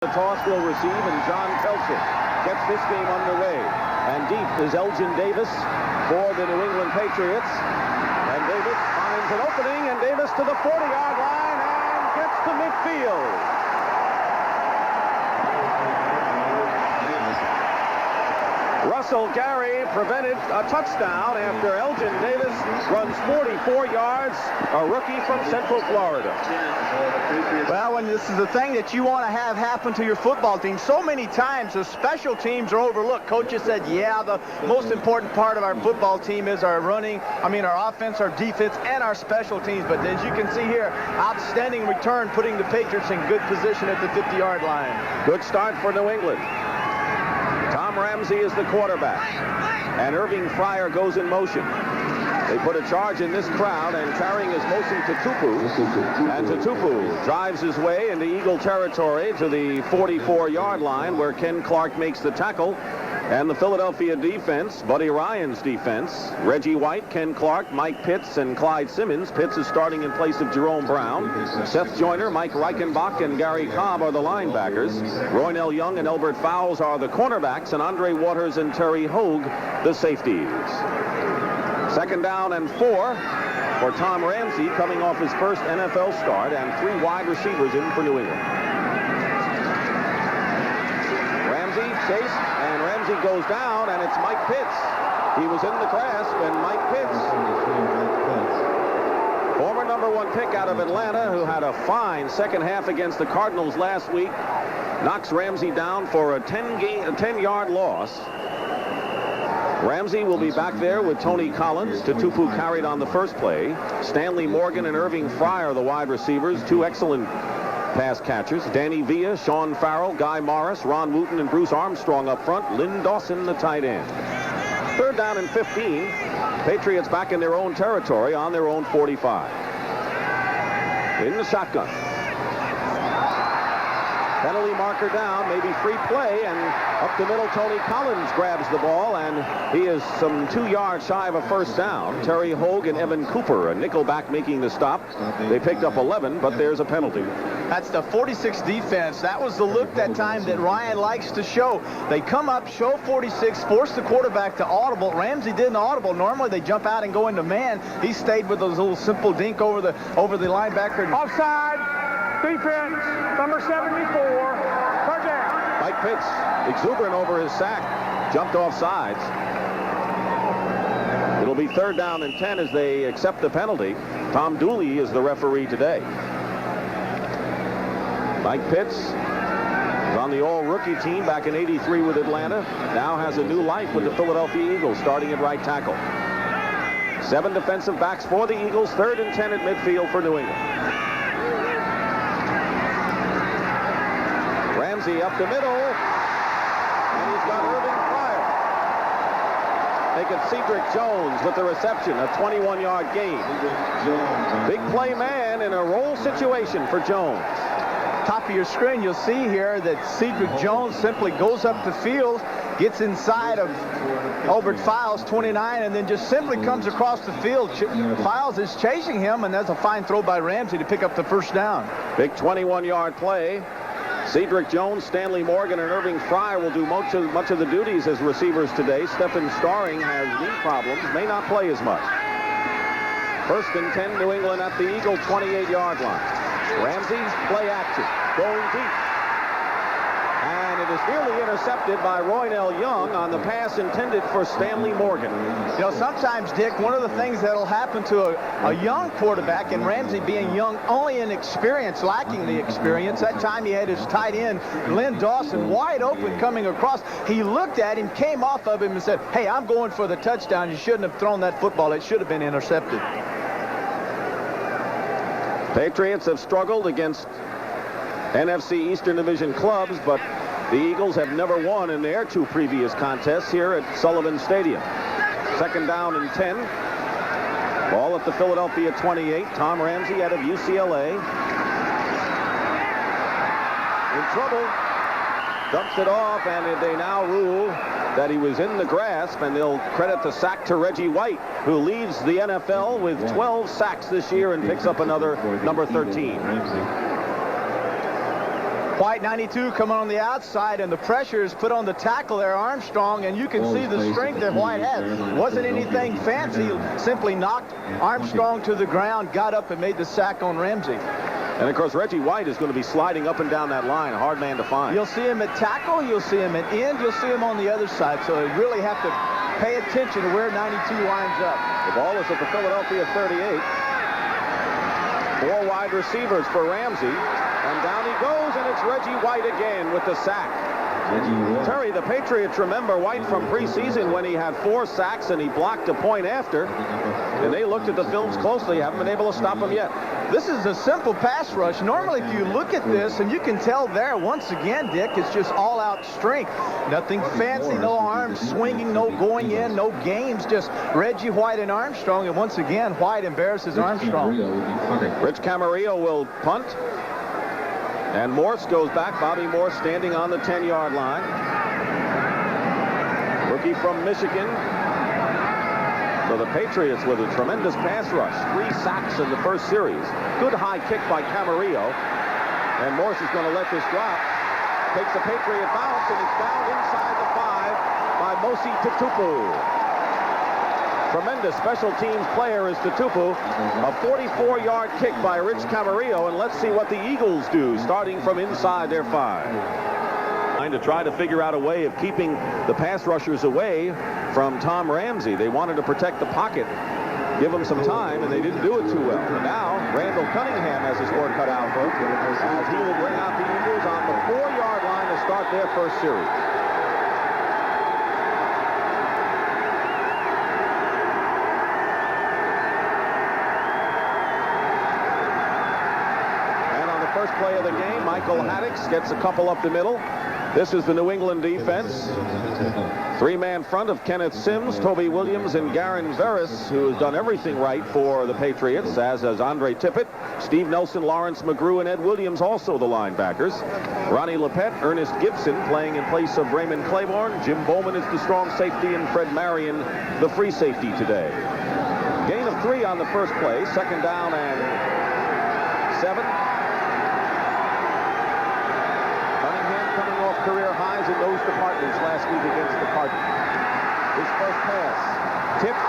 The toss will receive, and John Kelsey gets this game underway. And deep is Elgin Davis for the New England Patriots. And Davis finds an opening, and Davis to the 40-yard line and gets to midfield. Russell Gary prevented a touchdown after Elgin Davis runs 44 yards, a rookie from Central Florida. Well, and this is the thing that you want to have happen to your football team. So many times the special teams are overlooked. Coaches said, yeah, the most important part of our football team is our our offense, our defense, and our special teams. But as you can see here, outstanding return, putting the Patriots in good position at the 50-yard line. Good start for New England. Tom Ramsey is the quarterback, and Irving Fryer goes in motion. They put a charge in this crowd, and carrying his motion to Tupu. And Tupu drives his way into Eagle territory to the 44-yard line, where Ken Clark makes the tackle. And the Philadelphia defense, Buddy Ryan's defense, Reggie White, Ken Clark, Mike Pitts, and Clyde Simmons. Pitts is starting in place of Jerome Brown. Seth Joyner, Mike Reichenbach, and Gary Cobb are the linebackers. Roynell Young and Elbert Fowles are the cornerbacks, and Andre Waters and Terry Hogue the safeties. 2nd down and 4 for Tom Ramsey, coming off his first NFL start, and 3 wide receivers in for New England. Ramsey chase, and Ramsey goes down, and it's Mike Pitts. He was in the grasp, and Mike Pitts, former #1 pick out of Atlanta, who had a fine second half against the Cardinals last week, knocks Ramsey down for a 10-yard loss. Ramsey will be back there with Tony Collins. Tupu carried on the first play. Stanley Morgan and Irving Fryer, the wide receivers, 2 excellent pass catchers. Danny Villa, Sean Farrell, Guy Morris, Ron Wooten, and Bruce Armstrong up front. Lynn Dawson, the tight end. 3rd down and 15. Patriots back in their own territory on their own 45. In the shotgun. Penalty marker down, maybe free play, and up the middle, Tony Collins grabs the ball, and he is some 2 yards shy of a first down. Terry Hogue and Evan Cooper, a nickelback, making the stop. They picked up 11, but there's a penalty. That's the 46 defense. That was the look that time that Ryan likes to show. They come up, show 46, force the quarterback to audible. Ramsey didn't audible. Normally they jump out and go into man. He stayed with those little simple dink over the linebacker. Offside. Defense, number 74, touchdown. Mike Pitts, exuberant over his sack, jumped off sides. It'll be 3rd down and 10 as they accept the penalty. Tom Dooley is the referee today. Mike Pitts was on the all-rookie team back in '83 with Atlanta. Now has a new life with the Philadelphia Eagles, starting at right tackle. 7 defensive backs for the Eagles, 3rd and 10 at midfield for New England. Ramsey up the middle, and he's got Irving Fryer. They get Cedric Jones with the reception, a 21-yard gain. Big play man in a roll situation for Jones. Top of your screen, you'll see here that Cedric Jones simply goes up the field, gets inside of Elbert Fowles, 29, and then just simply comes across the field. Fowles is chasing him, and that's a fine throw by Ramsey to pick up the first down. Big 21-yard play. Cedric Jones, Stanley Morgan, and Irving Fryer will do much of the duties as receivers today. Stephen Starring has knee problems, may not play as much. 1st and 10, New England at the Eagle 28-yard line. Ramsey, play action, going deep. And it is nearly intercepted by Roynell Young on the pass intended for Stanley Morgan. You know, sometimes, Dick, one of the things that'll happen to a young quarterback, and Ramsey being young, only in experience, lacking the experience. That time he had his tight end, Lynn Dawson, wide open coming across. He looked at him, came off of him, and said, hey, I'm going for the touchdown. You shouldn't have thrown that football. It should have been intercepted. Patriots have struggled against NFC Eastern Division clubs, but the Eagles have never won in their 2 previous contests here at Sullivan Stadium. 2nd down and 10. Ball at the Philadelphia 28. Tom Ramsey out of UCLA. In trouble. Dumps it off, and they now rule that he was in the grasp, and they'll credit the sack to Reggie White, who leads the NFL with 12 sacks this year and picks up another number 13. White 92 coming on the outside, and the pressure is put on the tackle there, Armstrong, and you can see the strength that White had. Wasn't anything fancy, simply knocked Armstrong to the ground, got up and made the sack on Ramsey. And, of course, Reggie White is going to be sliding up and down that line, a hard man to find. You'll see him at tackle, you'll see him at end, you'll see him on the other side, so you really have to pay attention to where 92 lines up. The ball is at the Philadelphia 38. 4 wide receivers for Ramsey. And down he goes, and it's Reggie White again with the sack. Terry, the Patriots remember White from preseason when he had 4 sacks and he blocked a point after. And they looked at the films closely, haven't been able to stop him yet. This is a simple pass rush. Normally, if you look at this, and you can tell there, once again, Dick, it's just all-out strength. Nothing fancy, no arms swinging, no going in, no games, just Reggie White and Armstrong. And once again, White embarrasses Armstrong. Rich Camarillo will punt. And Morse goes back. Bobby Morse standing on the 10-yard line. Rookie from Michigan. So the Patriots with a tremendous pass rush. 3 sacks in the first series. Good high kick by Camarillo. And Morse is going to let this drop. Takes a Patriot bounce, and it's down inside the 5 by Mosi Tutupu. Tremendous special teams player is Tutupu. A 44-yard kick by Rich Camarillo, and let's see what the Eagles do starting from inside their 5. To try to figure out a way of keeping the pass rushers away from Tom Ramsey. They wanted to protect the pocket, give him some time, and they didn't do it too well. And now Randall Cunningham has his work cut out for him as he will bring out the Eagles on the 4-yard line to start their first series. First play of the game, Michael Haddix gets a couple up the middle. This is the New England defense. 3-man front of Kenneth Sims, Toby Williams, and Garen Veras, who has done everything right for the Patriots, as has Andre Tippett, Steve Nelson, Lawrence McGrew, and Ed Williams, also the linebackers. Ronnie Lepet, Ernest Gibson playing in place of Raymond Claiborne. Jim Bowman is the strong safety, and Fred Marion, the free safety today. Gain of 3 on the first play, 2nd down and 7. Career highs in those departments last week against the Cardinals. His first pass tipped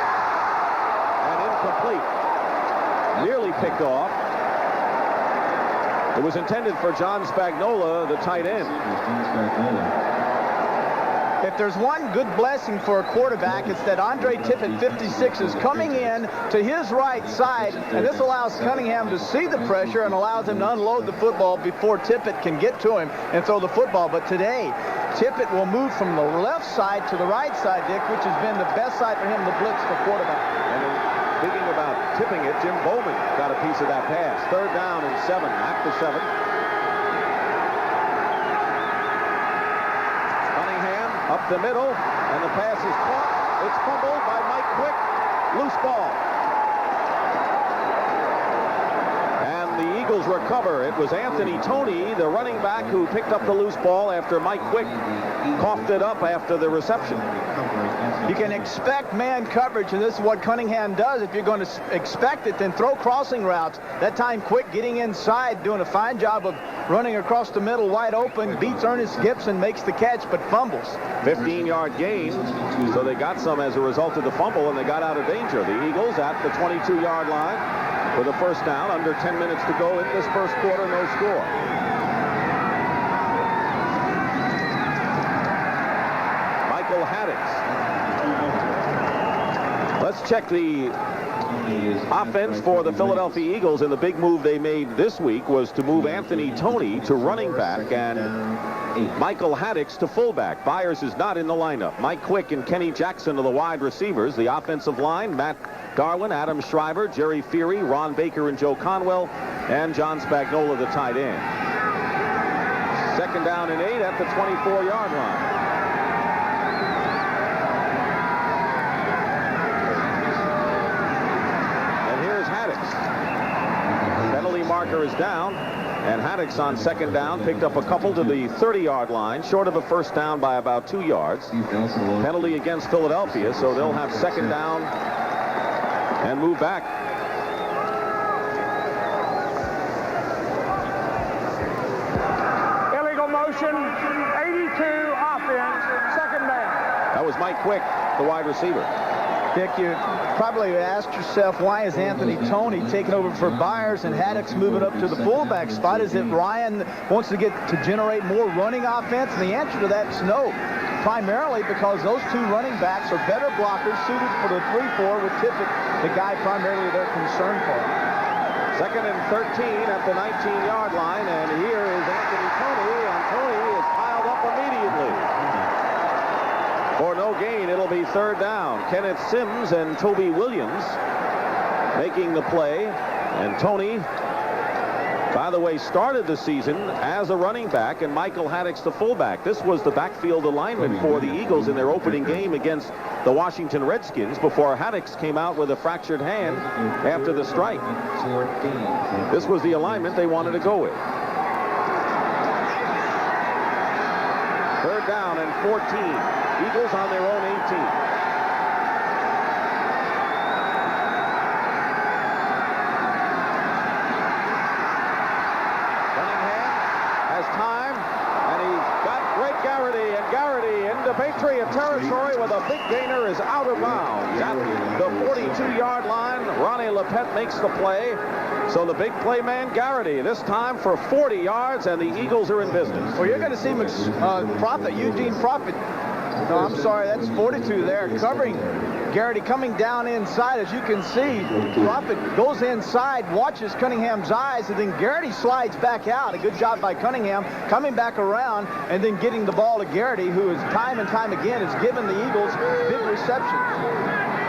and incomplete. Nearly picked off. It was intended for John Spagnola, the tight end. If there's one good blessing for a quarterback, it's that Andre Tippett, 56, is coming in to his right side, and this allows Cunningham to see the pressure and allows him to unload the football before Tippett can get to him and throw the football. But today, Tippett will move from the left side to the right side, Dick, which has been the best side for him to blitz the quarterback. And thinking about tipping it, Jim Bowman got a piece of that pass. 3rd down and 7, at the 7. Up the middle, and the pass is caught. It's fumbled by Mike Quick. Loose ball. And the Eagles recover. It was Anthony Toney, the running back, who picked up the loose ball after Mike Quick coughed it up after the reception. You can expect man coverage, and this is what Cunningham does. If you're going to expect it, then throw crossing routes. That time Quick getting inside, doing a fine job of running across the middle wide open, beats Ernest Gibson, makes the catch, but fumbles. 15-yard gain, so they got some as a result of the fumble, and they got out of danger. The Eagles at the 22-yard line for the first down, under 10 minutes to go in this first quarter, no score. Michael Haddix. Let's check the offense for the Philadelphia Eagles, and the big move they made this week was to move Anthony Toney to running back and Michael Haddix to fullback. Byers is not in the lineup. Mike Quick and Kenny Jackson are the wide receivers. The offensive line, Matt Darwin, Adam Shriver, Jerry Feary, Ron Baker, and Joe Conwell, and John Spagnola, the tight end. 2nd down and 8 at the 24-yard line. Penalty marker is down, and Haddix on 2nd down picked up a couple to the 30-yard line, short of a first down by about 2 yards. Penalty against Philadelphia, so they'll have 2nd down and move back. formation, 82 offense, second down. That was Mike Quick, the wide receiver. Dick, you probably asked yourself, why is Anthony Toney taking over for Byers and Haddock's moving up to the fullback spot? Is it Ryan wants to generate more running offense? And the answer to that is no. Primarily because those two running backs are better blockers suited for the 3-4 with Tippett, the guy primarily they're concerned for. Second and 13 at the 19-yard line, and here is Anthony Toney, and Toney is piled up immediately. For no gain, it'll be third down. Kenneth Sims and Toby Williams making the play. And Toney, by the way, started the season as a running back, and Michael Haddock's the fullback. This was the backfield alignment for the Eagles in their opening game against the Washington Redskins before Haddock's came out with a fractured hand after the strike. This was the alignment they wanted to go with. Third down and 14. Eagles on their own 18. Cunningham has time, and he's got Greg Garrity, and Garrity into Patriot territory with a big gainer is out of bounds. At the 42-yard line, Ronnie Lepet makes the play. So the big play man, Garrity, this time for 40 yards, and the Eagles are in business. Well, you're going to see Eugene Prophet. No, I'm sorry, that's 42 there, covering Garrity coming down inside. As you can see, Prophet goes inside, watches Cunningham's eyes, and then Garrity slides back out. A good job by Cunningham, coming back around and then getting the ball to Garrity, who is time and time again has given the Eagles big receptions.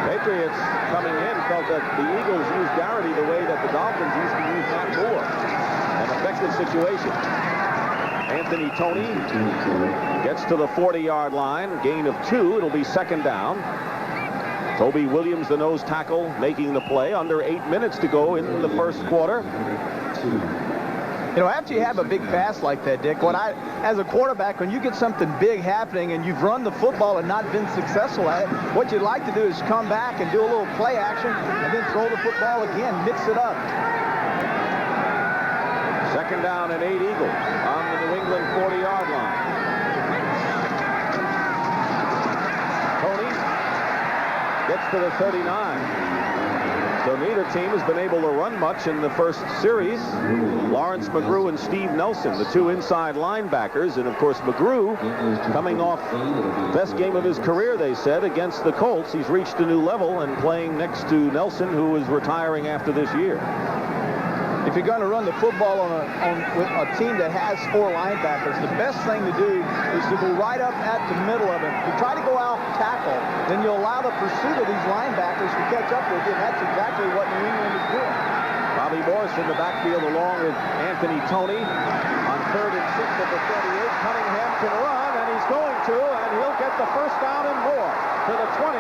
Patriots coming in felt that the Eagles used Garrity the way that the Dolphins used to use Matt Moore. An effective situation. Anthony Toney gets to the 40-yard line, gain of 2. It'll be second down. Toby Williams, the nose tackle, making the play. Under 8 minutes to go in the first quarter. You know, after you have a big pass like that, Dick, as a quarterback, when you get something big happening and you've run the football and not been successful at it, what you'd like to do is come back and do a little play action and then throw the football again, mix it up. Second down and 8 Eagles on the New England 40-yard line. Toney gets to the 39. So neither team has been able to run much in the first series. Lawrence McGrew and Steve Nelson, the two inside linebackers. And, of course, McGrew coming off best game of his career, they said, against the Colts. He's reached a new level and playing next to Nelson, who is retiring after this year. If you're going to run the football with a team that has 4 linebackers, the best thing to do is to go right up at the middle of it. You try to go out tackle, then you allow the pursuit of these linebackers to catch up with you, and that's exactly what New England is doing. Bobby Morris in the backfield along with Anthony Toney. On 3rd and 6 at the 38, Cunningham can run, and he's going to, and he'll get the first down and more to the 20,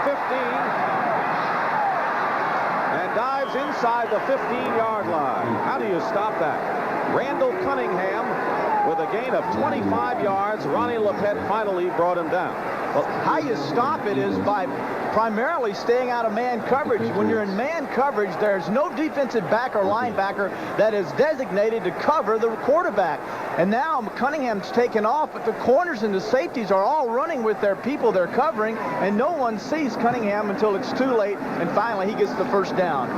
15, and dives inside the 15-yard line. How do you stop that? Randall Cunningham with a gain of 25 yards. Ronnie Lepet finally brought him down. Well, how you stop it is by primarily staying out of man coverage. When you're in man coverage, there's no defensive back or linebacker that is designated to cover the quarterback. And now Cunningham's taken off, but the corners and the safeties are all running with their people they're covering, and no one sees Cunningham until it's too late, and finally he gets the first down.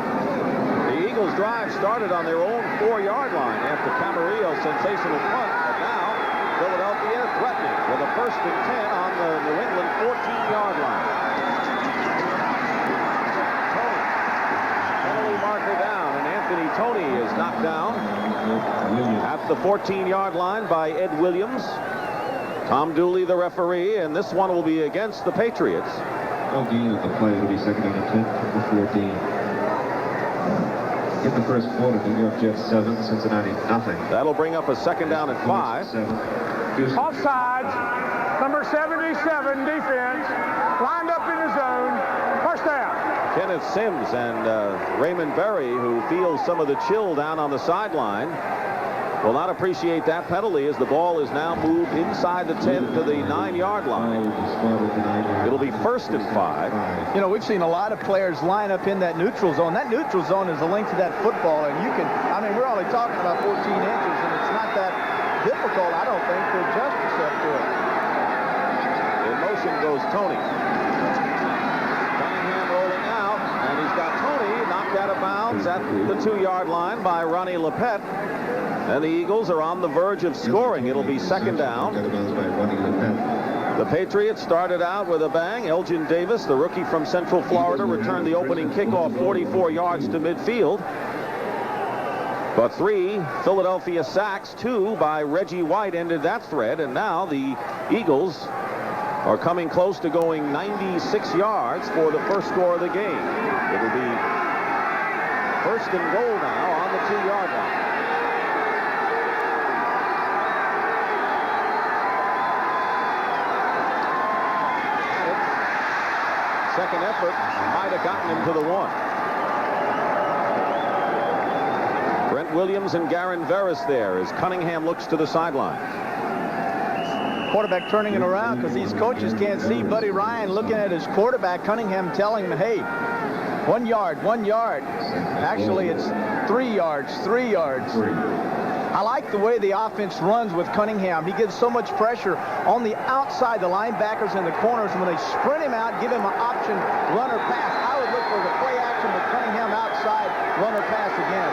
The Eagles' drive started on their own 4-yard line after Camarillo's sensational punt, but now Philadelphia threatening with a 1st and 10 on the New England 14-yard line. Penalty marker down, and Anthony Toney is knocked down at the 14-yard line by Ed Williams. Tom Dooley, the referee, and this one will be against the Patriots. No gain of the play. Will be second and 10 from the 14. In the first quarter, New York Jets 7, Cincinnati nothing. That'll bring up a second down and 5. Offsides, number 77, defense, lined up in the zone, first down. Kenneth Sims and Raymond Berry, who feels some of the chill down on the sideline, will not appreciate that penalty as the ball is now moved inside the 10 to the 9-yard line. It'll be 1st and 5. You know, we've seen a lot of players line up in that neutral zone. That neutral zone is the length of that football, and you can, I mean, we're only talking about 14 inches, and it's not that difficult, I don't think, to adjust yourself to it. In motion goes Tony. Cunningham rolling out, and he's got Tony knocked out of bounds at the 2-yard line by Ronnie Lepet. And the Eagles are on the verge of scoring. It'll be second down. The Patriots started out with a bang. Elgin Davis, the rookie from Central Florida, returned the opening kickoff 44 yards to midfield. But 3 Philadelphia sacks, 2 by Reggie White ended that thread. And now the Eagles are coming close to going 96 yards for the first score of the game. It'll be first and goal now on the 2-yard line. Second effort might have gotten him to the 1. Brent Williams and Garen Veras there as Cunningham looks to the sideline. Quarterback turning it around because these coaches can't see Buddy Ryan looking at his quarterback. Cunningham telling him, hey, 1 yard, 1 yard. Actually, it's 3 yards, 3 yards. I like the way the offense runs with Cunningham. He gives so much pressure on the outside, the linebackers and the corners. When they sprint him out, give him an option, run or pass. I would look for the play action with Cunningham outside, run or pass again.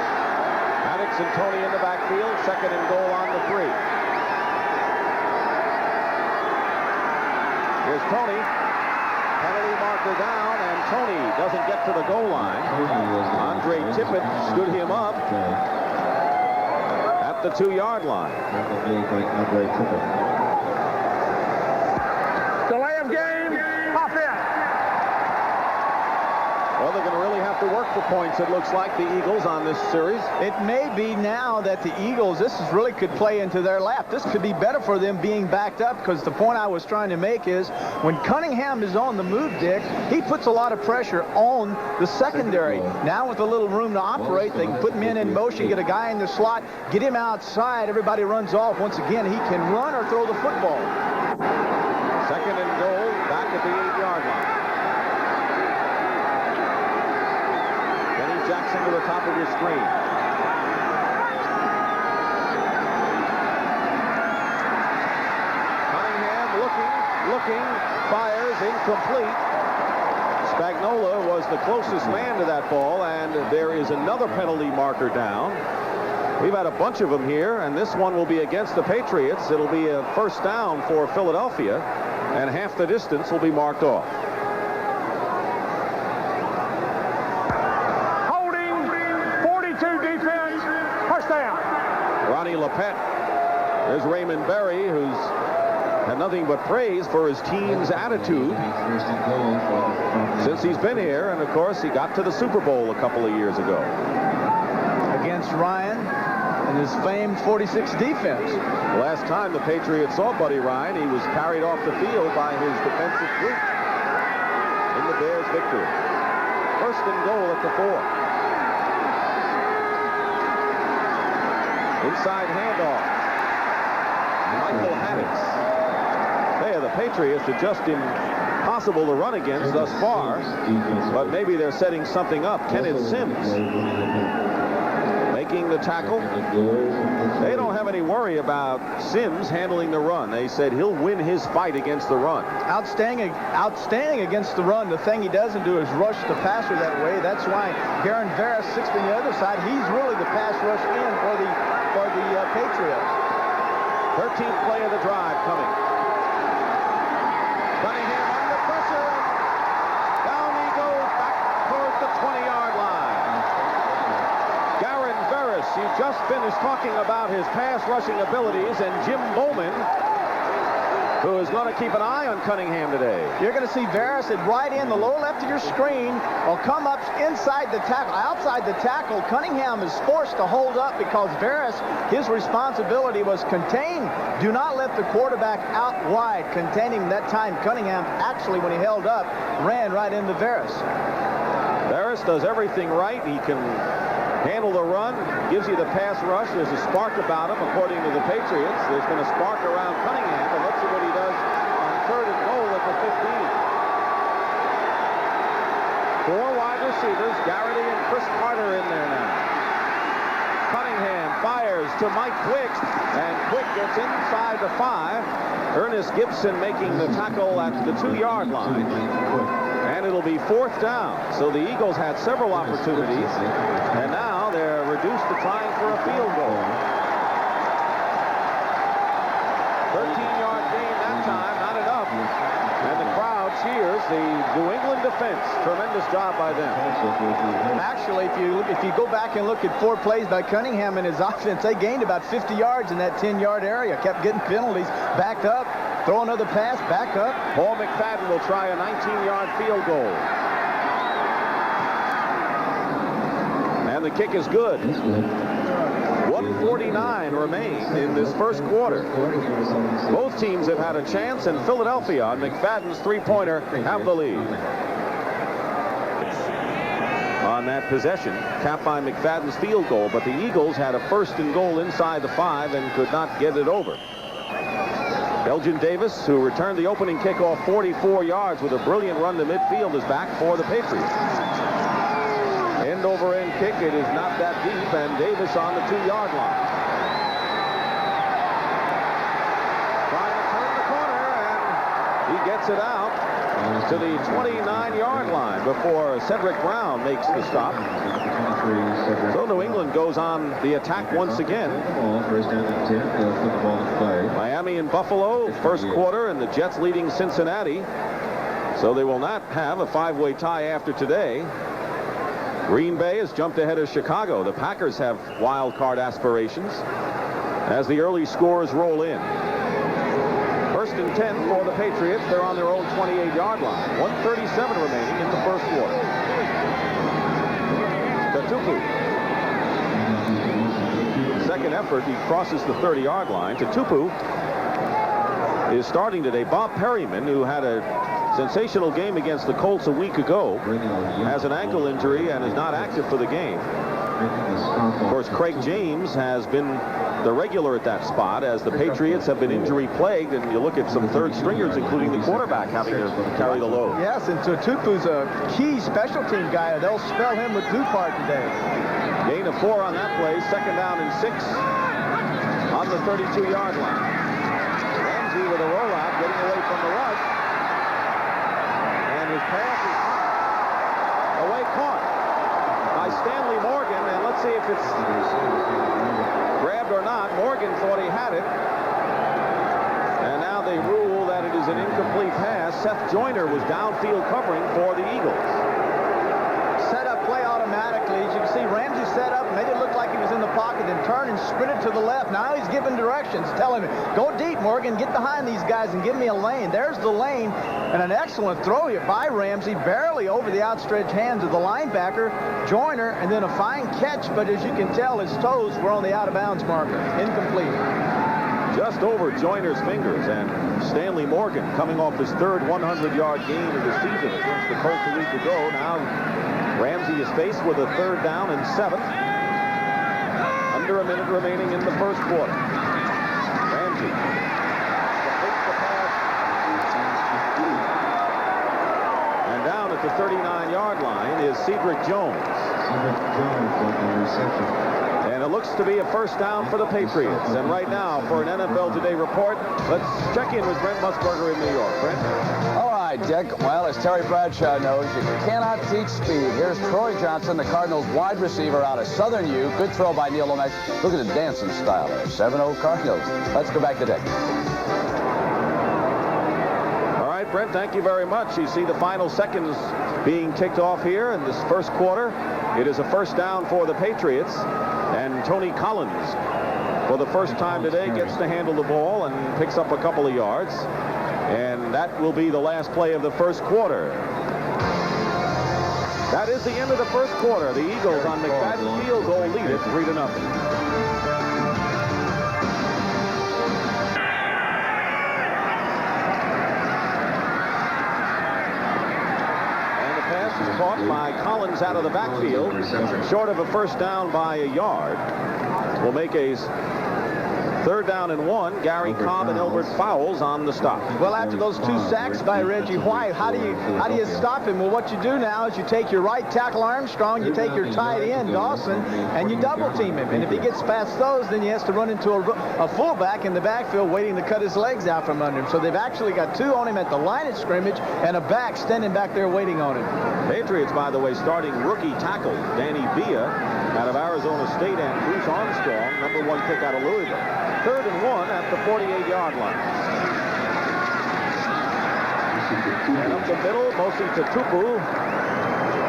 Maddox and Tony in the backfield, second and goal on the 3. Here's Tony. Penalty marker down, and Tony doesn't get to the goal line. Andre Tippett stood him up at the 2-yard line. Delay of game, offense. Well, they're going to really have to work for points, it looks like, the Eagles on this series. It may be now that the Eagles, this is really could play into their lap. This could be better for them being backed up, because the point I was trying to make is when Cunningham is on the move, Dick, he puts a lot of pressure on the secondary. Now with a little room to operate, they can put men in motion, get a guy in the slot, get him outside, everybody runs off. Once again, he can run or throw the football. Second and goal, back at the 8-yard line. Jackson to the top of your screen. Cunningham looking, fires, incomplete. Spagnola was the closest man to that ball, and there is another penalty marker down. We've had a bunch of them here, and this one will be against the Patriots. It'll be a first down for Philadelphia, and half the distance will be marked off. Ronnie Lepet. There's Raymond Berry, who's had nothing but praise for his team's attitude since he's been here. And, of course, he got to the Super Bowl a couple of years ago. Against Ryan and his famed 46 defense. The last time the Patriots saw Buddy Ryan, he was carried off the field by his defensive group in the Bears' victory. First and goal at the 4. Inside handoff. Michael Haddix. The Patriots are just impossible to run against thus far, but maybe they're setting something up. Kenneth Sims making the tackle. They don't have any worry about Sims handling the run. They said he'll win his fight against the run. Outstanding against the run. The thing he doesn't do is rush the passer that way. That's why Garen Veras, sixth on the other side, he's really the pass rush in for the Patriots. 13th play of the drive coming. Cunningham under pressure. Down he goes back towards the 20-yard line. Garen Veras, he just finished talking about his pass rushing abilities, and Jim Bowman, who is going to keep an eye on Cunningham today. You're going to see Veras at right in the lower left of your screen. Will come up inside the tackle, outside the tackle. Cunningham is forced to hold up because Veras, his responsibility was contain. Do not let the quarterback out wide. Containing that time, Cunningham actually, when he held up, ran right into Veras. Veras does everything right. He can handle the run, gives you the pass rush. There's a spark about him, according to the Patriots. There's been a spark around Cunningham, but let's see what he does on third and goal at the 15. 4 wide receivers, Garrity and Chris Carter in there now. Cunningham fires to Mike Quick, and Quick gets inside the 5. Ernest Gibson making the tackle at the 2-yard line. And it'll be 4th down. So the Eagles had several opportunities, and now they're reduced to trying for a field goal. 13-yard gain that time, not enough. And the crowd cheers the New England defense. Tremendous job by them. Actually, if you go back and look at 4 plays by Cunningham and his offense, they gained about 50 yards in that 10-yard area. Kept getting penalties, backed up, throw another pass, back up. Paul McFadden will try a 19-yard field goal. And the kick is good. 1:49 remain in this first quarter. Both teams have had a chance, and Philadelphia on McFadden's 3-pointer have the lead. On that possession, capped by McFadden's field goal, but the Eagles had a 1st and goal inside the 5 and could not get it over. Elgin Davis, who returned the opening kickoff 44 yards with a brilliant run to midfield, is back for the Patriots. End-over-end kick. It is not that deep, and Davis on the 2-yard line. Trying to turn the corner, and he gets it out to the 29-yard line before Cedric Brown makes the stop. So New England goes on the attack once again. Miami and Buffalo, first quarter, and the Jets leading Cincinnati. So they will not have a 5-way tie after today. Green Bay has jumped ahead of Chicago. The Packers have wild card aspirations as the early scores roll in. 1st and 10 for the Patriots. They're on their own 28-yard line. 1:37 remaining in the first quarter. Tatupu. Second effort, he crosses the 30-yard line. Tatupu is starting today. Bob Perryman, who had a sensational game against the Colts a week ago, has an ankle injury and is not active for the game. Of course, Craig James has been the regular at that spot, as the Patriots have been injury plagued, and you look at some third stringers, including the quarterback, having to carry the load. Yes, and Tatupu's a key special team guy. They'll spell him with Dupart today. Gain of 4 on that play. 2nd down and 6 on the 32-yard line. Ramsey with a rollout, getting away from the rush. And his pass is away caught by Stanley Morgan. And let's see if it's grabbed or not. Morgan thought he had it. And now they rule that it is an incomplete pass. Seth Joyner was downfield covering for the Eagles. Set up play automatically. As you can see, Ramsey set up, made it look like he was in the pocket, then turned and sprinted to the left. Now he's giving directions, telling him, go deep, Morgan, get behind these guys and give me a lane. There's the lane, and an excellent throw here by Ramsey, barely over the outstretched hands of the linebacker, Joyner, and then a fine catch, but as you can tell, his toes were on the out-of-bounds marker. Incomplete. Just over Joyner's fingers, and Stanley Morgan coming off his 3rd 100-yard gain of the season against the Colts a week ago. Now Ramsey is faced with a 3rd down and 7. Under a minute remaining in the first quarter. Ramsey completes the pass. And down at the 39-yard line is Cedric Jones. And it looks to be a 1st down for the Patriots. And right now, for an NFL Today report, let's check in with Brent Musburger in New York. Brent? All right, Dick. Well, as Terry Bradshaw knows, you cannot teach speed. Here's Troy Johnson, the Cardinals' wide receiver out of Southern U. Good throw by Neil Lomax. Look at the dancing style there. 7-0 Cardinals. Let's go back to Dick. All right, Brent, thank you very much. You see the final seconds being ticked off here in this first quarter. It is a 1st down for the Patriots. And Tony Collins, for the first time today, gets to handle the ball and picks up a couple of yards. And that will be the last play of the first quarter. That is the end of the first quarter. The Eagles on McFadden's field goal lead it 3-0. And the pass is caught by Collins out of the backfield, short of a 1st down by a yard. Will make a Third down and 1. Gary Cobb and Elbert Fowles on the stop. Well, after those 2 sacks by Reggie White, how do you stop him? Well, what you do now is you take your right tackle Armstrong, you take your tight end Dawson, and you double team him. And if he gets past those, then he has to run into a fullback in the backfield waiting to cut his legs out from under him. So they've actually got 2 on him at the line of scrimmage and a back standing back there waiting on him. Patriots, by the way, starting rookie tackle Danny Villa out of Arizona State and Bruce Armstrong, number 1 pick out of Louisville. Third and 1 at the 48-yard line. And up the middle, motion to Tupu.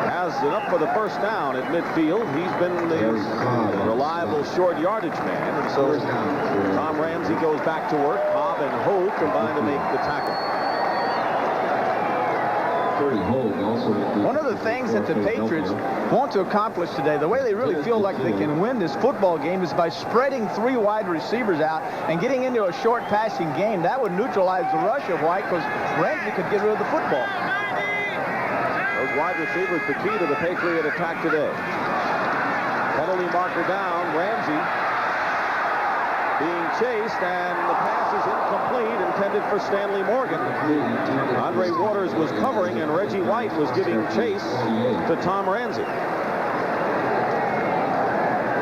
Has it up for the first down at midfield. He's been the reliable short yardage man. And so Tom Ramsey goes back to work. Cobb and Ho combine to make the tackle. One of the things that the Patriots want to accomplish today, the way they really feel like they can win this football game, is by spreading 3 wide receivers out and getting into a short passing game. That would neutralize the rush of White because Ramsey could get rid of the football. Those wide receivers, the key to the Patriot attack today. Penalty marker down. Ramsey being chased, and the pass is incomplete, intended for Stanley Morgan. Andre Waters was covering, and Reggie White was giving chase to Tom Ramsey.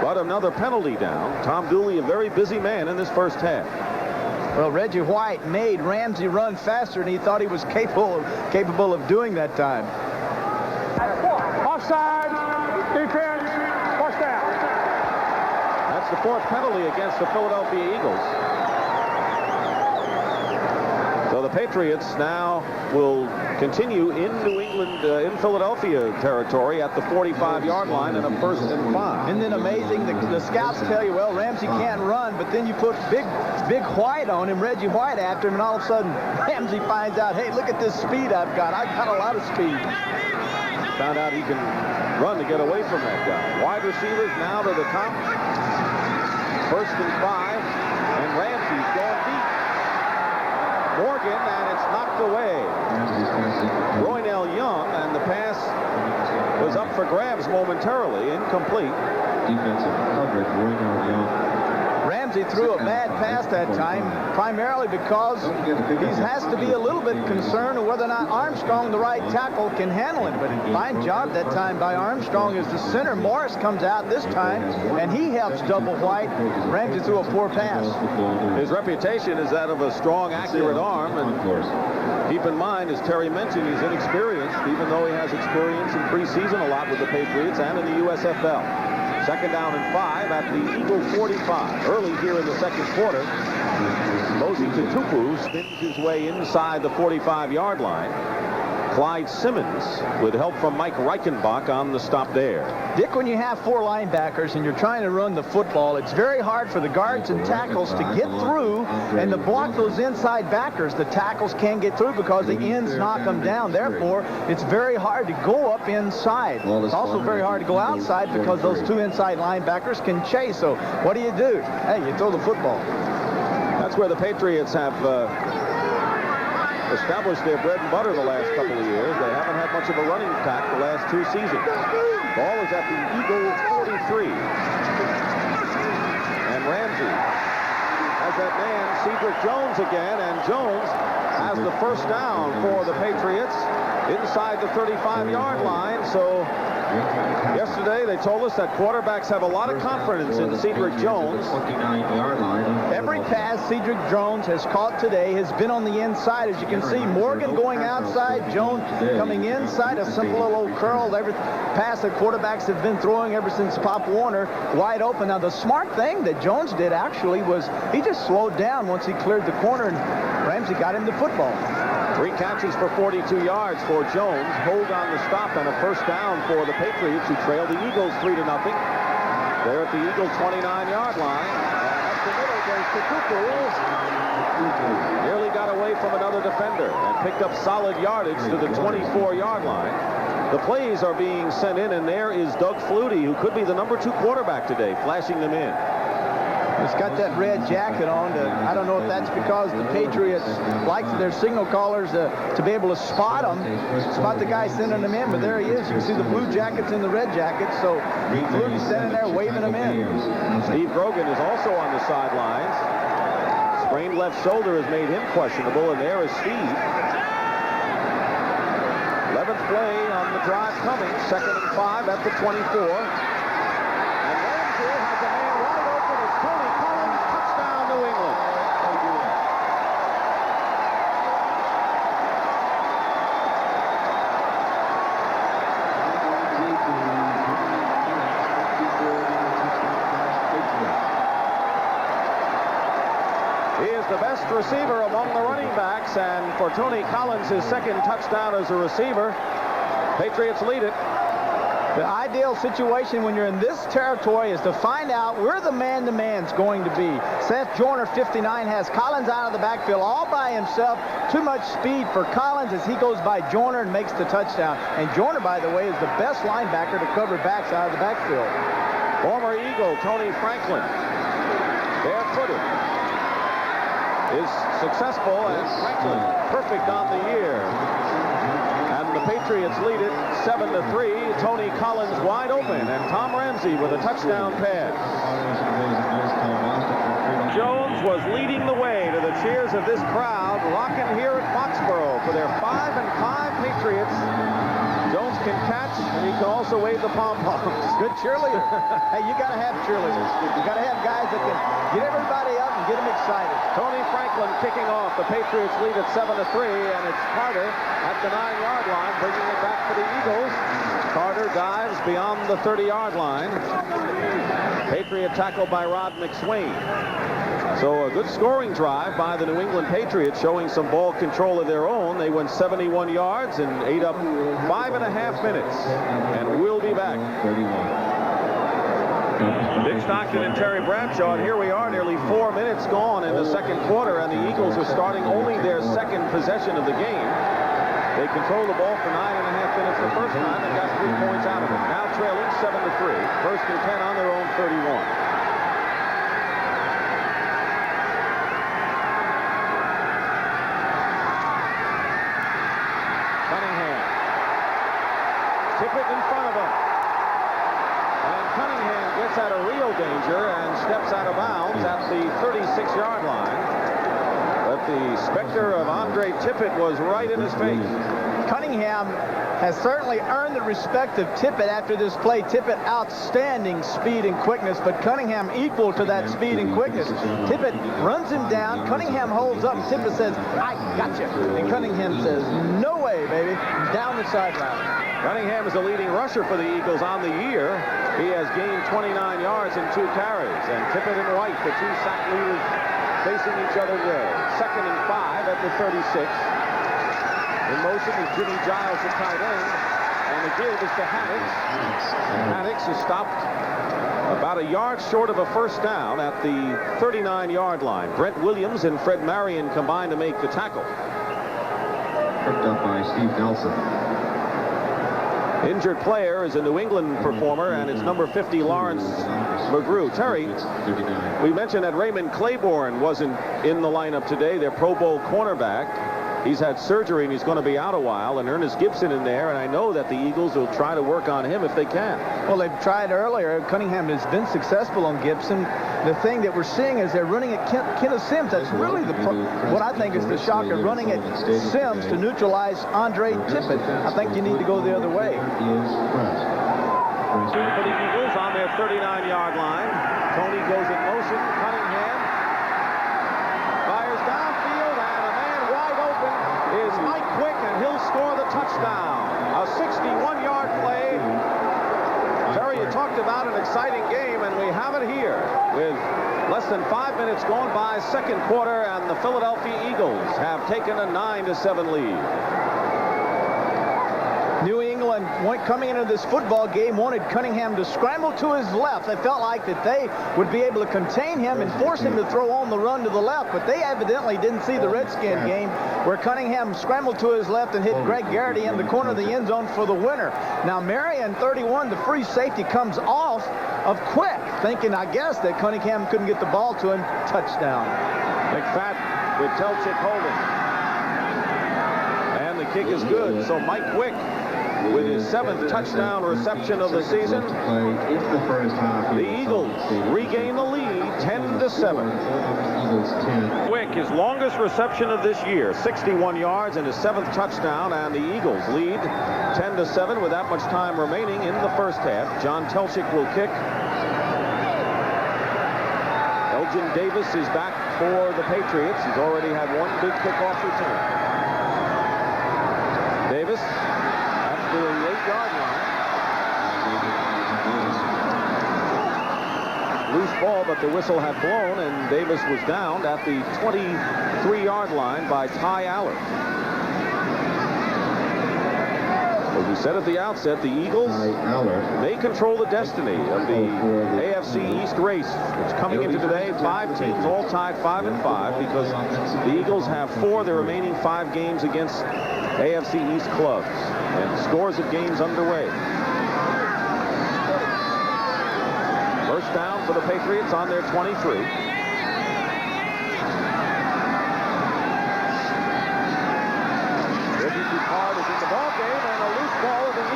But another penalty down. Tom Dooley, a very busy man in this first half. Well, Reggie White made Ramsey run faster than he thought he was capable of doing that time. Offside, defense, first down. That's the 4th penalty against the Philadelphia Eagles. So the Patriots now will continue in New England, in Philadelphia territory at the 45-yard line and a 1st and 5. Isn't it amazing? The scouts tell you, well, Ramsey can't run, but then you put big White on him, Reggie White after him, and all of a sudden Ramsey finds out, hey, look at this speed I've got. I've got a lot of speed. Found out he can run to get away from that guy. Wide receivers now to the top. 1st and 5, and Ramsey's going deep. Morgan, and it's knocked away. Roynell Young, and the pass was up for grabs momentarily, incomplete. Defensive coverage, Roynell Young. Ramsey threw a bad pass that time, primarily because he has to be a little bit concerned of whether or not Armstrong, the right tackle, can handle it. But a fine job that time by Armstrong as the center. Morris comes out this time, and he helps double White. Ramsey threw a poor pass. His reputation is that of a strong, accurate arm, and keep in mind, as Terry mentioned, he's inexperienced, even though he has experience in preseason a lot with the Patriots and in the USFL. 2nd down and 5 at the Eagle 45. Early here in the 2nd quarter, Mosey Tupu spins his way inside the 45-yard line. Clyde Simmons with help from Mike Reichenbach on the stop there. Dick, when you have 4 linebackers and you're trying to run the football, it's very hard for the guards and tackles to get through and to block those inside backers. The tackles can't get through because the ends knock them down. Therefore, it's very hard to go up inside. It's also very hard to go outside because those 2 inside linebackers can chase. So what do? Hey, you throw the football. That's where the Patriots have established their bread and butter the last couple of years. They haven't had much of a running attack the last 2 seasons. Ball is at the Eagle 43. And Ramsey has that man, Cedric Jones again, and Jones has the 1st down for the Patriots inside the 35-yard line. So yesterday they told us that quarterbacks have a lot of confidence in Cedric Jones. Every pass Cedric Jones has caught today has been on the inside. As you can see, Morgan going outside, Jones coming inside, a simple little curl. Every pass that quarterbacks have been throwing ever since Pop Warner, wide open. Now, the smart thing that Jones did actually was he just slowed down once he cleared the corner, and Ramsey got him the football. 3 catches for 42 yards for Jones. Hold on the stop and a 1st down for the Patriots, who trail the Eagles 3-0. They're at the Eagle 29-yard line. And up the middle goes to Tupu. Nearly got away from another defender and picked up solid yardage to the 24-yard line. The plays are being sent in, and there is Doug Flutie, who could be the number 2 quarterback today, flashing them in. He's got that red jacket on. I don't know if that's because the Patriots like their signal callers to be able to spot the guy sending them in. But there he is. You can see the blue jackets and the red jackets. So Flutie's standing there waving them in. Steve Grogan is also on the sidelines. sprained left shoulder has made him questionable, and there is Steve. 11th play on the drive coming. 2nd and 5 at the 24. And Ramsey has a man wide open. It's Tony Collins. Touchdown, New England. He is the best receiver among the running backs, and for Tony Collins, his 2nd touchdown as a receiver. Patriots lead it. The ideal situation when you're in this territory is to find out where the man-to-man's going to be. Seth Joyner, 59, has Collins out of the backfield all by himself. Too much speed for Collins as he goes by Joyner and makes the touchdown. And Joyner, by the way, is the best linebacker to cover backs out of the backfield. Former Eagle Tony Franklin, barefooted, is successful, and Franklin perfect on the year. And the Patriots lead it 7-3. Tony Collins wide open, and Tom Ramsey with a touchdown pass. Jones was leading the way to the cheers of this crowd, rocking here at Foxboro for their 5-5 Patriots. Jones can catch, and he can also wave the pom-poms. Good cheerleader. Hey, you got to have cheerleaders. You got to have guys that can get everybody up and get them excited. Tony Franklin kicking off. The Patriots lead at 7-3, and it's Carter at the 9-yard line, bringing it back for the Eagles. Carter dives beyond the 30-yard line. Patriot tackle by Rod McSwain. So a good scoring drive by the New England Patriots, showing some ball control of their own. They went 71 yards and ate up 5.5 minutes. And we'll be back. Dick Stockton and Terry Bradshaw, and here we are, nearly 4 minutes gone in the 2nd quarter, and the Eagles are starting only their 2nd possession of the game. They controlled the ball for 9.5 minutes the first time and got 3 points out of it. Now trailing 7-3. 1st and 10 on their own 31. Tippett in front of him. And Cunningham gets out of real danger and steps out of bounds at the 36-yard line. But the specter of Andre Tippett was right in his face. Cunningham has certainly earned the respect of Tippett after this play. Tippett, outstanding speed and quickness, but Cunningham equal to that speed and quickness. Tippett runs him down. Cunningham holds up, and Tippett says, "I got you." And Cunningham says, "No way, baby." Down the sideline. Cunningham is the leading rusher for the Eagles on the year. He has gained 29 yards in 2 carries. And Tippett and White, the 2 sack leaders, facing each other there. 2nd and 5 at the 36. In motion is Jimmy Giles, the tight end. And the give is to Haddix. And Haddix is stopped about a yard short of a first down at the 39-yard line. Brent Williams and Fred Marion combined to make the tackle. Picked up by Steve Nelson. Injured player is a New England performer, and it's number 50, Lawrence McGrew. Terry, we mentioned that Raymond Claiborne wasn't in the lineup today, their Pro Bowl cornerback. He's had surgery, and he's going to be out a while, and Ernest Gibson in there, and I know that the Eagles will try to work on him if they can. Well, they've tried earlier. Cunningham has been successful on Gibson. The thing that we're seeing is they're running at Kenneth Sims. That's really what I think is the shocker, running at Sims to neutralize Andre Tippett. I think you need to go the other way. For the Eagles on their 39-yard line. Tony goes in motion. Cunningham fires downfield, and a man wide open is Mike Quick, and he'll score the touchdown. A 61-yard play. Terry, you talked about an exciting game, and we have it here with less than 5 minutes gone by 2nd quarter, and the Philadelphia Eagles have taken a 9-7 lead. New England, coming into this football game, wanted Cunningham to scramble to his left. They felt like that they would be able to contain him and force him to throw on the run to the left, but they evidently didn't see the Redskin game where Cunningham scrambled to his left and hit Greg Garrity in the corner of the end zone for the winner. Now Marion, 31, the free safety, comes off of Quick, thinking, I guess, that Cunningham couldn't get the ball to him. Touchdown. McFadden with Telchik holding. And the kick is good. So Mike Quick with his 7th touchdown reception of the season. The Eagles regain the lead 10-7. Wick, his longest reception of this year, 61 yards and his 7th touchdown, and the Eagles lead 10-7 with that much time remaining in the first half. John Telchik will kick. Elgin Davis is back for the Patriots. He's already had one big kickoff return. Davis at the 8-yard line. Loose ball, but the whistle had blown, and Davis was downed at the 23-yard line by Ty Allard. As we said at the outset, the Eagles may control the destiny of the AFC East race, which coming into today, 5 teams all tied 5-5, because the Eagles have 4 of their remaining 5 games against AFC East clubs, and scores of games underway. First down for the Patriots on their 23.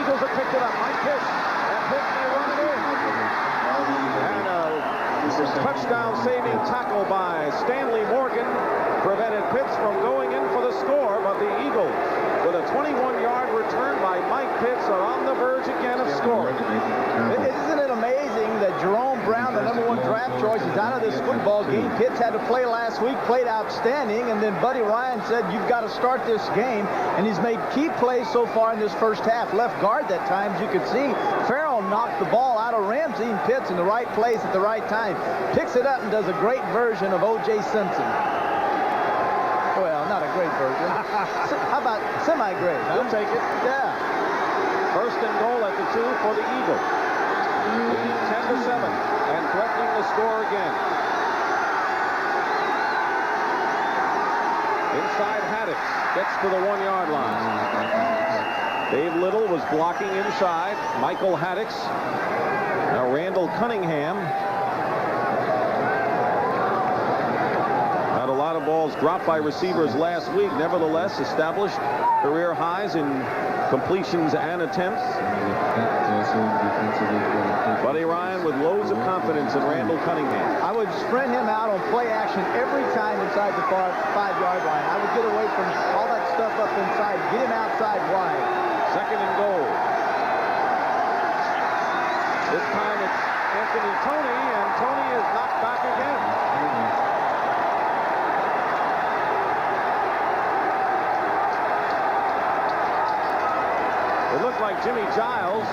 Eagles have picked it up. Mike Pitts. And Pitts may run it in. And a touchdown-saving tackle by Stanley Morgan prevented Pitts from going in for the score, but the Eagles, with a 21-yard return by Mike Pitts, are on the verge again of scoring. Isn't it amazing that Jerome Brown, the #1 draft choice, is out of this football game? Pitts had to play last week, played outstanding, and then Buddy Ryan said, you've got to start this game, and he's made key plays so far in this first half. Left guard that time, as you could see. Farrell knocked the ball out of Ramsey, and Pitts in the right place at the right time. Picks it up and does a great version of O.J. Simpson. Well, not a great version. How about semi-great? We'll take it. Yeah. First and goal at the 2 for the Eagles. 10-7 and threatening the score again. Inside Haddix gets to the 1-yard line. Dave Little was blocking inside. Michael Haddix. Now Randall Cunningham. Had a lot of balls dropped by receivers last week. Nevertheless, established career highs in completions and attempts. Buddy Ryan with loads of confidence in Randall Cunningham. I would spread him out on play action every time inside the 5-yard line. I would get away from all that stuff up inside, get him outside wide. Second and goal. This time it's Anthony Toney, and Toney is knocked back again. It looked like Jimmy Giles,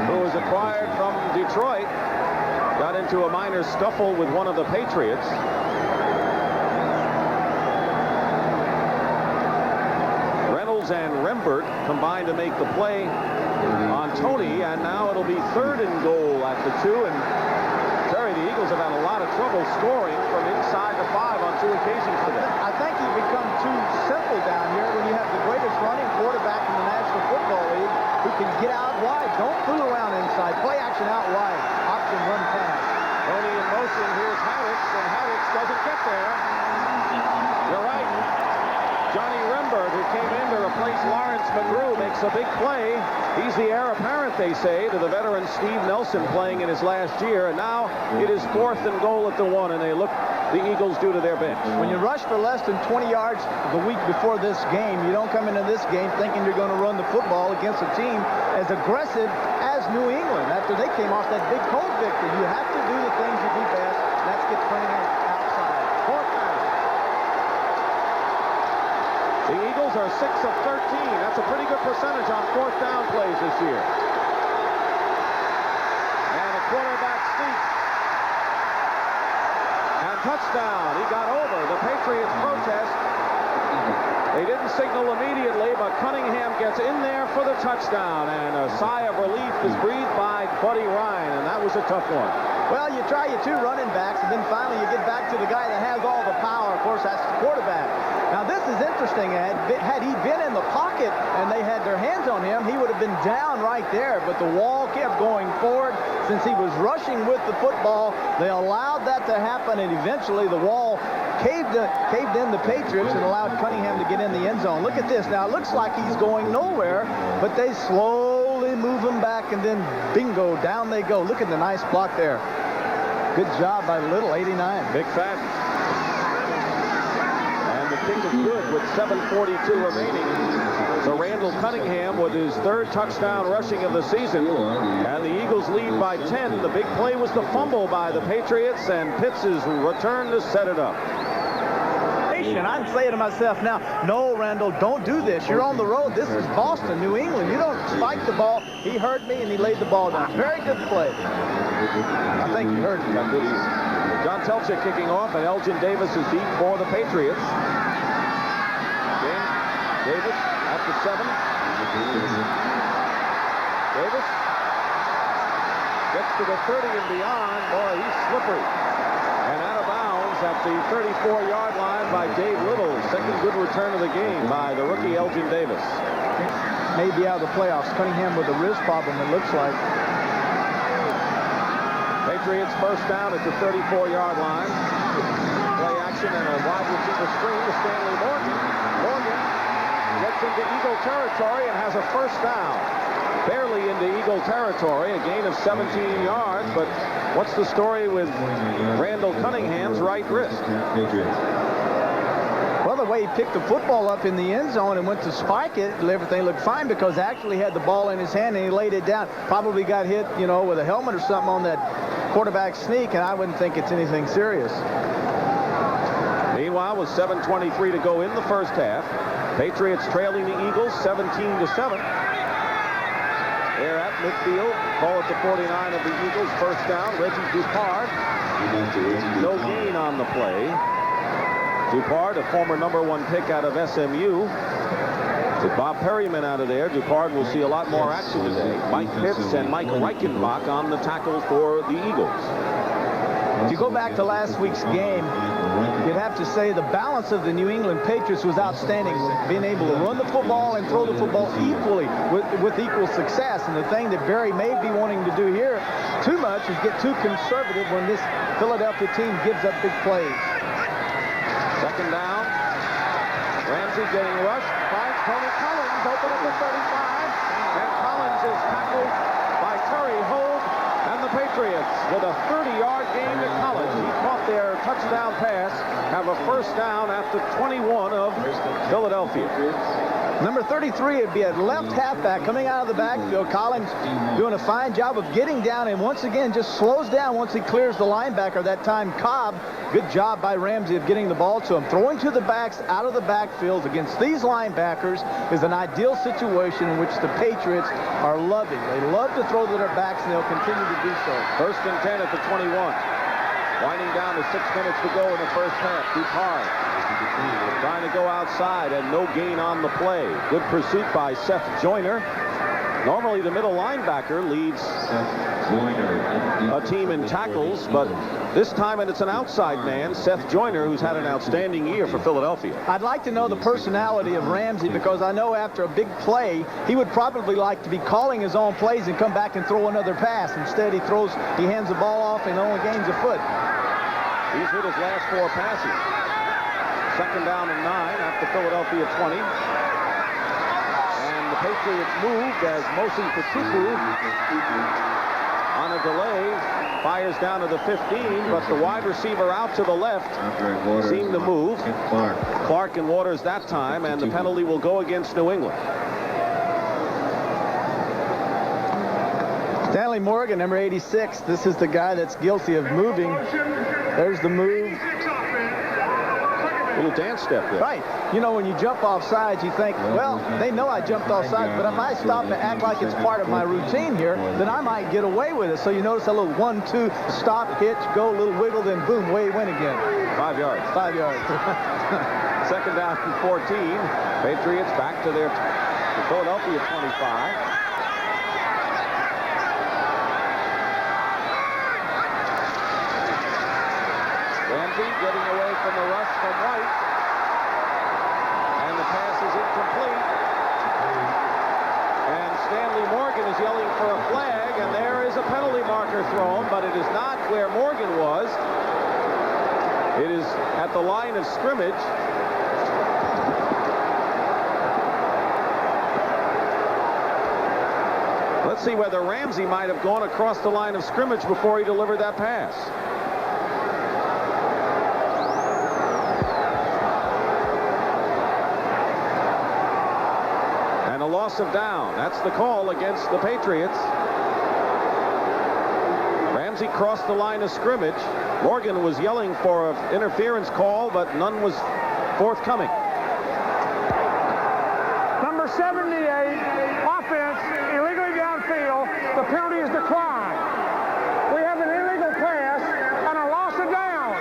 who was acquired from Detroit, got into a minor scuffle with one of the Patriots. Reynolds and Rembert combined to make the play on Toney, and now it'll be third and goal at the 2. And Terry, the Eagles have had a lot of trouble scoring from inside the 5 on 2 occasions today. I think you've become too simple down here when you have the greatest running quarterback in the National Football League who can get out wide. Don't fool around inside. Play action out wide. Option run pass. Toney in motion. Here's Haddix, and Haddix doesn't get there. You're right. Johnny Rembert, who came in to replace Lawrence McGrew, makes a big play. He's the heir apparent, they say, to the veteran Steve Nelson playing in his last year. And now it is 4th and goal at the 1, and they look the Eagles do to their bench. When you rush for less than 20 yards the week before this game, you don't come into this game thinking you're going to run the football against a team as aggressive as New England after they came off that big cold victory. You have to do the things you do best. That's get Cunningham outside. 4th down. The Eagles are 6 of 13. That's a pretty good percentage on 4th down plays this year. And a quarterback sneak. And touchdown. He got over the Patriots protest. They didn't signal immediately, but Cunningham gets in there for the touchdown. And a sigh of relief is breathed by Buddy Ryan, and that was a tough one. Well, you try your 2 running backs, and then finally you get back to the guy that has all the power. Of course, that's the quarterback. Now, this is interesting, Ed. Had he been in the pocket and they had their hands on him, he would have been down right there. But the wall kept going forward. Since he was rushing with the football, they allowed that to happen, and eventually the wall caved in the Patriots and allowed Cunningham to get in the end zone. Look at this. Now, it looks like he's going nowhere, but they slowly move him back, and then bingo, down they go. Look at the nice block there. Good job by Little, 89. Big fat. And the kick is good with 7:42 remaining. So Randall Cunningham with his third touchdown rushing of the season. And the Eagles lead by 10. The big play was the fumble by the Patriots, and Pitts' return to set it up. I'm saying to myself now, no, Randall, don't do this. You're on the road. This is Boston, New England. You don't spike the ball. He heard me, and he laid the ball down. Very good play. I think he heard me. John Telchik kicking off, and Elgin Davis is deep for the Patriots. Davis at the 7. Davis gets to the 30 and beyond. Boy, he's slippery. And out of bounds at the 34-yard line by Dave Little. Second good return of the game by the rookie Elgin Davis. Maybe out of the playoffs. Cunningham with a wrist problem, it looks like. Patriots first down at the 34-yard line. Play action and a wide receiver screen to Stanley Morgan. Morgan gets into Eagle territory and has a first down. Barely into Eagle territory, a gain of 17 yards, but what's the story with Randall Cunningham's right wrist? Well, the way he picked the football up in the end zone and went to spike it, everything looked fine because actually had the ball in his hand and he laid it down. Probably got hit, you know, with a helmet or something on that quarterback sneak, and I wouldn't think it's anything serious. Meanwhile, with 7:23 to go in the first half, Patriots trailing the Eagles 17-7. They're at midfield. Ball at the 49 of the Eagles. First down. Reggie Dupard. No gain on the play. Dupard, a former #1 pick out of SMU. With Bob Perryman out of there, Dupard will see a lot more action today. Mike Pitts and Mike Reichenbach on the tackles for the Eagles. If you go back to last week's game, you'd have to say the balance of the New England Patriots was outstanding, being able to run the football and throw the football equally with equal success. And the thing that Barry may be wanting to do here too much is get too conservative when this Philadelphia team gives up big plays. Second down. Ramsey getting rushed. Finds Tony Collins open at the 35. And Collins is tackled by Terry Hogue. And the Patriots, with a 30-yard gain to Collins. He caught their touchdown pass, have a first down at the 21 of Philadelphia. Number 33 would be a left halfback coming out of the backfield. Collins doing a fine job of getting down and once again just slows down once he clears the linebacker. That time Cobb, good job by Ramsey of getting the ball to him. Throwing to the backs out of the backfield against these linebackers is an ideal situation in which the Patriots are loving. They love to throw to their backs and they'll continue to do so. First and 10 at the 21. Winding down to 6 minutes to go in the first half. Dupard trying to go outside and no gain on the play. Good pursuit by Seth Joyner. Normally the middle linebacker leads a team in tackles, but this time it's an outside man, Seth Joyner, who's had an outstanding year for Philadelphia. I'd like to know the personality of Ramsey because I know after a big play, he would probably like to be calling his own plays and come back and throw another pass. Instead, he hands the ball off and only gains a foot. He's hit his last 4 passes. Second down and 9 at the Philadelphia 20. And the Patriots moved as Mosi Patupu on a delay fires down to the 15, but the wide receiver out to the left seemed to move. Clark and Waters that time, and the penalty will go against New England. Stanley Morgan, number 86. This is the guy that's guilty of moving. There's the move. Little dance step there. Right. You know, when you jump off sides, you think, well, they know I jumped off sides, but if I stop and act like it's part of my routine here, then I might get away with it. So you notice a little 1-2, stop, hitch, go, little wiggle, then boom, way he went again. 5 yards. 5 yards. Second down and 14. Patriots back to their Philadelphia 25. Getting away from the rush from White. And the pass is incomplete. And Stanley Morgan is yelling for a flag, and there is a penalty marker thrown, but it is not where Morgan was. It is at the line of scrimmage. Let's see whether Ramsey might have gone across the line of scrimmage before he delivered that pass. a loss of down. That's the call against the Patriots. Ramsey crossed the line of scrimmage. Morgan was yelling for an interference call, but none was forthcoming. Number 78, offense, illegally downfield. The penalty is declined. We have an illegal pass and a loss of down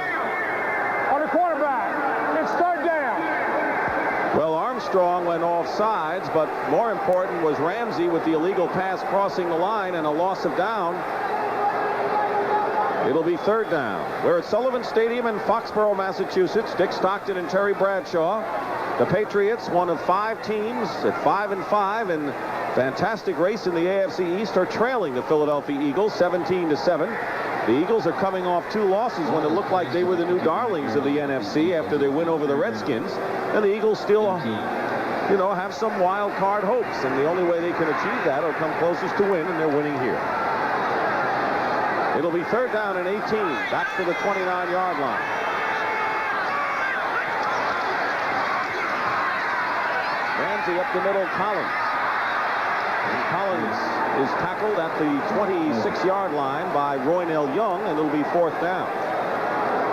on the quarterback. It's third down. Well, Armstrong went off sides, but more important was Ramsey with the illegal pass crossing the line and a loss of down. It'll be third down. We're at Sullivan Stadium in Foxboro, Massachusetts. Dick Stockton and Terry Bradshaw. The Patriots, one of 5 teams at 5-5 in fantastic race in the AFC East, are trailing the Philadelphia Eagles 17-7. The Eagles are coming off 2 losses when it looked like they were the new darlings of the NFC after their win over the Redskins. And the Eagles still, have some wild card hopes. And the only way they can achieve that or come closest to win, and they're winning here. It'll be third down and 18, back to the 29-yard line. Ramsey up the middle, Collins. And Collins is tackled at the 26-yard line by Roynell Young, and it'll be fourth down.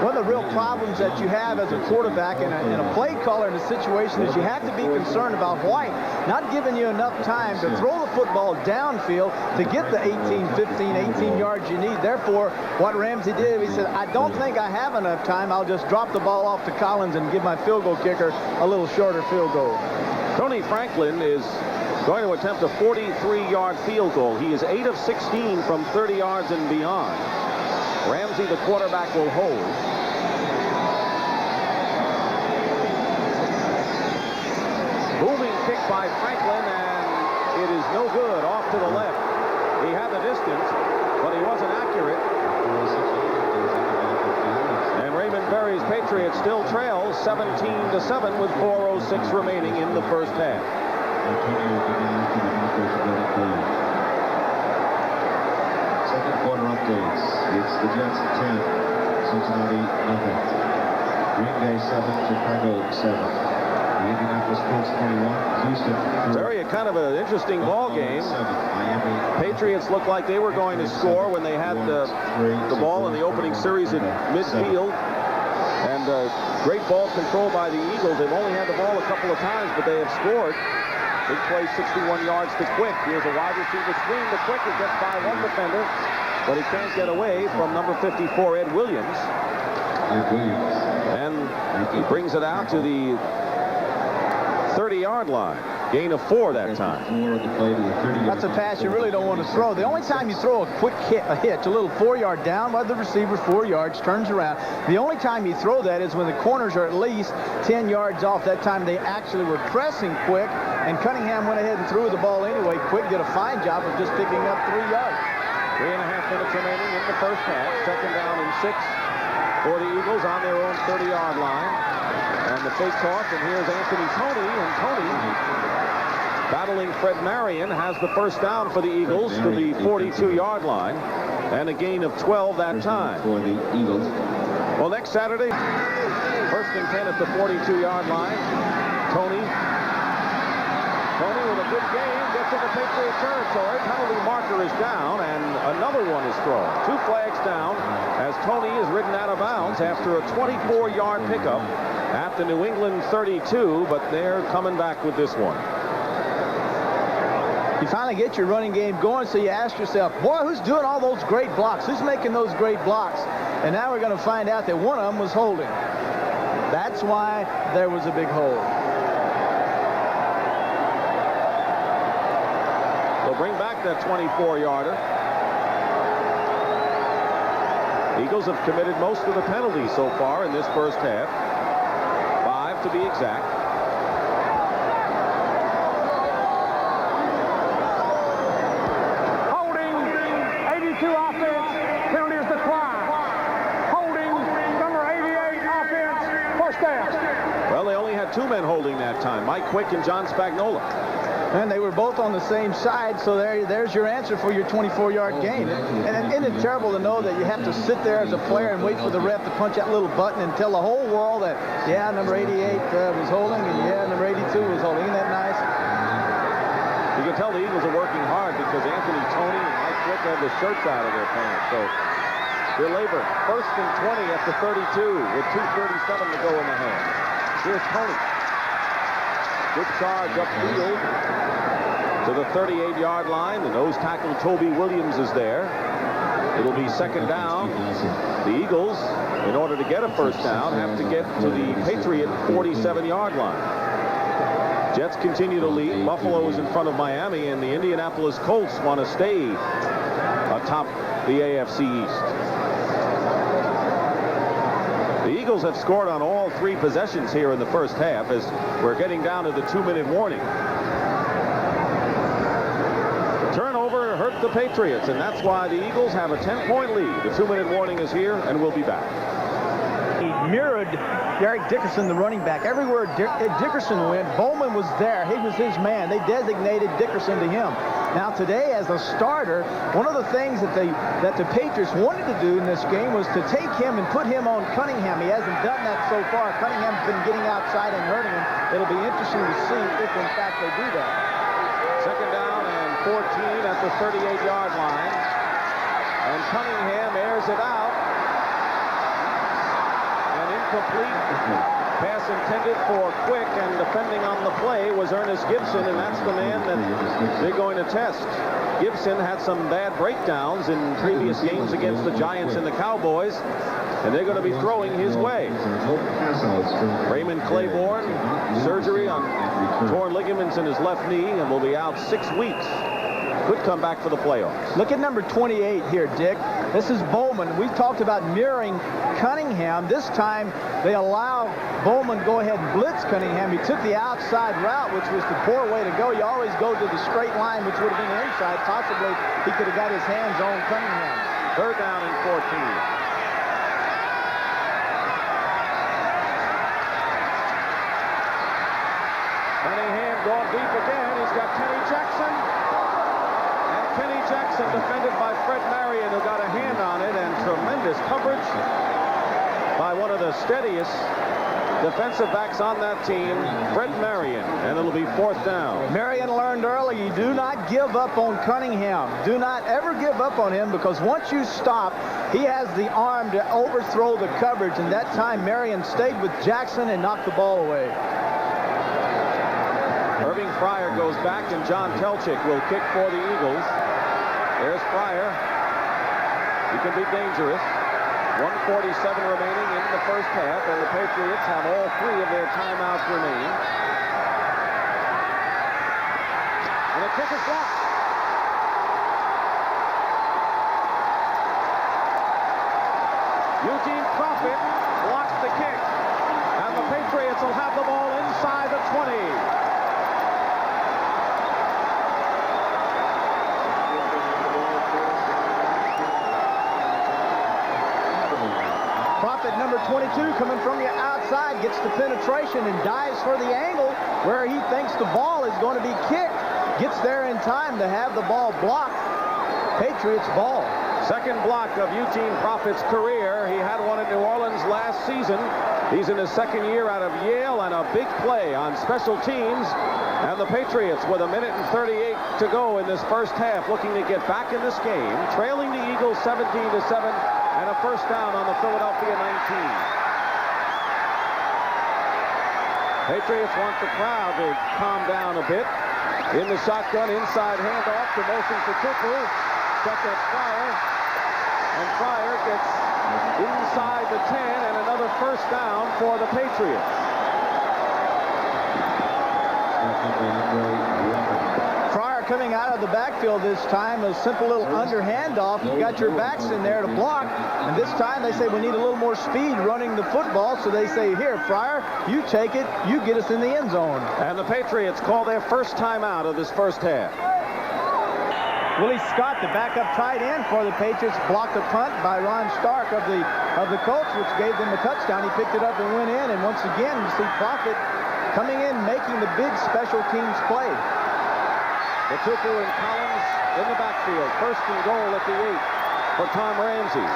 One of the real problems that you have as a quarterback and a play caller in a situation is you have to be concerned about White not giving you enough time to throw the football downfield to get the 18 yards you need. Therefore, what Ramsey did, he said, I don't think I have enough time. I'll just drop the ball off to Collins and give my field goal kicker a little shorter field goal. Tony Franklin is going to attempt a 43-yard field goal. He is 8 of 16 from 30 yards and beyond. Ramsey, the quarterback, will hold. Moving kick by Franklin, and it is no good. Off to the left. He had the distance, but he wasn't accurate. And Raymond Berry's Patriots still trail 17-7 with 4:06 remaining in the first half. Second quarter updates. It's the Jets 10, Cincinnati nothing. Green Bay 7, Chicago 7. The Indianapolis Colts 21, Houston 3. Terry, a kind of an interesting ball game. Patriots looked like they were going to score when they had the ball in the opening series at midfield. And great ball control by the Eagles. They've only had the ball a couple of times, but they have scored. Big play, 61 yards to Quick. Here's a wide receiver screen to Quick. He gets by one defender, but he can't get away from number 54, Ed Williams. And he brings it out to the 30-yard line. Gain of 4 that time. That's a pass you really don't want to throw. The only time you throw a quick hitch, a little 4-yard down by the receiver, 4 yards, turns around. The only time you throw that is when the corners are at least 10 yards off. That time they actually were pressing Quick, and Cunningham went ahead and threw the ball anyway. Quick did a fine job of just picking up 3 yards. 3.5 minutes remaining in the first half. Second down and 6 for the Eagles on their own 30-yard line. And the fake toss, and here's Anthony Toney, and Toney, battling Fred Marion, has the first down for the Eagles to the 42-yard line, and a gain of 12 that time. For the Eagles. Well, next Saturday, first and 10 at the 42-yard line. Toney with a good game, gets into Patriot territory. Penalty marker is down, and another one is thrown. 2 flags down as Toney is ridden out of bounds after a 24-yard pickup at the New England 32, but they're coming back with this one. You finally get your running game going, so you ask yourself, boy, who's doing all those great blocks? Who's making those great blocks? And now we're going to find out that one of them was holding. That's why there was a big hold. They'll bring back that 24-yarder. Eagles have committed most of the penalties so far in this first half. 5 to be exact. Holding, 82 offense, penalty is declined. Holding, number 88 offense, first down. Well, they only had 2 men holding that time, Mike Quick and John Spagnola. And they were both on the same side, so there's your answer for your 24-yard gain. And isn't it terrible to know that you have to sit there as a player and wait for the ref to punch that little button and tell the whole world that, yeah, number 88 was holding, and yeah, number 82 was holding. Isn't that nice? the shirts out of their pants. So they'll labor. 1st and 20 at the 32 with 2:37 to go in the half. Here's Tony. Good charge upfield to the 38-yard line. The nose tackle, Toby Williams, is there. It'll be 2nd down. The Eagles, in order to get a 1st down, have to get to the Patriot 47-yard line. Jets continue to lead. Buffalo is in front of Miami, and the Indianapolis Colts want to stay atop the AFC East. The Eagles have scored on all 3 possessions here in the first half as we're getting down to the 2-minute warning. Turnover hurt the Patriots, and that's why the Eagles have a 10-point lead. The 2-minute warning is here, and we'll be back. He mirrored Derek Dickerson, the running back. Everywhere Dickerson went, Bowman was there. He was his man. They designated Dickerson to him. Now today, as a starter, one of the things that the Patriots wanted to do in this game was to take him and put him on Cunningham. He hasn't done that so far. Cunningham's been getting outside and hurting him. It'll be interesting to see if, in fact, they do that. 2nd down and 14 at the 38-yard line. And Cunningham airs it out. Complete pass intended for Quick, and defending on the play was Ernest Gibson, and that's the man that they're going to test. Gibson had some bad breakdowns in previous games against the Giants and the Cowboys, and they're going to be throwing his way. Raymond Claiborne, surgery on torn ligaments in his left knee, and will be out 6 weeks. Could come back for the playoffs. Look at number 28 here, Dick. This is Bowman. We talked about mirroring Cunningham. This time they allow Bowman to go ahead and blitz Cunningham. He took the outside route, which was the poor way to go. You always go to the straight line, which would have been the inside. Possibly he could have got his hands on Cunningham. 3rd down and 14. Cunningham going deep again. He's got Kenny Jackson. Kenny Jackson defended by Fred Marion, who got a hand on it, and tremendous coverage by one of the steadiest defensive backs on that team, Fred Marion, and it'll be 4th down. Marion learned early, you do not give up on Cunningham. Do not ever give up on him, because once you stop, he has the arm to overthrow the coverage, and that time Marion stayed with Jackson and knocked the ball away. Irving Fryer goes back, and John Telchik will kick for the Eagles. There's Fryer. He can be dangerous. 1:47 remaining in the first half, and the Patriots have all 3 of their timeouts remaining. And the kick is blocked. Eugene Profit blocks the kick, and the Patriots will have the ball inside the 20. Number 22 coming from the outside, gets the penetration and dives for the angle where he thinks the ball is going to be kicked. Gets there in time to have the ball blocked. Patriots ball. 2nd block of Eugene Profit's career. He had one in New Orleans last season. He's in his 2nd year out of Yale, and a big play on special teams. And the Patriots, with 1:38 to go in this first half, looking to get back in this game, trailing the Eagles 17-7. And a 1st down on the Philadelphia 19. Patriots want the crowd to calm down a bit. In the shotgun, inside handoff to motion for Tupu. Check at Fryer. And Fryer gets inside the 10, and another 1st down for the Patriots. Fryer coming out of the backfield this time, a simple little underhand off. You've got your backs in there to block, and this time they say we need a little more speed running the football, so they say, here, Fryer, you take it, you get us in the end zone. And the Patriots call their first timeout of this first half. Willie Scott, the backup tight end for the Patriots, blocked a punt by Ron Stark of the Colts, which gave them a touchdown. He picked it up and went in, and once again, you see Profit coming in, making the big special teams play. The Tupu and Collins in the backfield. 1st and goal at the 8 for Tom Ramsey.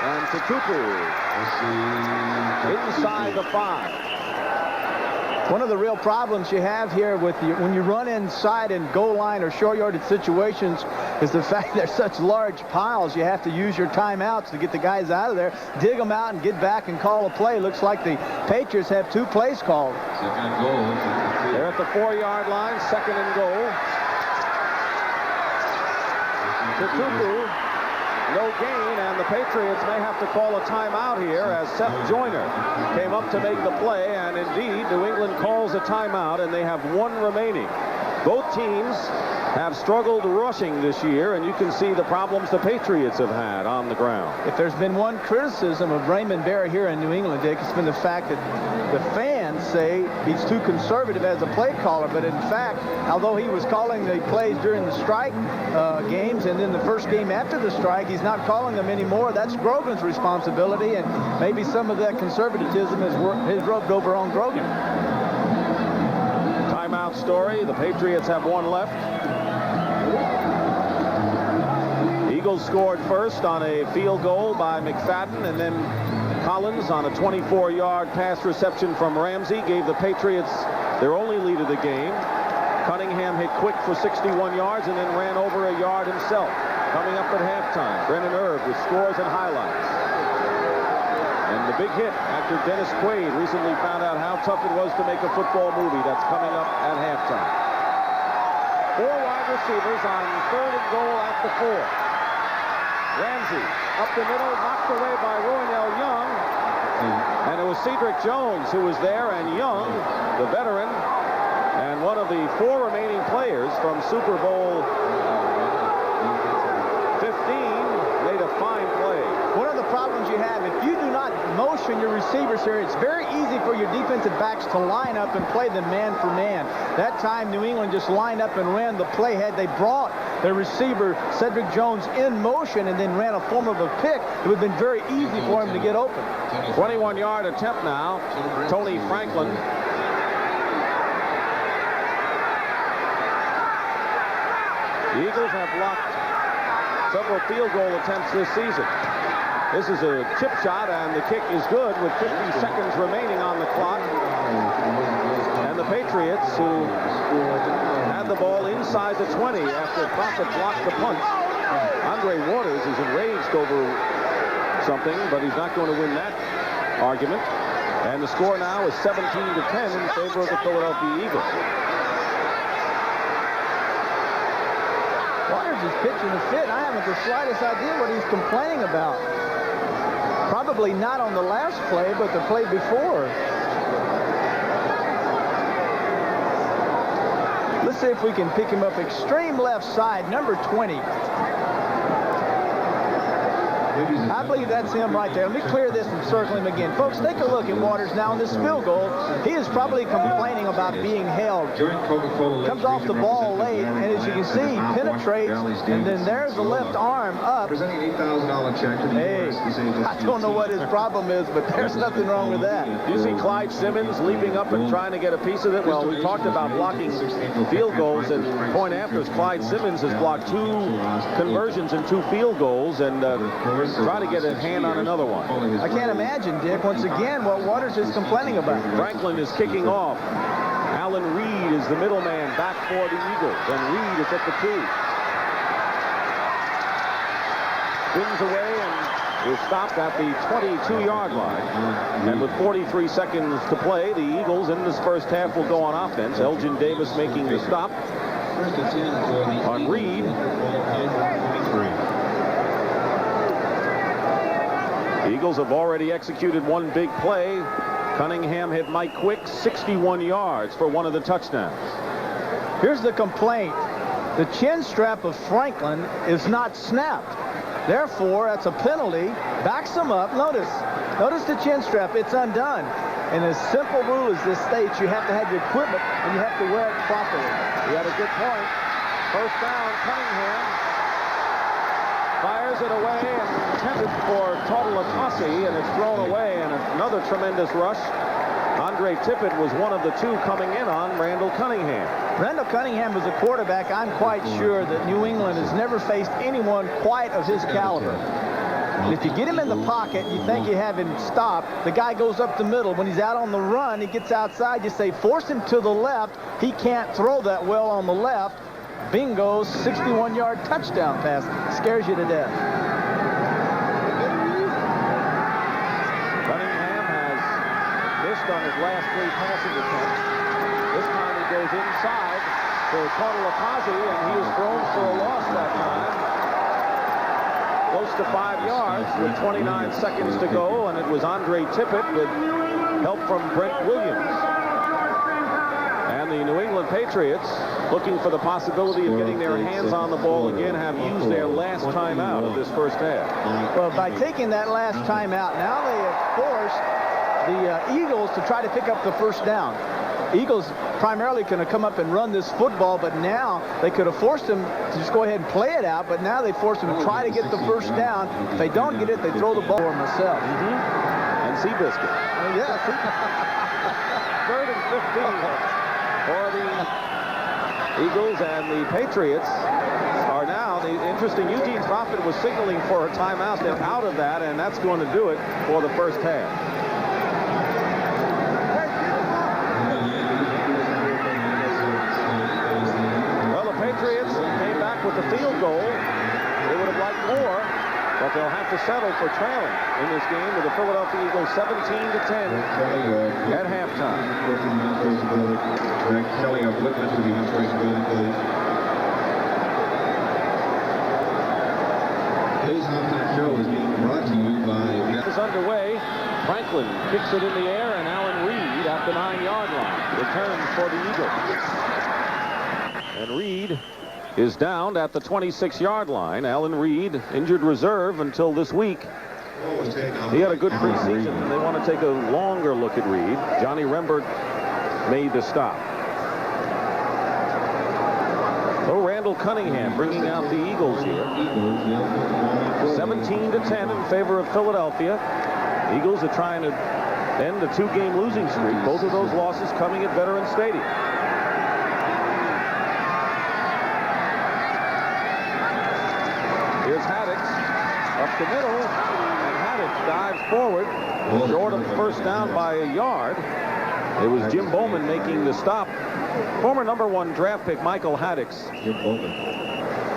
And Tupu inside the 5. One of the real problems you have here with when you run inside in goal line or short yardage situations is the fact there's such large piles. You have to use your timeouts to get the guys out of there, dig them out, and get back and call a play. Looks like the Patriots have 2 plays called. They're at the 4-yard line, 2nd and goal. Tupu, no gain, and the Patriots may have to call a timeout here as Seth Joyner came up to make the play, and indeed New England calls a timeout, and they have 1 remaining. Both teams have struggled rushing this year, and you can see the problems the Patriots have had on the ground. If there's been one criticism of Raymond Barry here in New England, Dick, it's been the fact that the fans say he's too conservative as a play caller. But in fact, although he was calling the plays during the strike games and then the first game after the strike, he's not calling them anymore. That's Grogan's responsibility, and maybe some of that conservatism has rubbed over on Grogan. Timeout story. The Patriots have 1 left. Eagles scored first on a field goal by McFadden, and then Collins on a 24-yard pass reception from Ramsey gave the Patriots their only lead of the game. Cunningham hit quick for 61 yards and then ran over a yard himself. Coming up at halftime, Brennan Irv with scores and highlights. And the big hit after Dennis Quaid recently found out how tough it was to make a football movie. That's coming up at halftime. 4 wide receivers on 3rd and goal at the 4. Ramsey up the middle, knocked away by Roynell Young. And it was Cedric Jones who was there, and Young, the veteran, and one of the 4 remaining players from Super Bowl 15, made a fine play. One of the problems you have, if you do not motion your receivers here, it's very easy for your defensive backs to line up and play them man for man. That time, New England just lined up and ran the play. Had they brought their receiver, Cedric Jones, in motion and then ran a form of a pick, it would have been very easy for him to get open. 21-yard attempt now. Tony Franklin. The Eagles have blocked several field goal attempts this season. This is a chip shot, and the kick is good with 50 seconds remaining on the clock. And the Patriots, who had the ball inside the 20 after Profit blocked the punt. Andre Waters is enraged over something, but he's not going to win that argument. And the score now is 17-10 in favor of the Philadelphia Eagles. Waters is pitching a fit. I haven't the slightest idea what he's complaining about. Probably not on the last play, but the play before. Let's see if we can pick him up. Extreme left side, number 20. I believe that's him right there. Let me clear this and circle him again. Folks, take a look at Waters now in this field goal. He is probably complaining about being held. Comes off the ball late, and as you can see, penetrates, and then there's the left arm up. Hey, I don't know what his problem is, but there's nothing wrong with that. Do you see Clyde Simmons leaping up and trying to get a piece of it? Well, we talked about blocking field goals and point afters. Clyde Simmons has blocked 2 conversions and 2 field goals, and try to get a hand on another one. I can't imagine, Dick, once again, what Waters is complaining about. Franklin is kicking off. Alan Reed is the middleman back for the Eagles, and Reed is at the 2. Spins away and is stopped at the 22-yard line. And with 43 seconds to play, the Eagles in this first half will go on offense. Elgin Davis making the stop on Reed. The Eagles have already executed 1 big play. Cunningham hit Mike Quick 61 yards for one of the touchdowns. Here's the complaint. The chin strap of Franklin is not snapped. Therefore, that's a penalty. Backs him up. Notice the chin strap. It's undone. And a simple rule as this states, you have to have your equipment and you have to wear it properly. He had a good point. First down, Cunningham fires it away and intended for Totalatasi, and it's thrown away, and another tremendous rush. Andre Tippett was one of the 2 coming in on Randall Cunningham. Randall Cunningham was a quarterback. I'm quite sure that New England has never faced anyone quite of his caliber. And if you get him in the pocket, you think you have him stopped. The guy goes up the middle. When he's out on the run, he gets outside. You say, force him to the left. He can't throw that well on the left. Bingo, 61-yard touchdown pass. Scares you to death. Cunningham has missed on his last 3 passing attempts. This time he goes inside to Patriots, and he is thrown for a loss that time. Close to 5 yards with 29 seconds to go, and it was Andre Tippett with help from Brent Williams. And the New England Patriots, looking for the possibility of getting their hands on the ball again, have used their last timeout of this first half. Well, by taking that last timeout, now they have forced the Eagles to try to pick up the first down. Eagles primarily going to come up and run this football, but now they could have forced them to just go ahead and play it out, but now they force them to try to get the first down. If they don't get it, they throw the ball for themselves. And Seabiscuit. Yeah. 3rd and 15 for the Eagles, and the Patriots are now, interesting, Eugene Profit was signaling for a timeout. They're out of that, and that's going to do it for the first half. Patriots came back with the field goal. They would have liked more, but they'll have to settle for trailing in this game with the Philadelphia Eagles 17-10 at halftime. Today's halftime show is being brought to you by... Is underway. Franklin kicks it in the air, and Alan Reed at the 9-yard line. Returns for the Eagles. And Reed is down at the 26-yard line. Alan Reed, injured reserve until this week. He had a good preseason, and they want to take a longer look at Reed. Johnny Rembert made the stop. So Randall Cunningham bringing out the Eagles here. 17-10 in favor of Philadelphia. Eagles are trying to end a 2-game losing streak. Both of those losses coming at Veterans Stadium. Here's Haddix up the middle, and Haddix dives forward, short of the first down by a yard. It was Jim Bowman making the stop. Former #1 draft pick Michael Haddix. Jim Bowman.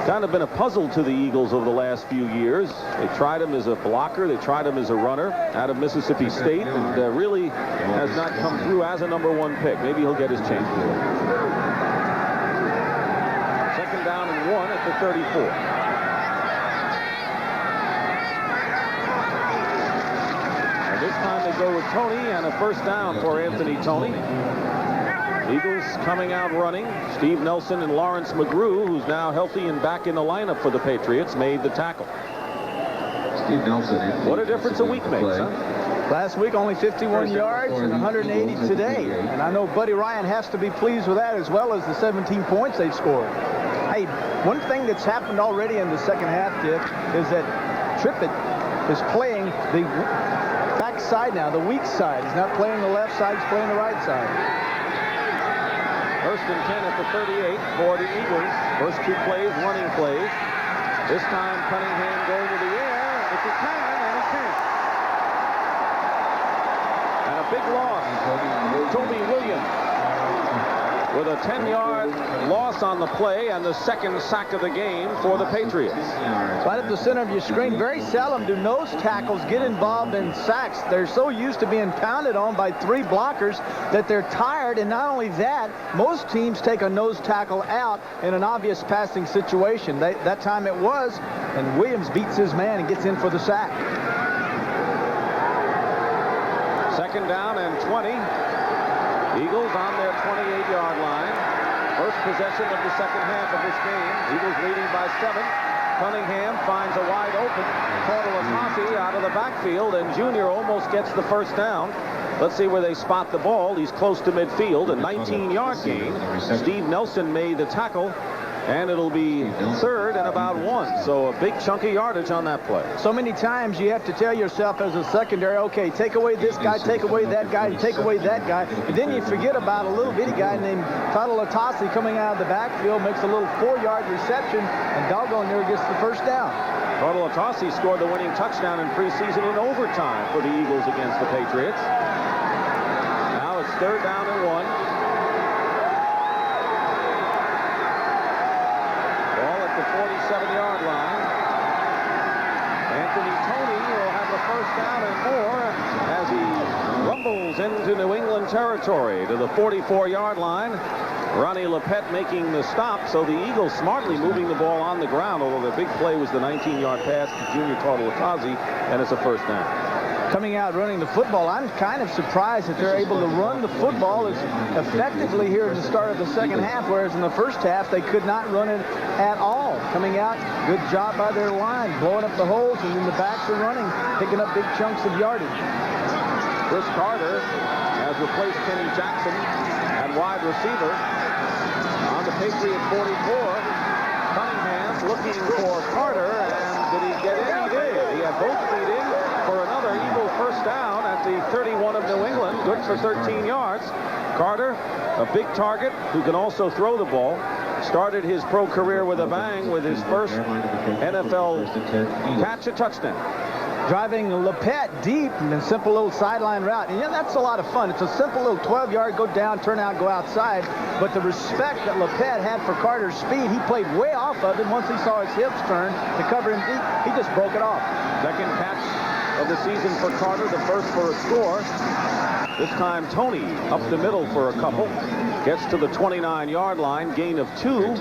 Kind of been a puzzle to the Eagles over the last few years. They tried him as a blocker. They tried him as a runner out of Mississippi State, and really has not come through as a #1 pick. Maybe he'll get his chance. 2nd down and 1 at the 34. This time they go with Tony, and a first down for Anthony Tony. Eagles coming out running. Steve Nelson and Lawrence McGrew, who's now healthy and back in the lineup for the Patriots, made the tackle. Steve Nelson. What a difference a week makes, huh? Last week only 51 yards and 180 today. And I know Buddy Ryan has to be pleased with that, as well as the 17 points they've scored. Hey, one thing that's happened already in the second half, Dick, is that Tippett is playing the back side now, the weak side. He's not playing the left side, he's playing the right side. 1st and 10 at the 38 for the Eagles. First 2 plays, running plays. This time Cunningham going to the air, if he can, and he can't. And a big loss. Toby Williams with a 10-yard loss on the play, and the 2nd sack of the game for the Patriots. Right at the center of your screen, very seldom do nose tackles get involved in sacks. They're so used to being pounded on by 3 blockers that they're tired, and not only that, most teams take a nose tackle out in an obvious passing situation. That time it was, and Williams beats his man and gets in for the sack. 2nd down and 20. Eagles on their 28-yard line. First possession of the second half of this game. Eagles leading by 7. Cunningham finds a wide open Patriots out of the backfield, and Junior almost gets the first down. Let's see where they spot the ball. He's close to midfield, a 19-yard gain. Steve Nelson made the tackle, and it'll be 3rd and about 1. So a big chunk of yardage on that play. So many times you have to tell yourself as a secondary, okay, take away this guy, take away that guy, and take away that guy. And then you forget about a little bitty guy named Patriots coming out of the backfield, makes a little 4-yard reception, and doggone near gets the first down. Tortolatossi scored the winning touchdown in preseason in overtime for the Eagles against the Patriots. Now it's 3rd down and 1. Ball at the 47-yard line. Anthony Toney will have the 1st down and more as he rumbles into New England territory to the 44-yard line. Ronnie Lepet making the stop, so the Eagles smartly moving the ball on the ground, although the big play was the 19-yard pass to Junior Tortolatossi, and it's a 1st down. Coming out running the football, I'm kind of surprised that they're able to run the football as effectively here at the start of the second half, whereas in the first half they could not run it at all. Coming out, good job by their line, blowing up the holes, and then the backs are running, picking up big chunks of yardage. Chris Carter has replaced Kenny Jackson at wide receiver. On the Patriot 44, Cunningham looking for Carter, and did he get in? He did. He had both feet in for another Eagle 1st down at the 31 of New England, good for 13 yards. Carter, a big target who can also throw the ball, started his pro career with a bang with his first NFL catch, a touchdown. Driving Lepet deep in a simple little sideline route. And yeah, that's a lot of fun. It's a simple little 12-yard go down, turn out, go outside. But the respect that Lepet had for Carter's speed, he played way off of it. Once he saw his hips turn to cover him deep, he just broke it off. Second catch of the season for Carter, the first for a score. This time Toney up the middle for a couple. Gets to the 29-yard line, gain of 2.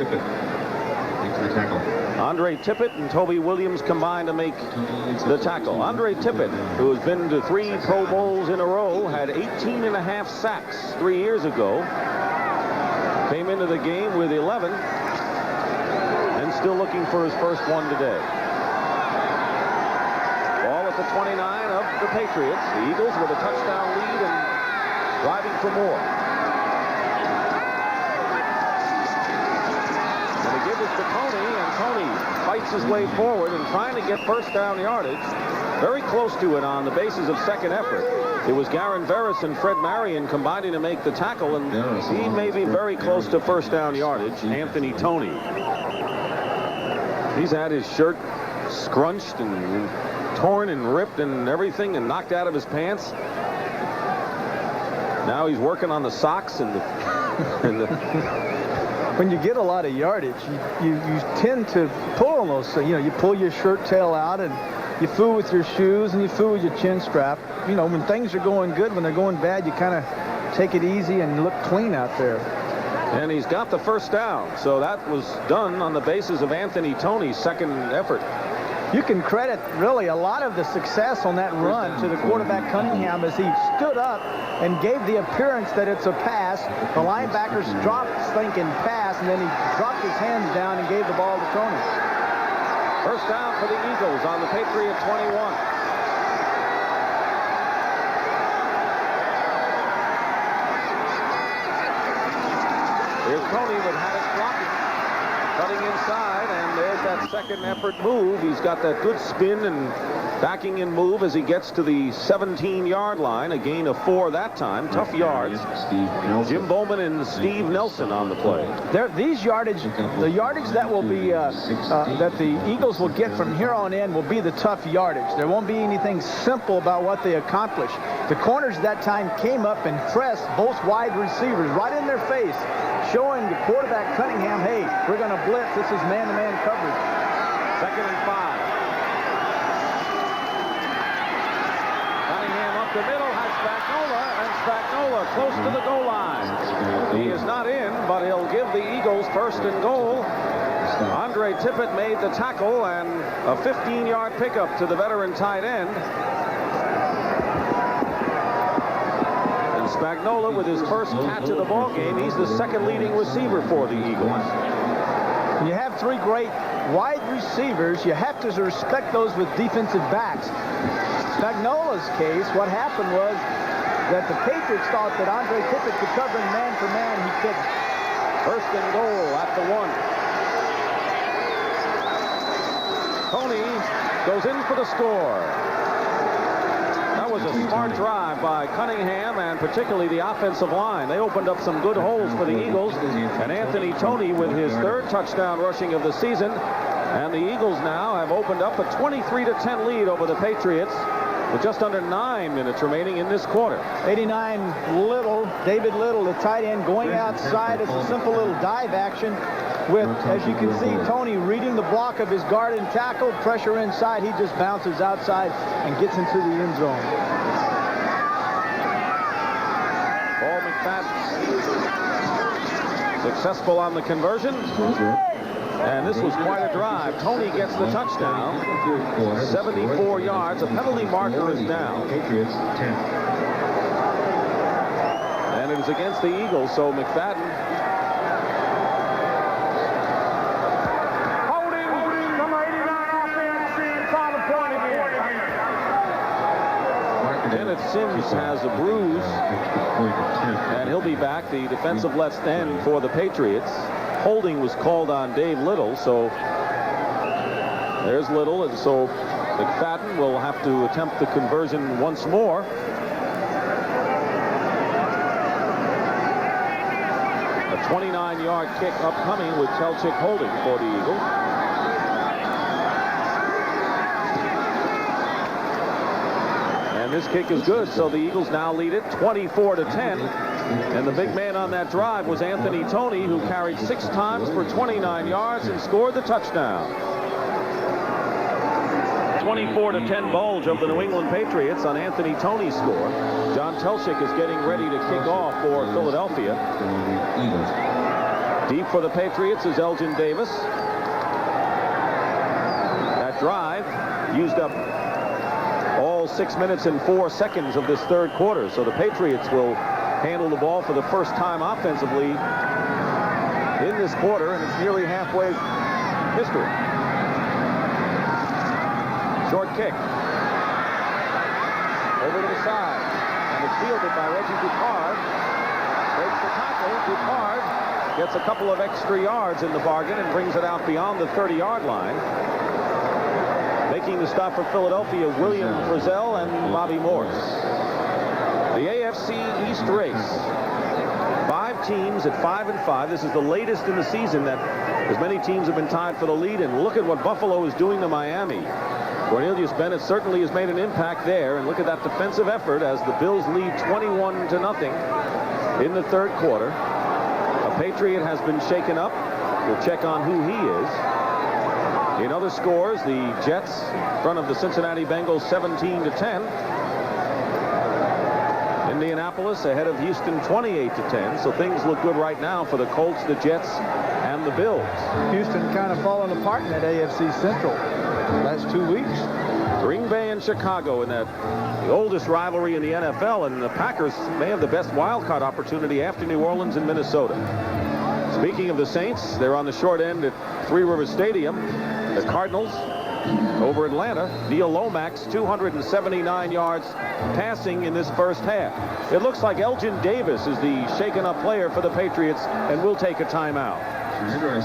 Andre Tippett and Toby Williams combined to make the tackle. Andre Tippett, who has been to 3 Pro Bowls in a row, had 18.5 sacks 3 years ago. Came into the game with 11 and still looking for his first one today. Ball at the 29 of the Patriots. The Eagles with a touchdown lead and driving for more. Give this to Toney, and Toney fights his way forward and trying to get 1st down yardage. Very close to it on the basis of second effort. It was Garen Veras and Fred Marion combining to make the tackle, and he may be very close to 1st down yardage. Anthony Toney. He's had his shirt scrunched and torn and ripped and everything and knocked out of his pants. Now he's working on the socks and the when you get a lot of yardage, you tend to pull on those. So, you pull your shirt tail out and you fool with your shoes and you fool with your chin strap. When things are going good, when they're going bad, you kind of take it easy and look clean out there. And he's got the 1st down. So that was done on the basis of Anthony Toney's second effort. You can credit really a lot of the success on that run to the quarterback Cunningham as he stood up and gave the appearance that it's a pass. The linebackers dropped thinking pass, and then he dropped his hands down and gave the ball to Toney. 1st down for the Eagles on the Patriot 21. Here's Toney with Haddock blocking. Cutting inside, and there's that second effort move. He's got that good spin and backing in move as he gets to the 17-yard line. A gain of 4 that time. Tough yards. Jim Bowman and Steve Nelson on the play. These yardage, the yardage that will be that the Eagles will get from here on in will be the tough yardage. There won't be anything simple about what they accomplish. The corners that time came up and pressed both wide receivers right in their face, showing the quarterback Cunningham, hey, we're going to blitz. This is man-to-man coverage. 2nd and 5. Cunningham up the middle has Spagnola, and Spagnola close to the goal line. He is not in, but he'll give the Eagles 1st and goal. Andre Tippett made the tackle and a 15-yard pickup to the veteran tight end. Spagnola with his first catch of the ball game. He's the 2nd leading receiver for the Eagles. When you have 3 great wide receivers, you have to respect those with defensive backs. Spagnola's case, what happened was that the Patriots thought that Andre Tippett could cover him man for man. He couldn't. 1st and goal at the 1. Toney goes in for the score. That was a smart drive by Cunningham and particularly the offensive line. They opened up some good holes for the Eagles. And Anthony Toney with his 3rd touchdown rushing of the season And the Eagles now have opened up a 23-10 lead over the Patriots with just under 9 minutes remaining in this quarter. 89 Little, David Little, the tight end, going outside. It's a simple little dive action with, as you can see, Tony reading the block of his guard and tackle. Pressure inside. He just bounces outside and gets into the end zone. Paul McFadden successful on the conversion. And this was quite a drive. Tony gets the touchdown. 74 yards. A penalty marker is down. Patriots 10. And it is against the Eagles, so McFadden. Holding number 89 offense. Call the point again. Kenneth Sims has a bruise, and he'll be back, the defensive left end for the Patriots. Holding was called on Dave Little, so there's Little, and so McFadden will have to attempt the conversion once more. A 29-yard kick upcoming with Telchik holding for the Eagles. And this kick is good, so the Eagles now lead it 24-10. And the big man on that drive was Anthony Toney, who carried 6 times for 29 yards and scored the touchdown. 24-10 bulge of the New England Patriots on Anthony Toney's score. John Telchik is getting ready to kick off for Philadelphia. Deep for the Patriots is Elgin Davis. That drive used up all 6 minutes and 4 seconds of this third quarter, so the Patriots will handle the ball for the first time offensively in this quarter, and it's nearly halfway history. Short kick. Over to the side. And it's fielded by Reggie Dupard. Breaks the tackle. Dupard gets a couple of extra yards in the bargain and brings it out beyond the 30-yard line. Making the stop for Philadelphia, William Frizzell and Bobby Morris. The AFC East race. 5 teams at 5-5. This is the latest in the season that as many teams have been tied for the lead. And look at what Buffalo is doing to Miami. Cornelius Bennett certainly has made an impact there. And look at that defensive effort as the Bills lead 21-0 in the third quarter. A Patriot has been shaken up. We'll check on who he is. In other scores, the Jets in front of the Cincinnati Bengals 17-10. Indianapolis ahead of Houston 28-10. So things look good right now for the Colts, the Jets, and the Bills. Houston kind of falling apart in that AFC Central the last 2 weeks. Green Bay and Chicago in that the oldest rivalry in the NFL, and the Packers may have the best wild card opportunity after New Orleans and Minnesota. Speaking of the Saints, they're on the short end at Three Rivers Stadium. The Cardinals over Atlanta. Neil Lomax 279 yards passing in this first half. It looks like Elgin Davis is the shaken up player for the Patriots and will take a timeout.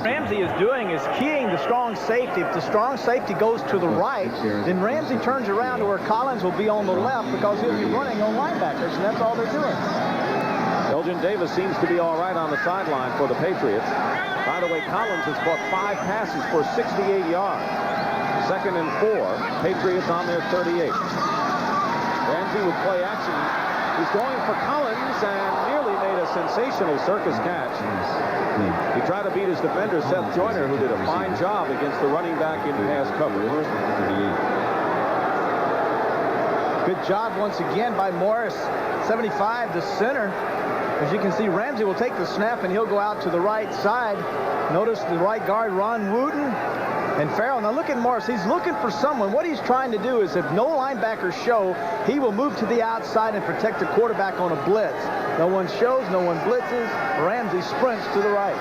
Ramsey is doing is keying the strong safety. If the strong safety goes to the right, then Ramsey turns around to where Collins will be on the left because he'll be running on linebackers, and that's all they're doing. Elgin Davis seems to be all right on the sideline for the Patriots. By the way, Collins has caught 5 passes for 68 yards. 2nd and 4. Patriots on their 38. Ramsey with play action. He's going for Collins and nearly made a sensational circus catch. He tried to beat his defender, Seth Joyner, who did a fine job against the running back in pass coverage. Good job once again by Morris. 75, the center. As you can see, Ramsey will take the snap and he'll go out to the right side. Notice the right guard, Ron Wooten and Farrell. Now look at Morris. He's looking for someone. What he's trying to do is if no linebackers show, he will move to the outside and protect the quarterback on a blitz. No one shows, no one blitzes. Ramsey sprints to the right.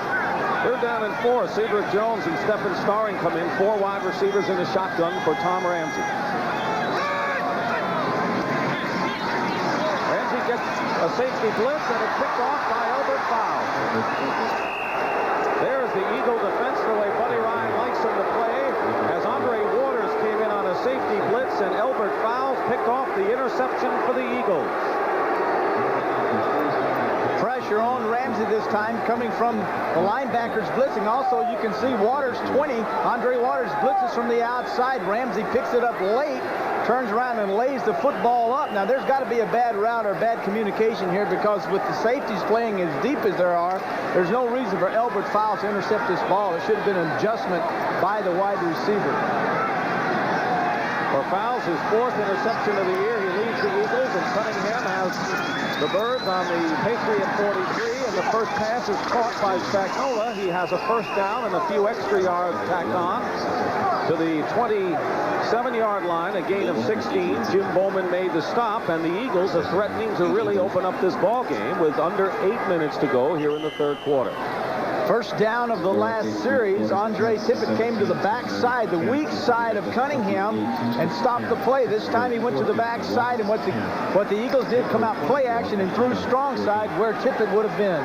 3rd down and 4. Cedric Jones and Stephen Starring come in. 4 wide receivers in the shotgun for Tom Ramsey. Ramsey gets a safety blitz and it's picked off by Albert Fowl. There's the Eagle defense the way Buddy Ryan likes him to play as Andre Waters came in on a safety blitz and Albert Fowl picked off the interception for the Eagles. pressure on Ramsey this time, coming from the linebackers blitzing. Also, you can see Waters 20. Andre Waters blitzes from the outside. Ramsey picks it up late, turns around and lays the football up. Now, there's got to be a bad route or bad communication here, because with the safeties playing as deep as there are, there's no reason for Elbert Fowles to intercept this ball. It should have been an adjustment by the wide receiver. For Fowles, his 4th interception of the year. He leads the Eagles, and Cunningham has the Birds on the Patriot 43, and the first pass is caught by Spagnola. He has a first down and a few extra yards tacked on to the 27-yard line, a gain of 16. Jim Bowman made the stop, and the Eagles are threatening to really open up this ball game with under 8 minutes to go here in the third quarter. First down of the last series, Andre Tippett came to the backside, the weak side of Cunningham, and stopped the play. This time he went to the backside, and what the Eagles did, come out play action and threw strong side where Tippett would have been.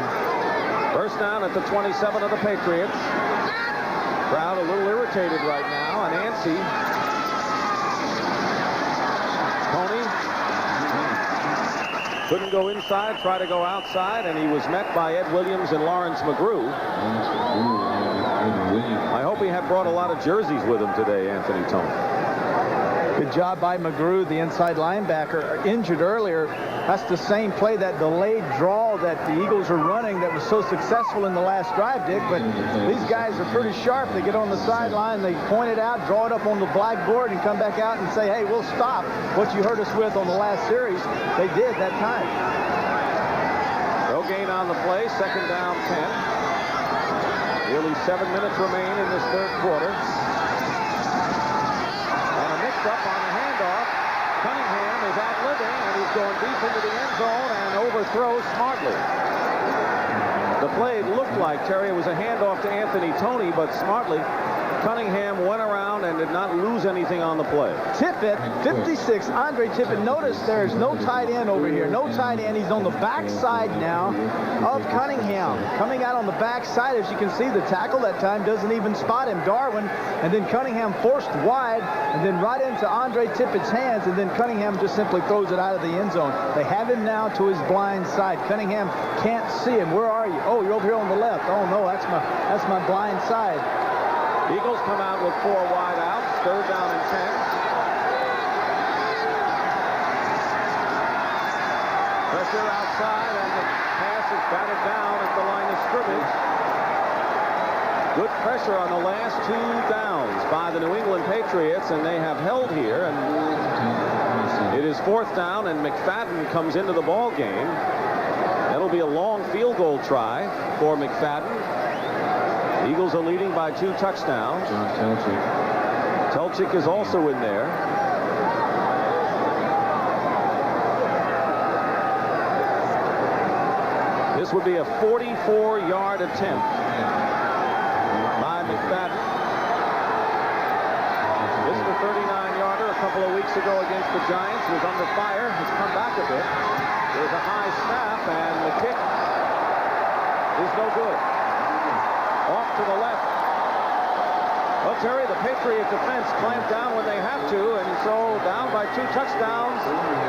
First down at the 27 of the Patriots. Crowd a little irritated right now, and Yancey. Tony couldn't go inside, try to go outside, and he was met by Ed Williams and Lawrence McGrew. I hope he had brought a lot of jerseys with him today, Anthony Tony. Good job by McGrew, the inside linebacker, injured earlier. That's the same play, that delayed draw that the Eagles are running that was so successful in the last drive, Dick. But these guys are pretty sharp. They get on the sideline, they point it out, draw it up on the blackboard, and come back out and say, hey, we'll stop what you hurt us with on the last series. They did that time. No gain on the play, second down 10. Nearly 7 minutes remain in this third quarter. Up on the handoff. Cunningham is outliving, and he's going deep into the end zone and overthrows smartly. The play looked like, Terry, it was a handoff to Anthony Tony, but smartly Cunningham went around and did not lose anything on the play. Tippett, 56, Andre Tippett. Notice there's no tight end over here. No tight end. He's on the backside now of Cunningham. Coming out on the backside, as you can see, the tackle that time doesn't even spot him, Darwin. And then Cunningham forced wide, and then right into Andre Tippett's hands, and then Cunningham just simply throws it out of the end zone. They have him now to his blind side. Cunningham can't see him. Where are you? Oh, you're over here on the left. Oh, no, that's my blind side. Eagles come out with 4 wide outs, third down and 10. Pressure outside, and the pass is batted down at the line of scrimmage. Good pressure on the last 2 downs by the New England Patriots, and they have held here. And it is 4th down, and McFadden comes into the ball game. That'll be a long field goal try for McFadden. Eagles are leading by 2 touchdowns. John Telchik. Telchik is also in there. This would be a 44-yard attempt by McFadden. This is a 39-yarder a couple of weeks ago against the Giants. Was under fire. Has come back a bit. There's a high snap, and the kick is no good. Off to the left. Well, Terry, the Patriot defense clamped down when they have to, and so down by 2 touchdowns,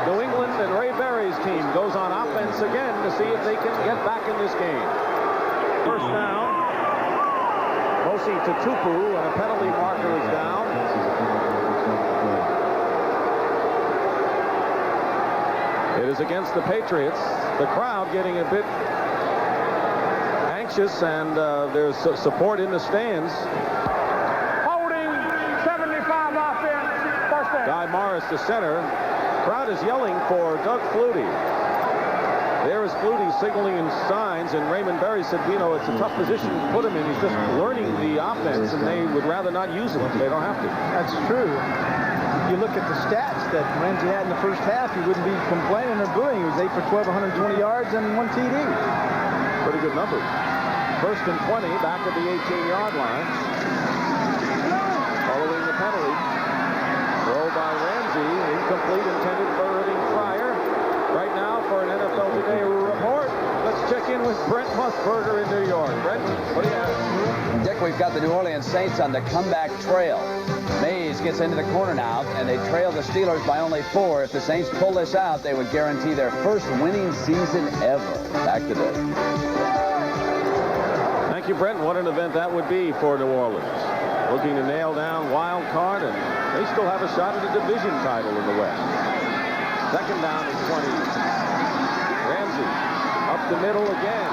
New England and Ray Berry's team goes on offense again to see if they can get back in this game. First down. Mosi to Tupu, and a penalty marker is down. It is against the Patriots. The crowd getting a bit anxious, and there's support in the stands. Holding 75 offense. First down. Guy Morris, the center. Crowd is yelling for Doug Flutie. There is Flutie signaling in signs, and Raymond Berry said, you know, it's a tough position to put him in. He's just learning the offense, and they would rather not use him if they don't have to. That's true. If you look at the stats that Ramsey had in the first half, he wouldn't be complaining or booing. He was 8 for 12, 120 yards, and 1 TD. Pretty good numbers. First and 20, back at the 18-yard line. Following the penalty. Throw by Ramsey, incomplete, intended for Irving Fryer. Right now, for an NFL Today report, let's check in with Brent Musburger in New York. Brent, what do you have? Dick, we've got the New Orleans Saints on the comeback trail. Mays gets into the corner now, and they trail the Steelers by only 4. If the Saints pull this out, they would guarantee their first winning season ever. Back to Dave. Thank you, Brent. What an event that would be for New Orleans. Looking to nail down wild card, and they still have a shot at a division title in the West. Second down and 20. Ramsey up the middle again.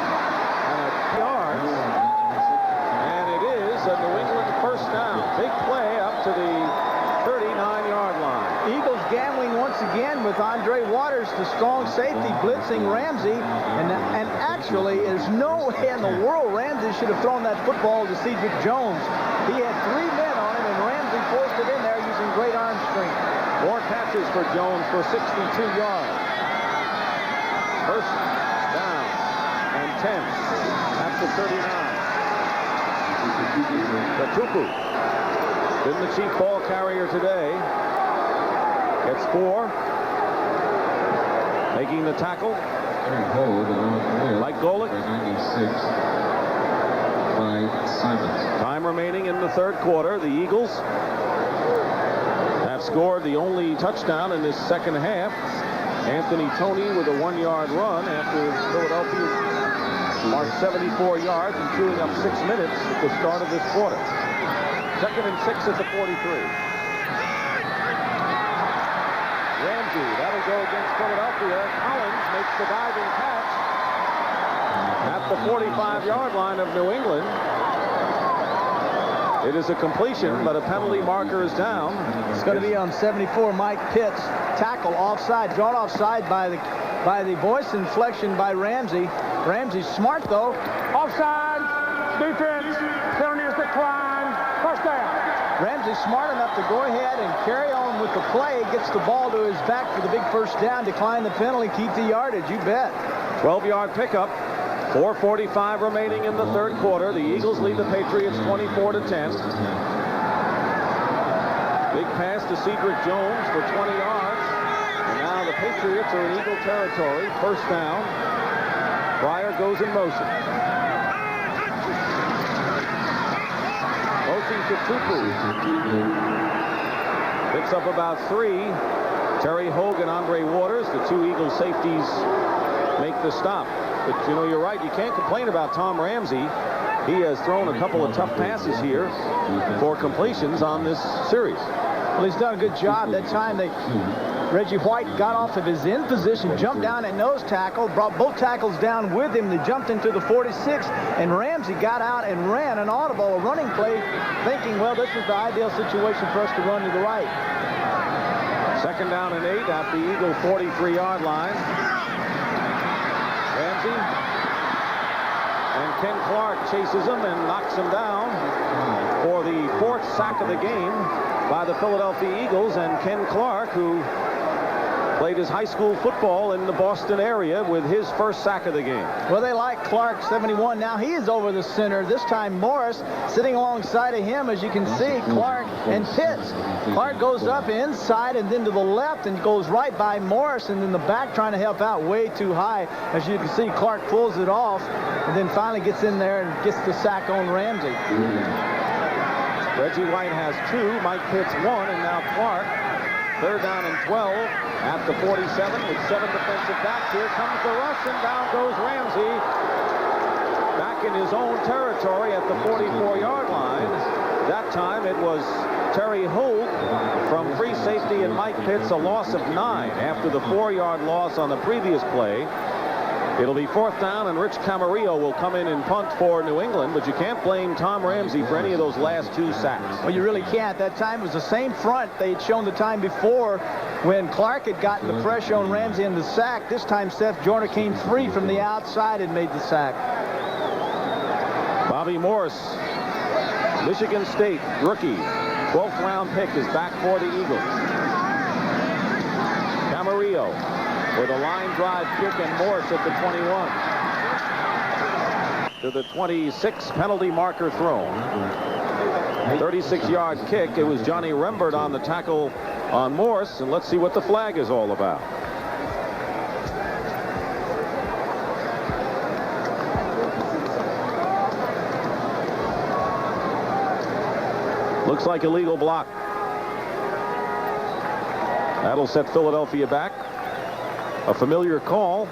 And a yard. And it is a New England first down. Big play up to the 39-yard line. Eagles gambling once again with Andre Waters, the strong safety, blitzing Ramsey. And actually, there's no way in the world Ramsey should have thrown that football to Cedric Jones. He had 3 men on him, and Ramsey forced it in there using great arm strength. 4 catches for Jones for 62 yards. First down and 10 at the 39. Katupu, been the chief ball carrier today. Gets 4. Making the tackle. Mike Golick. 96 by Simons. Time remaining in the third quarter. The Eagles have scored the only touchdown in this second half. Anthony Toney with a 1-yard run after Philadelphia marched 74 yards and chewing up 6 minutes at the start of this quarter. Second and 6 at the 43. Ramsey, that'll go against Philadelphia. Collins makes the diving catch at the 45-yard line of New England. It is a completion, but a penalty marker is down. It's going to be on 74, Mike Pitts. Tackle offside, drawn offside by the voice inflection by Ramsey. Ramsey's smart, though. Offside, defense, penalty is declined, first down. Ramsey's smart enough to go ahead and carry on with the play, gets the ball to his back for the big first down, decline the penalty, keep the yardage, you bet. 12-yard pickup. 4:45 remaining in the third quarter. The Eagles lead the Patriots 24-10. Big pass to Cedric Jones for 20 yards. And now the Patriots are in Eagle territory. First down. Pryor goes in motion. Motion to Tupu. Picks up about 3. Terry Hogan, Andre Waters, the 2 Eagle safeties, make the stop. But, you know, you're right. You can't complain about Tom Ramsey. He has thrown a couple of tough passes here for completions on this series. Well, he's done a good job. That time Reggie White got off of his in position, jumped down at nose tackle, brought both tackles down with him. They jumped into the 46, and Ramsey got out and ran an audible, a running play, thinking, well, this is the ideal situation for us to run to the right. Second down and 8 at the Eagle 43-yard line. Ramsey and Ken Clark chases him and knocks him down for the 4th sack of the game by the Philadelphia Eagles. And Ken Clark, who played his high school football in the Boston area, with his first sack of the game. Well, they like Clark, 71. Now he is over the center. This time Morris sitting alongside of him, as you can see, Clark and Pitts. Clark goes up inside and then to the left and goes right by Morris, and then the back trying to help out way too high. As you can see, Clark pulls it off and then finally gets in there and gets the sack on Ramsey. Reggie White has 2, Mike Pitts 1, and now Clark. Third down and 12 at the 47 with 7 defensive backs. Here comes the rush, and down goes Ramsey. Back in his own territory at the 44-yard line. That time it was Terry Hogue from free safety and Mike Pitts, a loss of 9 after the 4-yard loss on the previous play. It'll be 4th down, and Rich Camarillo will come in and punt for New England, but you can't blame Tom Ramsey for any of those last 2 sacks. Well, you really can't. That time was the same front they had shown the time before when Clark had gotten the pressure on Ramsey in the sack. This time Seth Joyner came free from the outside and made the sack. Bobby Morse, Michigan State rookie, 12th round pick, is back for the Eagles. Camarillo with a line drive kick, and Morse at the 21. To the 26, penalty marker thrown. 36-yard kick. It was Johnny Rembert on the tackle on Morse, and let's see what the flag is all about. Looks like a legal block. That'll set Philadelphia back. A familiar call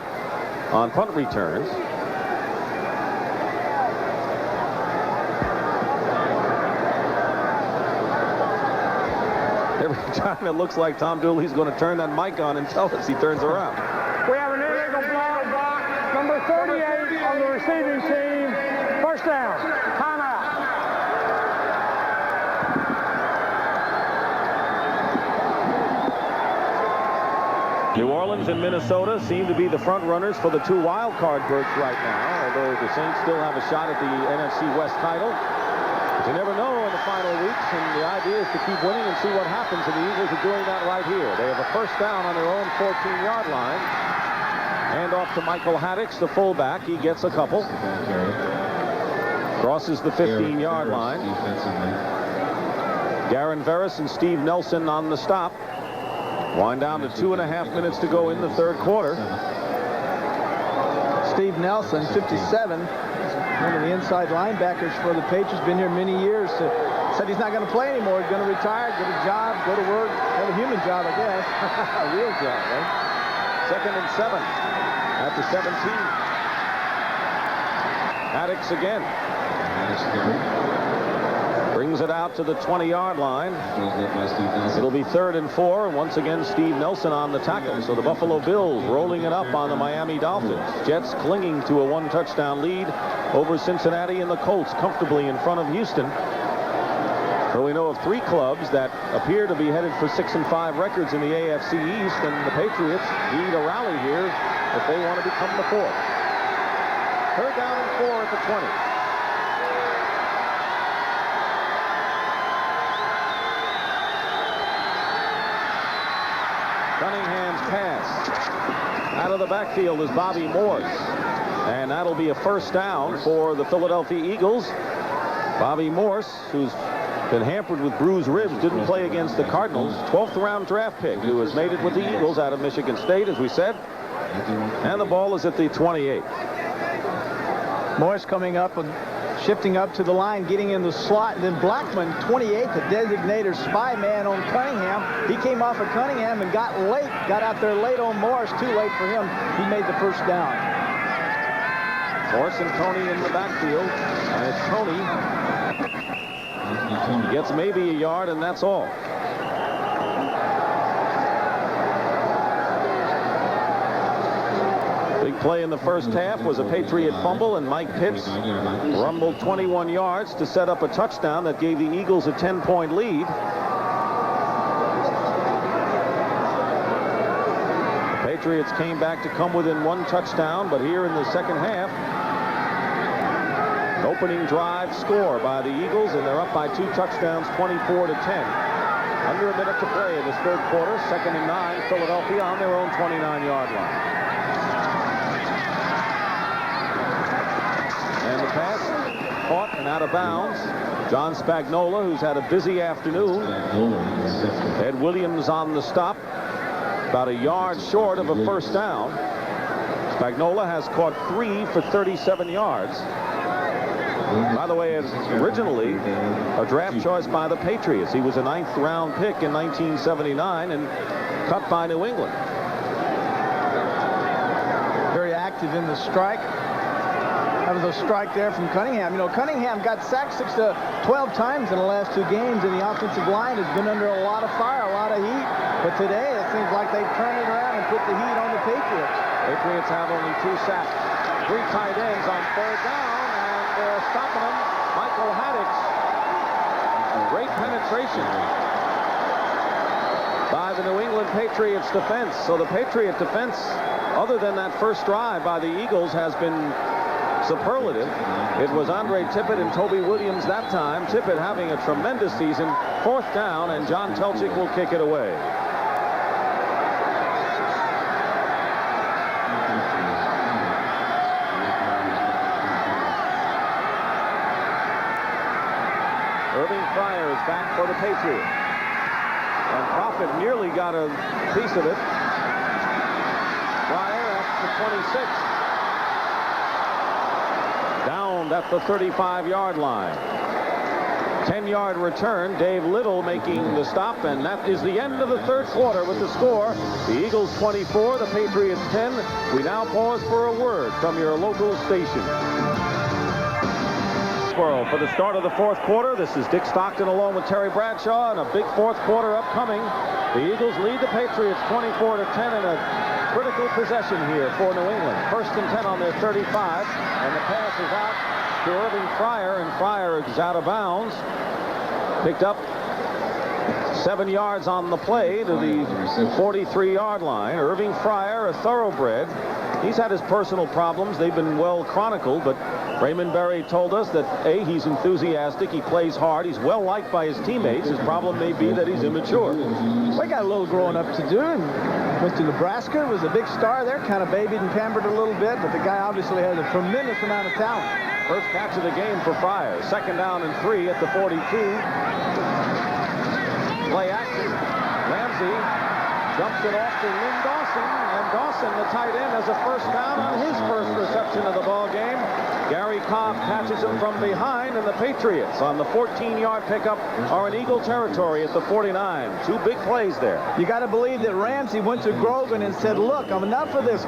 on punt returns. Every time it looks like Tom Dooley's going to turn that mic on and tell us, he turns around. We have an illegal block. Number 38 on the receiving team. First down. Timeout. New Orleans and Minnesota seem to be the front runners for the 2 wild card berths right now, although the Saints still have a shot at the NFC West title. But you never know in the final weeks, and the idea is to keep winning and see what happens, and the Eagles are doing that right here. They have a first down on their own 14-yard line. Hand off to Michael Haddix, the fullback. He gets a couple. Crosses the 15-yard line. Garen Veras and Steve Nelson on the stop. Wind down to 2.5 minutes to go in the third quarter. Steve Nelson, 57, one of the inside linebackers for the Patriots, been here many years. Said he's not going to play anymore. He's going to retire, get a job, go to work, have a human job, I guess. A real job, right? 2nd and 7 at the 17. Haddix again. Brings it out to the 20-yard line. It'll be 3rd and 4, and once again Steve Nelson on the tackle. So the Buffalo Bills rolling it up on the Miami Dolphins. Jets clinging to a 1-touchdown lead over Cincinnati, and the Colts comfortably in front of Houston. So we know of 3 clubs that appear to be headed for 6-5 records in the AFC East, and the Patriots need a rally here if they want to become the 4th. 3rd down and 4 at the 20. Cunningham's pass out of the backfield is Bobby Morse, and that'll be a first down for the Philadelphia Eagles. Bobby Morse, who's been hampered with bruised ribs, didn't play against the Cardinals. 12th round draft pick who has made it with the Eagles out of Michigan State, as we said. And the ball is at the 28. Morris coming up and shifting up to the line, getting in the slot, and then Blackman, 28, the designated spy man on Cunningham. He came off of Cunningham and got out there late on Morris. Too late for him. He made the first down. Morris and Tony in the backfield, and it's Tony gets maybe a yard, and that's all. Big play in the first half was a Patriot fumble, and Mike Pitts rumbled 21 yards to set up a touchdown that gave the Eagles a 10-point lead. The Patriots came back to come within 1 touchdown, but here in the second half, an opening drive score by the Eagles, and they're up by 2 touchdowns, 24-10. Under a minute to play in this third quarter. 2nd and 9, Philadelphia on their own 29-yard line. And the pass caught and out of bounds. John Spagnuolo, who's had a busy afternoon. Ed Williams on the stop, about a yard short of a first down. Spagnuolo has caught 3 for 37 yards. By the way, originally a draft choice by the Patriots. He was a 9th round pick in 1979 and cut by New England. Very active in the strike. That was a strike there from Cunningham. You know, Cunningham got sacked 6 to 12 times in the last 2 games, and the offensive line has been under a lot of fire, a lot of heat. But today, it seems like they've turned it around and put the heat on the Patriots. Patriots have only 2 sacks. 3 tight ends on 3rd down, and they're stopping them. Michael Haddix. Great penetration by the New England Patriots defense. So the Patriot defense, other than that first drive by the Eagles, has been superlative. It was Andre Tippett and Toby Williams that time. Tippett having a tremendous season. 4th down, and John Telchik will kick it away. Irving Fryer is back for the Patriots. And Prophet nearly got a piece of it. Fryer at the 26. Down at the 35-yard line. 10-yard return. Dave Little making the stop, and that is the end of the third quarter with the score. The Eagles 24, the Patriots 10. We now pause for a word from your local station. For the start of the fourth quarter, this is Dick Stockton along with Terry Bradshaw, and a big fourth quarter upcoming. The Eagles lead the Patriots 24-10 in a critical possession here for New England. 1st and 10 on their 35, and the pass is out to Irving Fryer, and Fryer is out of bounds. Picked up 7 yards on the play to the 43-yard line. Irving Fryer, a thoroughbred. He's had his personal problems. They've been well chronicled, but Raymond Berry told us that, A, he's enthusiastic, he plays hard, he's well liked by his teammates. His problem may be that he's immature. We got a little growing up to do, and went to Nebraska, was a big star there, kind of babied and pampered a little bit, but the guy obviously has a tremendous amount of talent. First catch of the game for Fryer. 2nd down and 3 at the 42. Play action. Ramsey dumps it off to Lynn Dawson, and Dawson, the tight end, has a first down on his first reception of the ball game. Gary Cobb catches him from behind, and the Patriots on the 14-yard pickup are in Eagle territory at the 49. 2 big plays there. You got to believe that Ramsey went to Grogan and said, look, I'm enough of this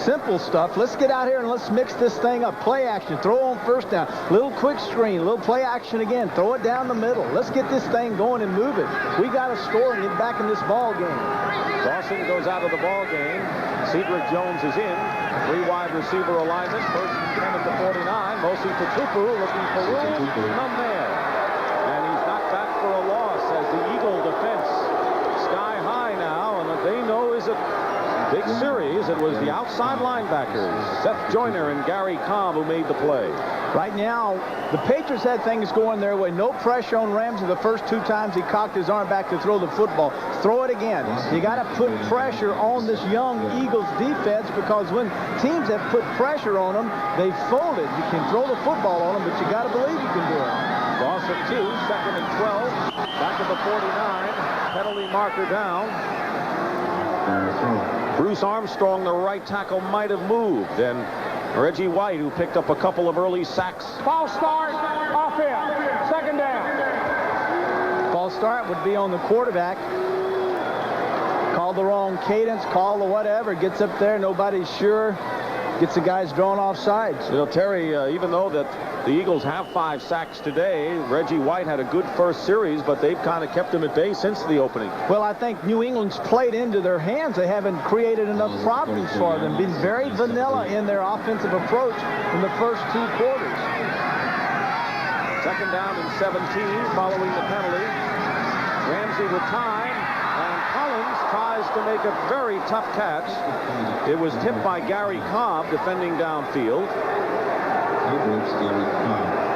simple stuff. Let's get out here and let's mix this thing up. Play action, throw on first down, little quick screen, little play action again, throw it down the middle. Let's get this thing going and move it. We got to score and get back in this ball game. Dawson goes out of the ball game. Cedric Jones is in. 3 wide receiver alignment. 1st and 10 at the 49. Mosi Tupu looking for room. None there. And he's knocked back for a loss as the Eagle defense sky high now, and what they know is a big series. It was the outside linebackers, Seth Joyner and Gary Cobb, who made the play. Right now, the Patriots had things going their way. No pressure on Ramsey the first 2 times he cocked his arm back to throw the football. Throw it again. You got to put pressure on this young Eagles defense, because when teams have put pressure on them, they folded. You can throw the football on them, but you got to believe you can do it. Loss of 2, 2nd and 12. Back at the 49. Penalty marker down. Bruce Armstrong, the right tackle, might have moved, and Reggie White, who picked up a couple of early sacks. False start, offense, 2nd down. False start would be on the quarterback. Call the wrong cadence, call the whatever, gets up there, nobody's sure. Gets the guys drawn off sides. You know, Terry, even though that the Eagles have 5 sacks today, Reggie White had a good first series, but they've kind of kept him at bay since the opening. Well, I think New England's played into their hands. They haven't created enough problems for them. Been very vanilla in their offensive approach in the first 2 quarters. 2nd down and 17 following the penalty. Ramsey with time, and Collins tries to make a very tough catch. It was tipped by Gary Cobb defending downfield.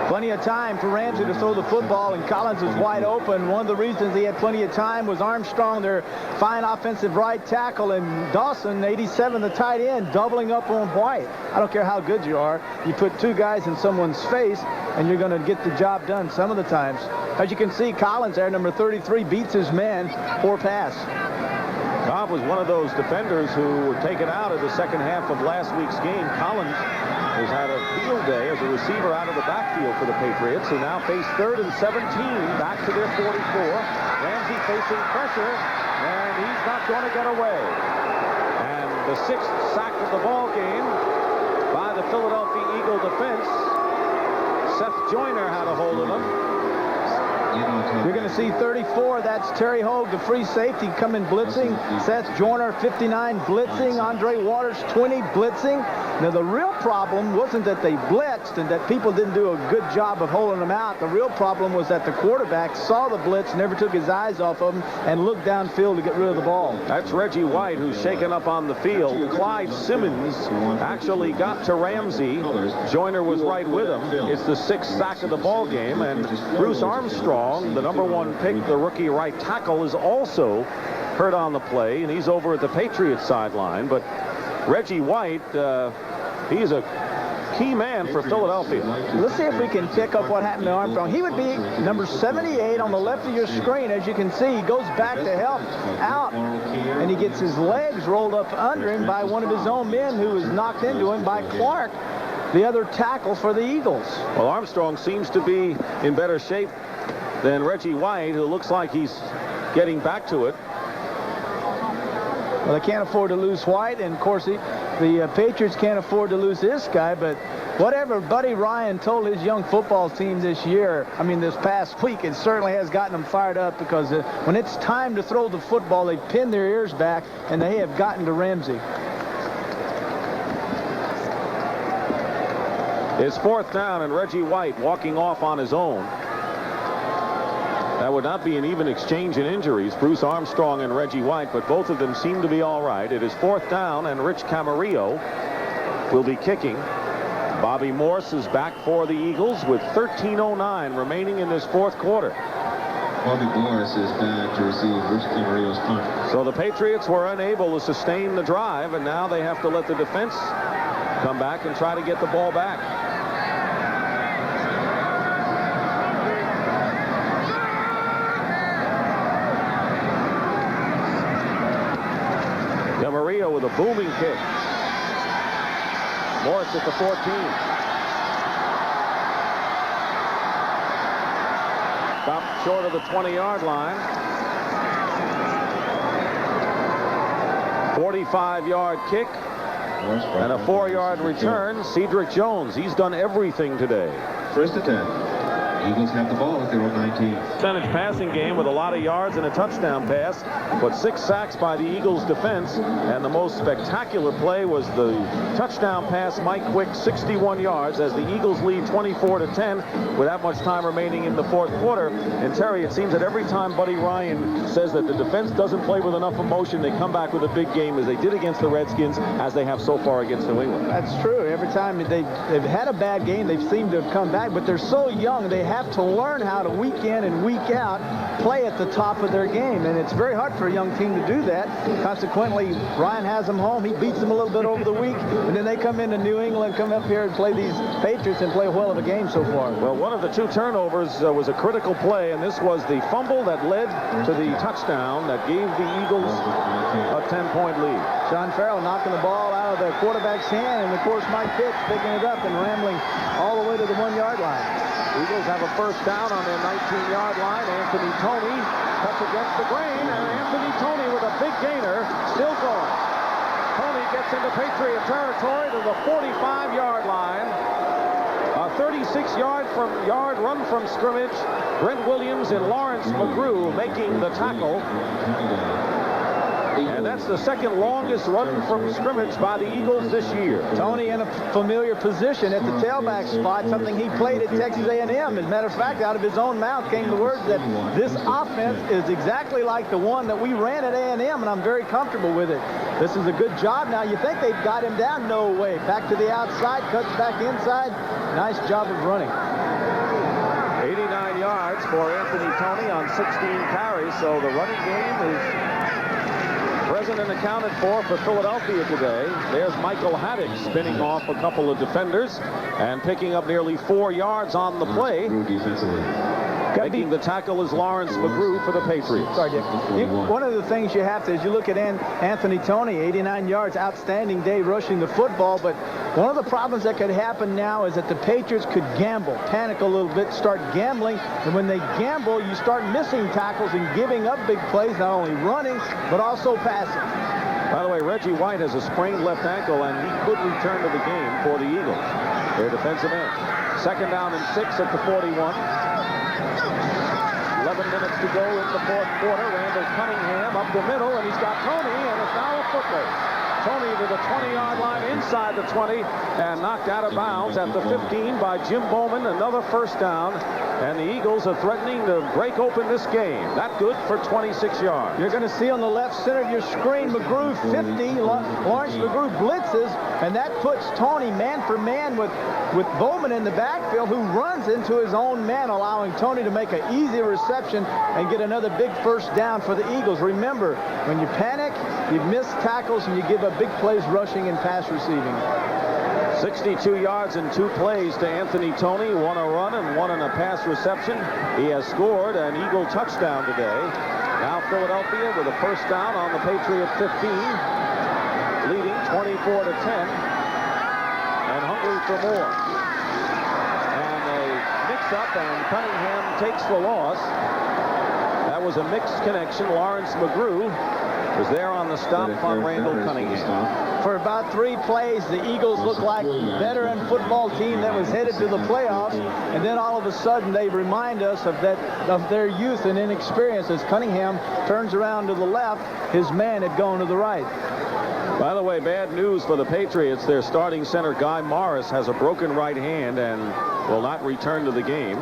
Plenty of time for Ramsey to throw the football, and Collins was wide open. One of the reasons he had plenty of time was Armstrong, their fine offensive right tackle, and Dawson, 87, the tight end, doubling up on White. I don't care how good you are. You put 2 guys in someone's face, and you're going to get the job done some of the times. As you can see, Collins there, number 33, beats his man. Poor pass. Cobb was one of those defenders who were taken out of the second half of last week's game. Collins has had a field day as a receiver out of the backfield for the Patriots, who now face 3rd and 17 back to their 44. Ramsey facing pressure, and he's not going to get away. And the 6th sack of the ball game by the Philadelphia Eagle defense. Seth Joyner had a hold of him. You're going to see 34. That's Terry Hogue, the free safety, coming blitzing. Seth Joyner, 59, blitzing. Andre Waters, 20, blitzing. Now, the real problem wasn't that they blitzed and that people didn't do a good job of holding them out. The real problem was that the quarterback saw the blitz, never took his eyes off of him, and looked downfield to get rid of the ball. That's Reggie White, who's shaken up on the field. Clyde Simmons actually got to Ramsey. Joyner was right with him. It's the 6th sack of the ball game, and Bruce Armstrong, the number 1 pick, the rookie right tackle, is also hurt on the play, and he's over at the Patriots sideline. But Reggie White, he's a key man for Philadelphia. Let's see if we can pick up what happened to Armstrong. He would be number 78 on the left of your screen. As you can see, he goes back to help out, and he gets his legs rolled up under him by one of his own men, who was knocked into him by Clark. the other tackles for the Eagles. Well, Armstrong seems to be in better shape than Reggie White, who looks like he's getting back to it. Well, they can't afford to lose White, and of course the Patriots can't afford to lose this guy, but whatever Buddy Ryan told his young football team this past week, it certainly has gotten them fired up, because when it's time to throw the football, they pin their ears back, and they have gotten to Ramsey. It's 4th down, and Reggie White walking off on his own. That would not be an even exchange in injuries, Bruce Armstrong and Reggie White, but both of them seem to be all right. It is 4th down, and Rich Camarillo will be kicking. Bobby Morse is back for the Eagles with 13:09 remaining in this 4th quarter. Bobby Morse is back to receive Rich Camarillo's punt. So the Patriots were unable to sustain the drive, and now they have to let the defense come back and try to get the ball back. Camarillo with a booming kick. Morse at the 14. Stopped short of the 20-yard line. 45-yard kick and a 4-yard return. Cedric Jones, he's done everything today. 1st and 10. Eagles have the ball at their own 19. Percentage passing game with a lot of yards and a touchdown pass, but 6 sacks by the Eagles defense, and the most spectacular play was the touchdown pass, Mike Quick, 61 yards, as the Eagles lead 24-10 with that much time remaining in the 4th quarter. And Terry, it seems that every time Buddy Ryan says that the defense doesn't play with enough emotion, they come back with a big game, as they did against the Redskins, as they have so far against New England. That's true. Every time they've had a bad game, they seem to have come back, but they're so young, they have to learn how to week in and week out play at the top of their game, and it's very hard for a young team to do that. Consequently, Ryan has them home. He beats them a little bit over the week, and then they come into New England, come up here and play these Patriots and play a whale of a game so far. Well, one of the 2 turnovers was a critical play, and this was the fumble that led to the touchdown that gave the Eagles a 10-point lead. Sean Farrell knocking the ball out of the quarterback's hand, and of course Mike Pitts picking it up and rambling all the way to the 1-yard line. Eagles have a 1st down on their 19-yard line. Anthony Toney cuts against the grain, and Anthony Toney with a big gainer, still going. Toney gets into Patriot territory to the 45-yard line. A 36-yard run from scrimmage. Brent Williams and Lawrence McGrew making the tackle. And that's the 2nd longest run from scrimmage by the Eagles this year. Toney in a familiar position at the tailback spot, something he played at Texas A&M. As a matter of fact, out of his own mouth came the words that this offense is exactly like the one that we ran at A&M, and I'm very comfortable with it. This is a good job. Now, you think they've got him down? No way. Back to the outside, cuts back inside. Nice job of running. 89 yards for Anthony Toney on 16 carries, so the running game is present and accounted for Philadelphia today. There's Michael Haddock spinning off a couple of defenders and picking up nearly 4 yards on the play. Making the tackle is Lawrence McGrew for the Patriots. Sorry, Dick. One of the things you have to, as you look at Anthony Toney, 89 yards, outstanding day rushing the football, but one of the problems that could happen now is that the Patriots could gamble, panic a little bit, start gambling, and when they gamble, you start missing tackles and giving up big plays, not only running, but also passing. By the way, Reggie White has a sprained left ankle, and he could return to the game for the Eagles. Their defensive end. 2nd down and 6 at the 41. 11 minutes to go in the 4th quarter. Randall Cunningham up the middle, and he's got Toney, and it's now a football. Toney to the 20-yard line inside the 20 and knocked out of bounds at the 15 by Jim Bowman. Another 1st down, and the Eagles are threatening to break open this game. That good for 26 yards. You're going to see on the left center of your screen McGrew 50. Lawrence McGrew blitzes, and that puts Toney man for man with Bowman in the backfield, who runs into his own man, allowing Toney to make an easy reception and get another big 1st down for the Eagles. Remember, when you panic, you miss tackles and you give up big plays rushing and pass receiving. 62 yards in 2 plays to Anthony Toney, 1 a run and 1 in a pass reception. He has scored an Eagle touchdown today. Now Philadelphia with a 1st down on the Patriot 15, leading 24-10. And hungry for more. And a mix-up, and Cunningham takes the loss. That was a mixed connection. Lawrence McGrew was there on the stop on Randall Cunningham. For about 3 plays, the Eagles looked like a veteran football team that was headed to the playoffs, and then all of a sudden they remind us of their youth and inexperience as Cunningham turns around to the left. His man had gone to the right. By the way, bad news for the Patriots. Their starting center, Guy Morris, has a broken right hand and will not return to the game.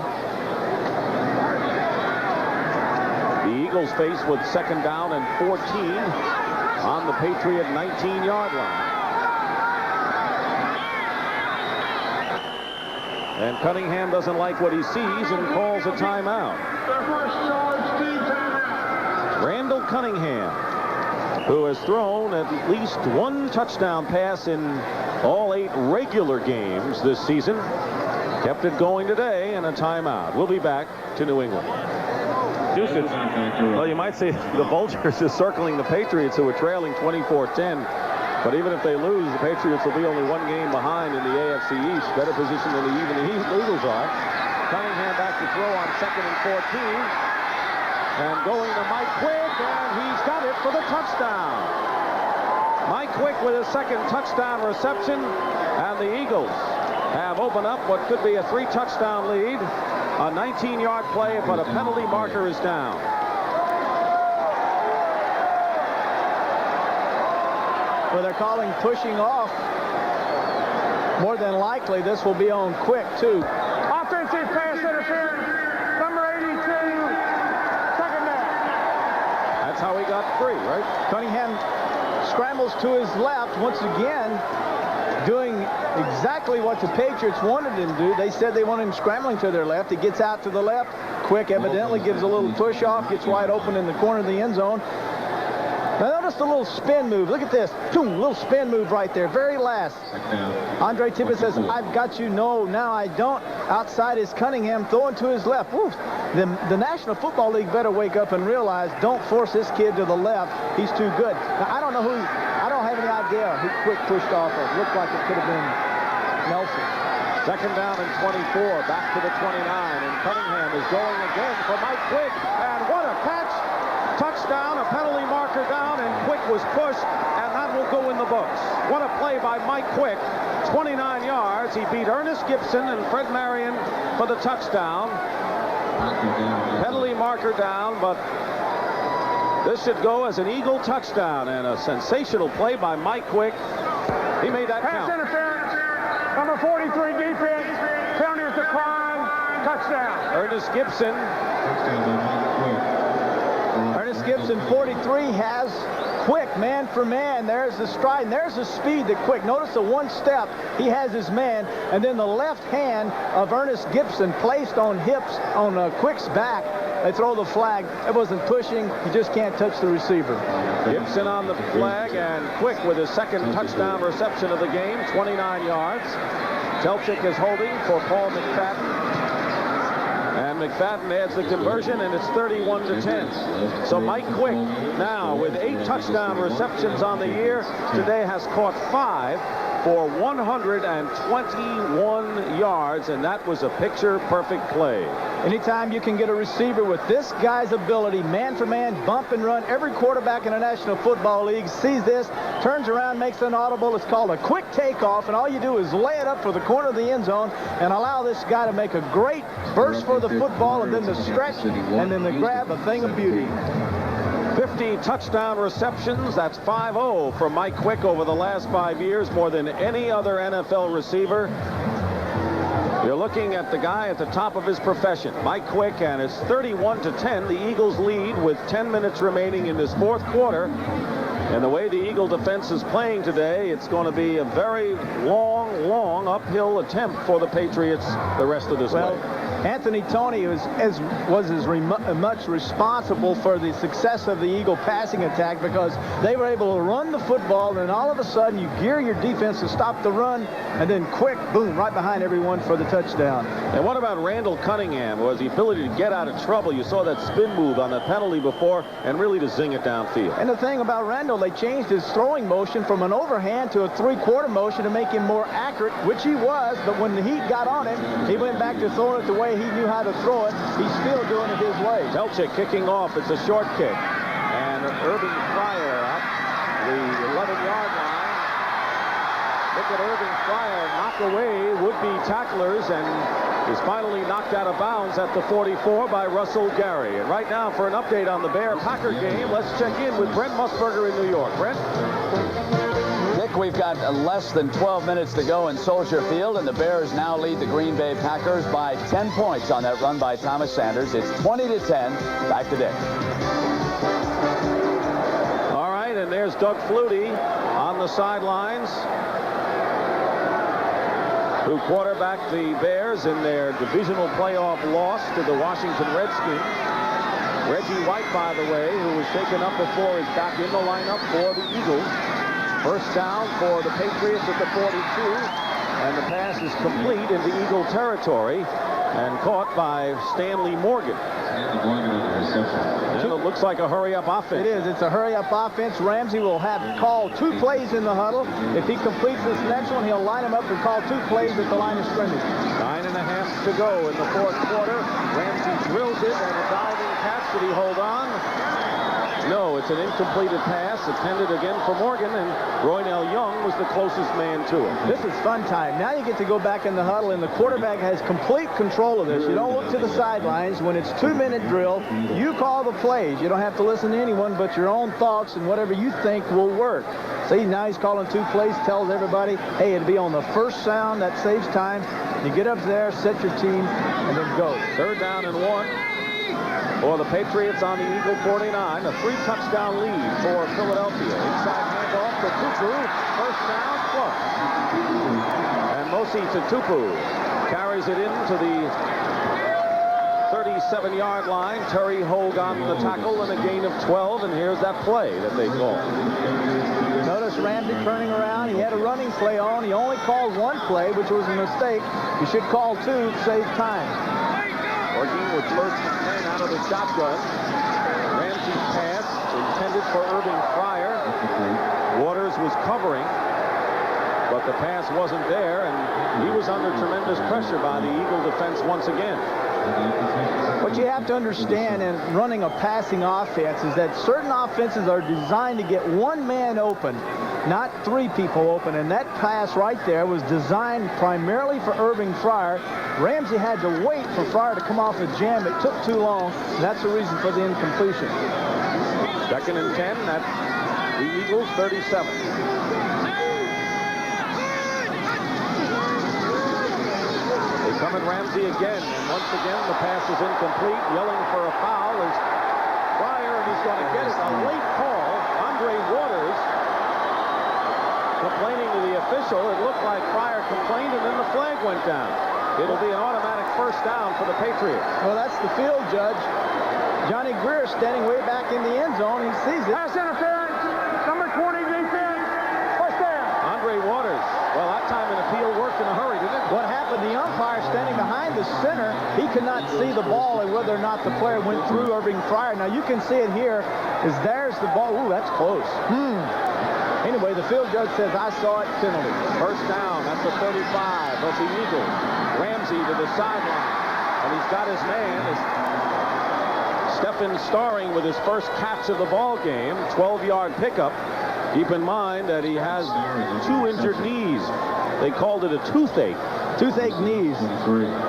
The Eagles face with 2nd down and 14 on the Patriot 19-yard line. And Cunningham doesn't like what he sees and calls a timeout. Randall Cunningham, who has thrown at least 1 touchdown pass in all 8 regular games this season, kept it going today in a timeout. We'll be back to New England. Well, you might say the Vultures is circling the Patriots, who are trailing 24-10. But even if they lose, the Patriots will be only 1 game behind in the AFC East. Better position than even the Eagles are. Cunningham back to throw on 2nd and 14. And going to Mike Quick, and he's got it for the touchdown. Mike Quick with his 2nd touchdown reception, and the Eagles have opened up what could be a 3-touchdown lead. A 19-yard play, but a penalty marker is down. Well, they're calling pushing off. More than likely, this will be on Quick, too. Offensive pass interference, number 82, 2nd down. That's how he got free, right? Cunningham scrambles to his left once again, doing exactly what the Patriots wanted him to do. They said they wanted him scrambling to their left. He gets out to the left. Quick evidently gives a little push off, gets wide open in the corner of the end zone. Now notice the little spin move. Look at this. Boom, little spin move right there. Very last. Andre Tippett says, I've got you. No, now I don't. Outside is Cunningham throwing to his left. Woo. The National Football League better wake up and realize, don't force this kid to the left. He's too good. Now, I don't have any idea who Quick pushed off of. Looked like it could have been Nelson. 2nd down and 24, back to the 29, and Cunningham is going again for Mike Quick, and what a catch! Touchdown, a penalty marker down, and Quick was pushed, and that will go in the books. What a play by Mike Quick, 29 yards. He beat Ernest Gibson and Fred Marion for the touchdown. Penalty marker down, but this should go as an Eagle touchdown, and a sensational play by Mike Quick. He made that count. Pass interference, number 43 defense, penalties decline, touchdown. Ernest Gibson. Ernest Gibson, 43, has Quick man for man. There's the stride, and there's the speed that Quick. Notice the 1 step. He has his man, and then the left hand of Ernest Gibson placed on Quick's back. They throw the flag. It wasn't pushing. You just can't touch the receiver. Gibson on the flag, and Quick with his 2nd touchdown reception of the game, 29 yards. Telchik is holding for Paul McFadden. And McFadden adds the conversion, and it's 31-10. So Mike Quick now with 8 touchdown receptions on the year today has caught 5 for 121 yards, and that was a picture-perfect play. Anytime you can get a receiver with this guy's ability, man for man, bump and run, every quarterback in the National Football League sees this, turns around, makes an audible. It's called a quick takeoff, and all you do is lay it up for the corner of the end zone and allow this guy to make a great burst for the football, and then the stretch, and then the grab, a thing of beauty. 50 touchdown receptions. That's 5-0 for Mike Quick over the last 5 years, more than any other NFL receiver. You're looking at the guy at the top of his profession, Mike Quick, and it's 31-10. The Eagles lead with 10 minutes remaining in this 4th quarter. And the way the Eagle defense is playing today, it's going to be a very long uphill attempt for the Patriots the rest of this way. Anthony Toney was as much responsible for the success of the Eagle passing attack because they were able to run the football, and all of a sudden you gear your defense to stop the run, and then quick, boom, right behind everyone for the touchdown. And what about Randall Cunningham? Was the ability to get out of trouble. You saw that spin move on the penalty before, and really to zing it downfield. And the thing about Randall, they changed his throwing motion from an overhand to a three-quarter motion to make him more accurate, which he was, but when the heat got on him, he went back to throwing it the way he knew how to throw it. He's still doing it his way. Telchik kicking off. It's a short kick. And Irving Fryer up the 11-yard line. Look at Irving Fryer knock away would-be tacklers and is finally knocked out of bounds at the 44 by Russell Gary. And right now, for an update on the Bear-Packer game, let's check in with Brent Musburger in New York. Brent? Dick, we've got less than 12 minutes to go in Soldier Field, and the Bears now lead the Green Bay Packers by 10 points on that run by Thomas Sanders. It's 20-10. Back to Dick. All right, and there's Doug Flutie on the sidelines, who quarterbacked the Bears in their divisional playoff loss to the Washington Redskins. Reggie White, by the way, who was shaken up before, is back in the lineup for the Eagles. First down for the Patriots at the 42, and the pass is complete into Eagle territory and caught by Stanley Morgan. And it looks like a hurry-up offense. It is. It's a hurry-up offense. Ramsey will have called 2 plays in the huddle. If he completes this next one, he'll line them up and call 2 plays at the line of scrimmage. 9.5 to go in the fourth quarter. Ramsey drills it, and a diving catch. Did he hold on? No, it's an incompleted pass intended again for Morgan, and Roynell Young was the closest man to it. This is fun time. Now you get to go back in the huddle, and the quarterback has complete control of this. You don't look to the sidelines. When it's 2-minute drill, you call the plays. You don't have to listen to anyone but your own thoughts and whatever you think will work. See, now he's calling 2 plays, tells everybody, hey, it'll be on the first sound. That saves time. You get up there, set your team, and then go. 3rd down and 1. For the Patriots on the Eagle 49, a 3-touchdown lead for Philadelphia. Inside handoff to Tupu. First down plus. And Mosi Tupu carries it into the 37-yard line. Terry Hogue on the tackle and a gain of 12. And here's that play that they called. Notice Ramsey turning around. He had a running play on. He only called 1 play, which was a mistake. You should call 2 to save time. Working with 1st and 10 out of the shotgun. Ramsey's pass intended for Irving Fryer. Waters was covering, but the pass wasn't there, and he was under tremendous pressure by the Eagle defense once again. What you have to understand in running a passing offense is that certain offenses are designed to get 1 man open, not 3 people open, and that pass right there was designed primarily for Irving Fryer. Ramsey had to wait for Fryer to come off a jam. It took too long, and that's the reason for the incompletion. 2nd and 10 at the Eagles 37. They come at Ramsey again, and once again the pass is incomplete. Yelling for a foul is Fryer, and he's going to get it. A late call. Andre Waters complaining to the official. It looked like Fryer complained, and then the flag went down. It'll be an automatic first down for the Patriots. Well, that's the field judge. Johnny Greer standing way back in the end zone. He sees it. Pass interference. Number 20 defense. First down. Andre Waters. Well, that time an appeal worked in a hurry, didn't it? What happened, the umpire standing behind the center, he could not see the ball and whether or not the player went through Irving Fryer. Now, you can see it here. There's the ball. Ooh, that's close. Anyway, the field judge says, I saw it, penalty. First down at the 35 of the Eagles. Ramsey to the sideline. And he's got his man. Stephen Starring with his first catch of the ball game. 12-yard pickup. Keep in mind that he has 2 injured knees. They called it a toothache. Toothache knees.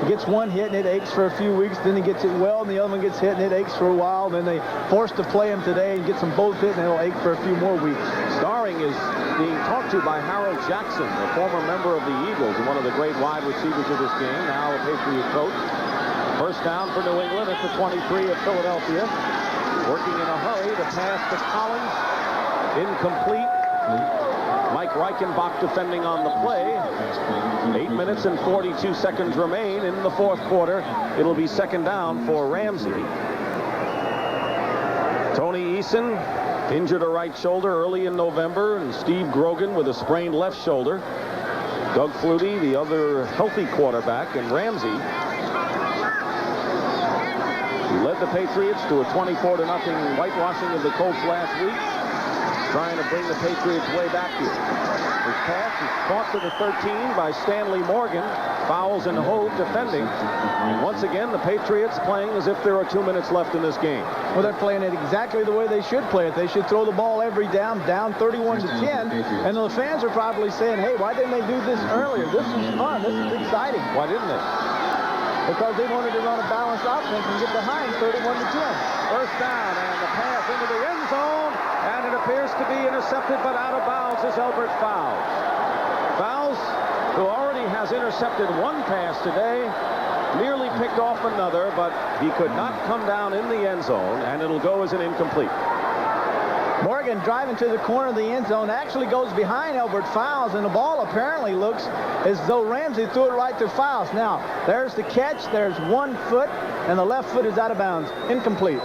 He gets 1 hit and it aches for a few weeks. Then he gets it well, and the other one gets hit and it aches for a while. Then they forced to play him today and gets them both hit, and it'll ache for a few more weeks. Starring is being talked to by Harold Jackson, a former member of the Eagles and one of the great wide receivers of this game, now a Patriot coach. First down for New England at the 23 of Philadelphia. Working in a hurry to pass to Collins. Incomplete. Mike Reichenbach defending on the play. 8 minutes and 42 seconds remain in the fourth quarter. It'll be second down for Ramsey. Tony Eason injured a right shoulder early in November, and Steve Grogan with a sprained left shoulder. Doug Flutie, the other healthy quarterback, and Ramsey, who led the Patriots to a 24-0 whitewashing of the Colts last week, trying to bring the Patriots way back here. His pass is caught to the 13 by Stanley Morgan. Fowles and Hove defending. And once again, the Patriots playing as if there are 2 minutes left in this game. Well, they're playing it exactly the way they should play it. They should throw the ball every down 31-10. And the fans are probably saying, hey, why didn't they do this earlier? This is fun. This is exciting. Why didn't they? Because they wanted to run a balanced offense and get behind 31-10. First down, and the pass into the end zone, and it appears to be intercepted, but out of bounds is Albert Fowles. Fowles, who already has intercepted one pass today, nearly picked off another, but he could not come down in the end zone, and it'll go as an incomplete. Morgan driving to the corner of the end zone actually goes behind Albert Fowles, and the ball apparently looks as though Ramsey threw it right to Fowles. Now, there's the catch. There's 1 foot, and the left foot is out of bounds. Incomplete.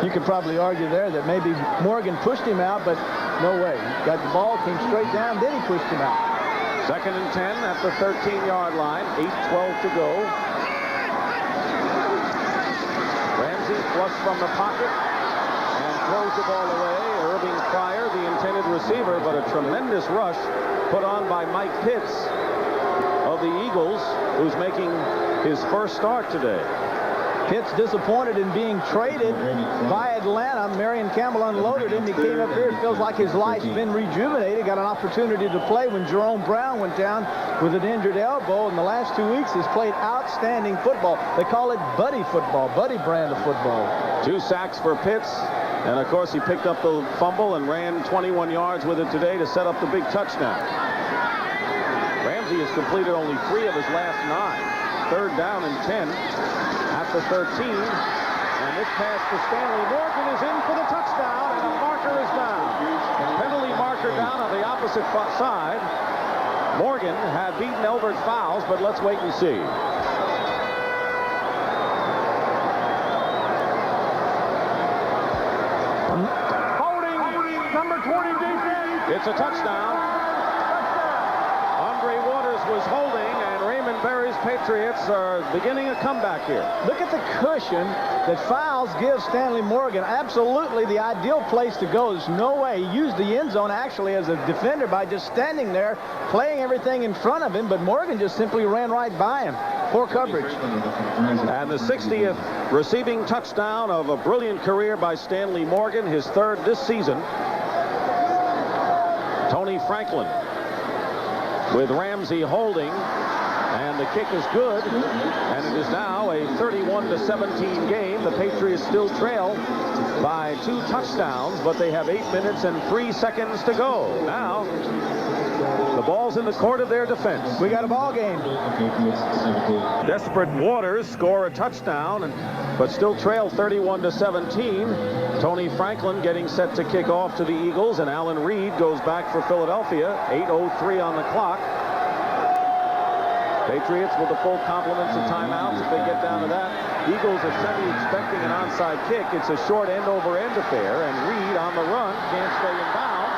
You could probably argue there that maybe Morgan pushed him out, but no way. Got the ball, came straight down, then he pushed him out. 2nd and 10 at the 13-yard line. 8:12 to go. Ramsey flush from the pocket and throws the ball away. Irving Fryer, the intended receiver, but a tremendous rush put on by Mike Pitts of the Eagles, who's making his first start today. Pitts disappointed in being traded by Atlanta. Marion Campbell unloaded him. He came up here. It feels like his life's been rejuvenated. Got an opportunity to play when Jerome Brown went down with an injured elbow. In the last 2 weeks, he's played outstanding football. They call it buddy football, buddy brand of football. 2 sacks for Pitts. And, of course, he picked up the fumble and ran 21 yards with it today to set up the big touchdown. Ramsey has completed only 3 of his last 9. 3rd down and 10. At the 13, and this pass to Stanley Morgan is in for the touchdown, and a marker is down. Penalty marker down on the opposite side. Morgan had beaten Albert Fowles, but let's wait and see. Holding, number 20 defense. It's a touchdown. Andre Waters was holding, and Raymond Berry's Patriots are beginning a comeback here. Look at the cushion that Fowles gives Stanley Morgan. Absolutely the ideal place to go. There's no way. He used the end zone actually as a defender by just standing there, playing everything in front of him, but Morgan just simply ran right by him. Poor coverage. And the 60th receiving touchdown of a brilliant career by Stanley Morgan, his 3rd this season. Tony Franklin with Ramsey holding, and the kick is good, and it is now a 31-17 game. The Patriots still trail by 2 touchdowns, but they have 8 minutes and 3 seconds to go. Now, the ball's in the court of their defense. We got a ball game. Desperate Waters score a touchdown, but still trail 31-17. Tony Franklin getting set to kick off to the Eagles, and Alan Reed goes back for Philadelphia. 8:03 on the clock. Patriots with the full complements of timeouts if they get down to that. Eagles are semi-expecting an onside kick. It's a short end-over-end affair, and Reed on the run can't stay in bounds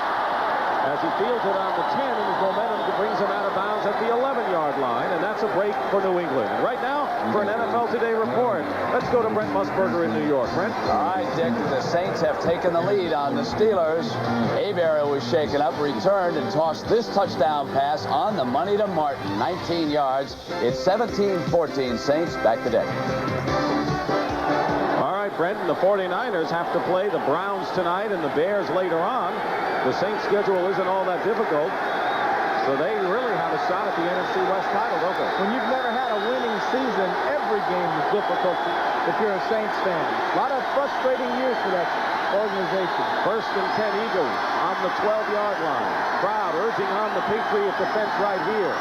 as he fields it on the 10, and his momentum brings him out of bounds at the 11-yard line, and that's a break for New England. And right now, for an NFL Today report, let's go to Brent Musburger in New York. Brent? All right, Dick, the Saints have taken the lead on the Steelers. Avery was shaken up, returned, and tossed this touchdown pass on the money to Martin, 19 yards. It's 17-14 Saints. Back to Dick. All right, Brent, and the 49ers have to play the Browns tonight and the Bears later on. The Saints' schedule isn't all that difficult, so they really have a shot at the NFC West title, don't they? When you've never had a winning season, every game is difficult if you're a Saints fan. A lot of frustrating years for that organization. 1st and 10 Eagles on the 12-yard line. Crowd urging on the Patriot defense right here.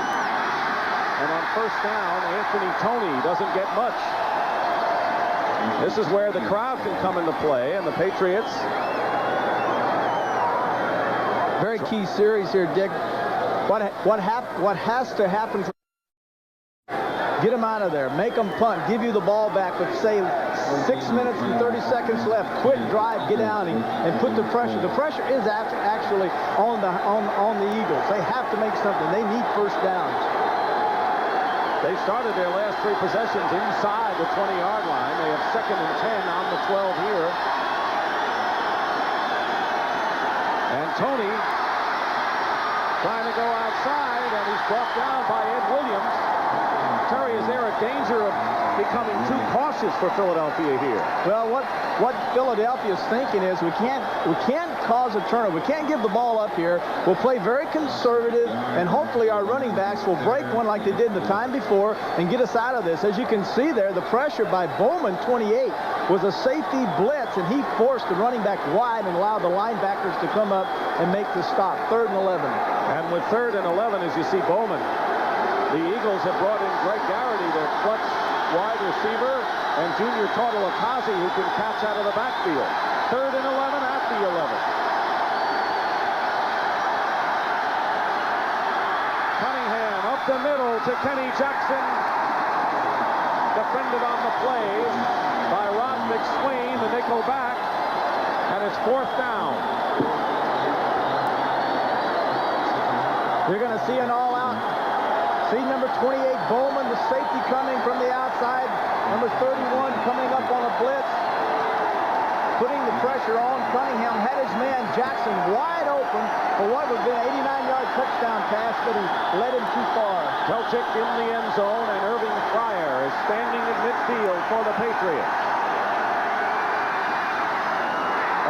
And on 1st down, Anthony Toney doesn't get much. This is where the crowd can come into play, and the Patriots Very key series here, Dick. What has to happen? Get them out of there. Make them punt. Give you the ball back with, say, 6 minutes and 30 seconds left. Quick drive, get down and put the pressure. The pressure is actually on the Eagles. They have to make something. They need first downs. They started their last 3 possessions inside the 20-yard line. They have 2nd and 10 on the 12 here. And Tony trying to go outside, and he's brought down by Ed Williams. Terry, is there a danger of becoming too cautious for Philadelphia here? Well, what Philadelphia's thinking is we can't cause a turnover. We can't give the ball up here. We'll play very conservative, and hopefully our running backs will break one like they did the time before and get us out of this. As you can see there, the pressure by Bowman, 28, was a safety blitz, and he forced the running back wide and allowed the linebackers to come up and make the stop. 3rd and 11. And with 3rd and 11, as you see Bowman, the Eagles have brought in Greg Garrity, their clutch wide receiver, and Junior Tautalakazi, who can catch out of the backfield. 3rd and 11 at the 11. Cunningham up the middle to Kenny Jackson. Defended on the play by Ron McSwain, the nickel back, and it's 4th down. You're going to see an all-out. See number 28, Bowman, the safety coming from the outside. Number 31 coming up on a blitz. Putting the pressure on. Cunningham had his man Jackson wide open for what would have been an 89-yard touchdown pass, but he led him too far. Pelchick in the end zone, and Irving Fryer is standing in midfield for the Patriots.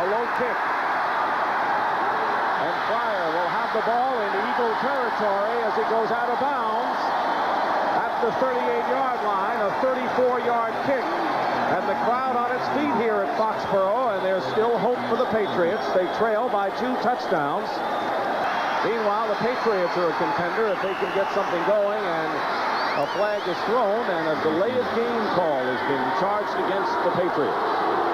A low kick. And Fryer will have the ball in Eagle territory as it goes out of bounds at the 38-yard line, a 34-yard kick. And the crowd on its feet here at Foxboro, and there's still hope for the Patriots. They trail by 2 touchdowns. Meanwhile, the Patriots are a contender if they can get something going, and a flag is thrown, and a delay of game call has been charged against the Patriots.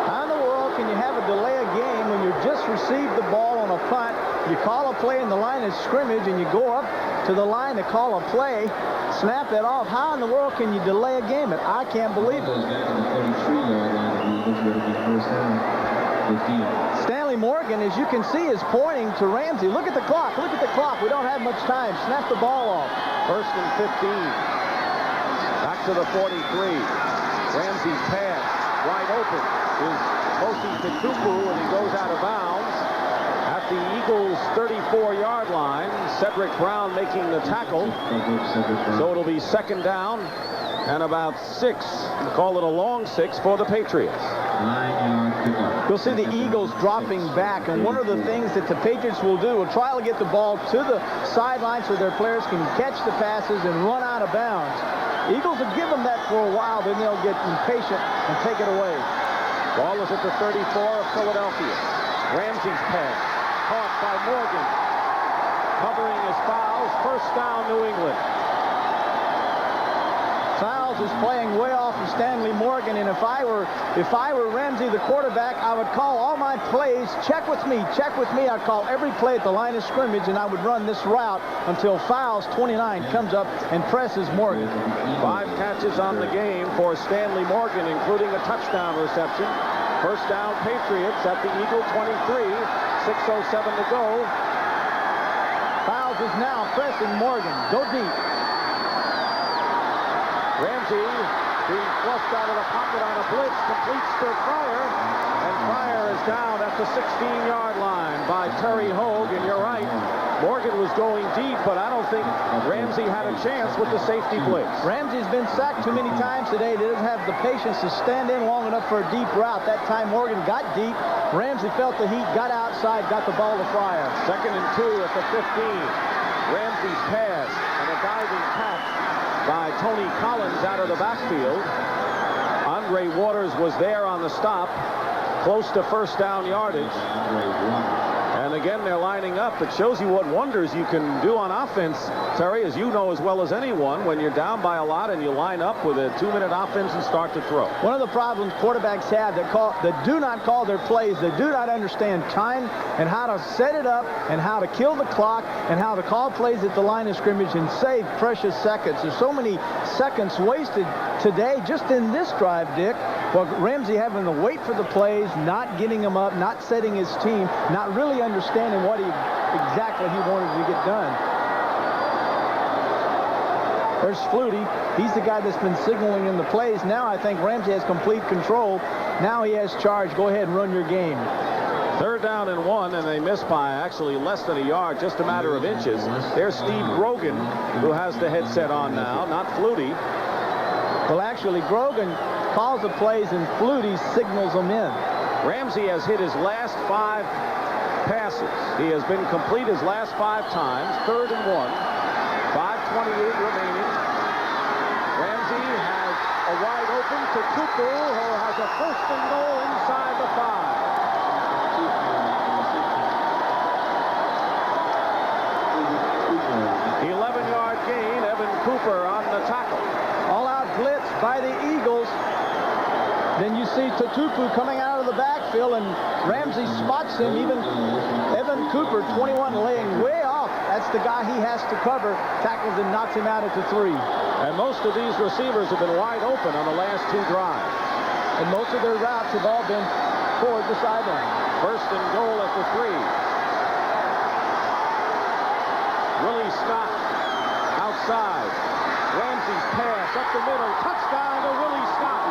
How in the world can you have a delay of game when you just received the ball on a punt? You call a play in the line of scrimmage, and you go up to the line to call a play, snap it off. How in the world can you delay a game? I can't believe it. Stanley Morgan, as you can see, is pointing to Ramsey. Look at the clock. Look at the clock. We don't have much time. Snap the ball off. 1st and 15. Back to the 43. Ramsey's pass wide open is motion to Tupu, and he goes out of bounds at the Eagles' 34-yard line. Cedric Brown making the tackle. So it'll be 2nd down and about 6. Call it a long 6 for the Patriots. You'll see the Eagles dropping back, and one of the things that the Patriots will do will try to get the ball to the sideline so their players can catch the passes and run out of bounds. Eagles will give them that for a while, then they'll get impatient and take it away. Ball is at the 34 of Philadelphia. Ramsey's pass caught by Morgan. Covering his fouls. 1st down, New England. Fouls is playing way off of Stanley Morgan, and if I were Ramsey, the quarterback, I would call all my plays. Check with me. I'd call every play at the line of scrimmage, and I would run this route until Fouls 29 comes up and presses Morgan. 5 catches on the game for Stanley Morgan, including a touchdown reception. 1st down, Patriots at the Eagle 23. 6:07 to go. Fouls is now pressing Morgan. Go deep. Ramsey being flushed out of the pocket on a blitz, completes to Fryer, and Fryer is down at the 16-yard line by Terry Hogue, and you're right, Morgan was going deep, but I don't think Ramsey had a chance with the safety blitz. Ramsey's been sacked too many times today. He doesn't have the patience to stand in long enough for a deep route. That time Morgan got deep. Ramsey felt the heat, got outside, got the ball to Fryer. 2nd and 2 at the 15. Ramsey's pass and a diving catch by Tony Collins out of the backfield. Andre Waters was there on the stop, close to 1st down yardage. And again, they're lining up. It shows you what wonders you can do on offense, Terry, as you know as well as anyone, when you're down by a lot and you line up with a 2-minute offense and start to throw. One of the problems quarterbacks have that do not call their plays, they do not understand time and how to set it up and how to kill the clock and how to call plays at the line of scrimmage and save precious seconds. There's so many seconds wasted today just in this drive, Dick. Well, Ramsey having to wait for the plays, not getting them up, not setting his team, not really understanding what exactly he wanted to get done. There's Flutie. He's the guy that's been signaling in the plays. Now I think Ramsey has complete control. Now he has charge. Go ahead and run your game. 3rd down and 1, and they miss by actually less than a yard, just a matter of inches. There's Steve Grogan, who has the headset on now, not Flutie. Well, actually, Grogan calls the plays and Flutie signals them in. Ramsey has hit his last 5 passes. He has been complete his last 5 times. 3rd and 1. 5:28 remaining. Ramsey has a wide open to Tupu, who has a 1st and goal inside the 5. The 11-yard gain. Evan Cooper on the tackle. All-out blitz by the Eagles. Then you see Tupu coming out of the backfield, and Ramsey spots him. Even Evan Cooper, 21, laying way off. That's the guy he has to cover. Tackles and knocks him out at the 3. And most of these receivers have been wide open on the last 2 drives. And most of their routes have all been toward the sideline. 1st and goal at the 3. Willie Scott outside. Ramsey's pass up the middle. Touchdown to Willie Scott.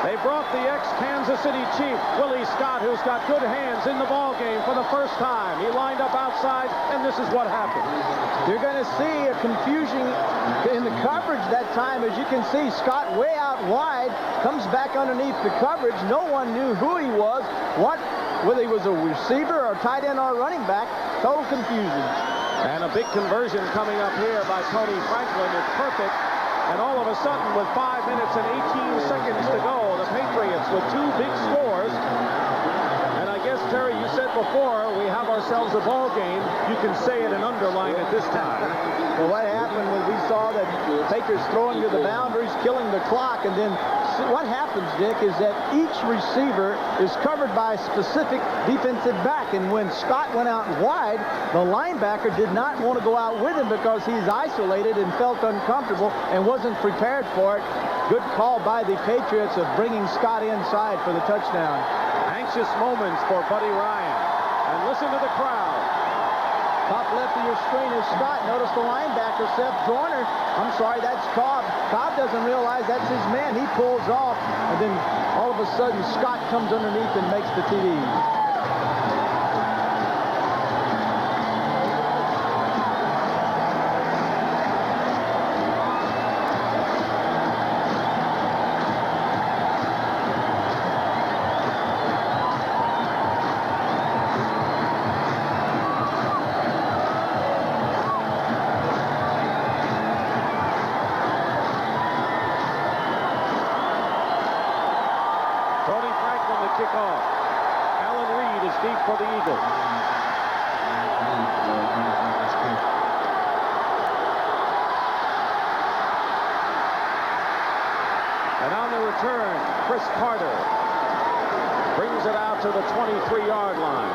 They brought the ex-Kansas City Chief, Willie Scott, who's got good hands in the ball game for the first time. He lined up outside, and this is what happened. You're going to see a confusion in the coverage that time. As you can see, Scott way out wide, comes back underneath the coverage. No one knew who he was, whether he was a receiver or tight end or running back. Total confusion. And a big conversion coming up here by Tony Franklin is perfect. And all of a sudden, with 5 minutes and 18 seconds to go, the Patriots with 2 big scores. And I guess, Terry, you said before, we have ourselves a ball game. You can say it and underline it this time. Well, what happened was we saw that the Patriots throwing to the boundaries, killing the clock, and then what happens, Dick, is that each receiver is covered by a specific defensive back. And when Scott went out wide, the linebacker did not want to go out with him because he's isolated and felt uncomfortable and wasn't prepared for it. Good call by the Patriots of bringing Scott inside for the touchdown. Anxious moments for Buddy Ryan. And listen to the crowd. Top left of your screen is Scott. Notice the linebacker, Seth Joyner. I'm sorry, that's Cobb. Cobb doesn't realize that's his man. He pulls off, and then all of a sudden Scott comes underneath and makes the TD. For the Eagles. And on the return, Chris Carter brings it out to the 23-yard line.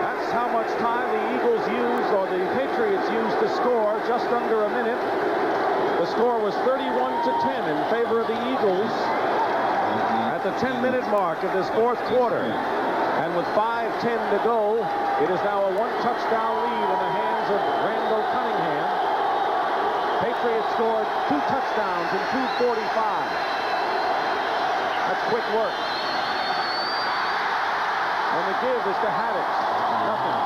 That's how much time the Eagles used, or the Patriots used, to score, just under a minute. The score was 31-10 in favor of the Eagles at the 10-minute mark of this 4th quarter. And with 5:10 to go, it is now a 1-touchdown lead in the hands of Randall Cunningham. Patriots scored 2 touchdowns in 2:45. That's quick work. And the give is to Haddix. Nothing.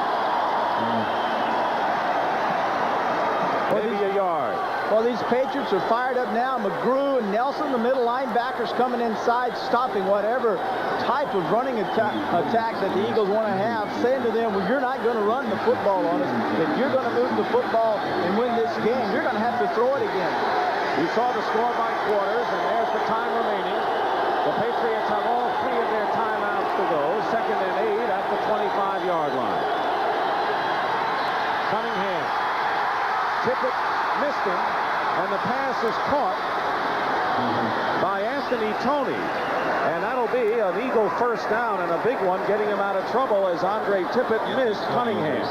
Maybe a yard. Well, these Patriots are fired up now. McGrew and Nelson, the middle linebackers, coming inside, stopping whatever type of running attack that the Eagles want to have, saying to them, well, you're not going to run the football on us. If you're going to move the football and win this game, you're going to have to throw it again. You saw the score by quarters, and there's the time remaining. The Patriots have all 3 of their timeouts to go. 2nd and 8 at the 25-yard line. Cunningham. Tippett missed him, and the pass is caught by Anthony Toney. And that'll be an Eagle first down, and a big one, getting him out of trouble as Andre Tippett missed Cunningham.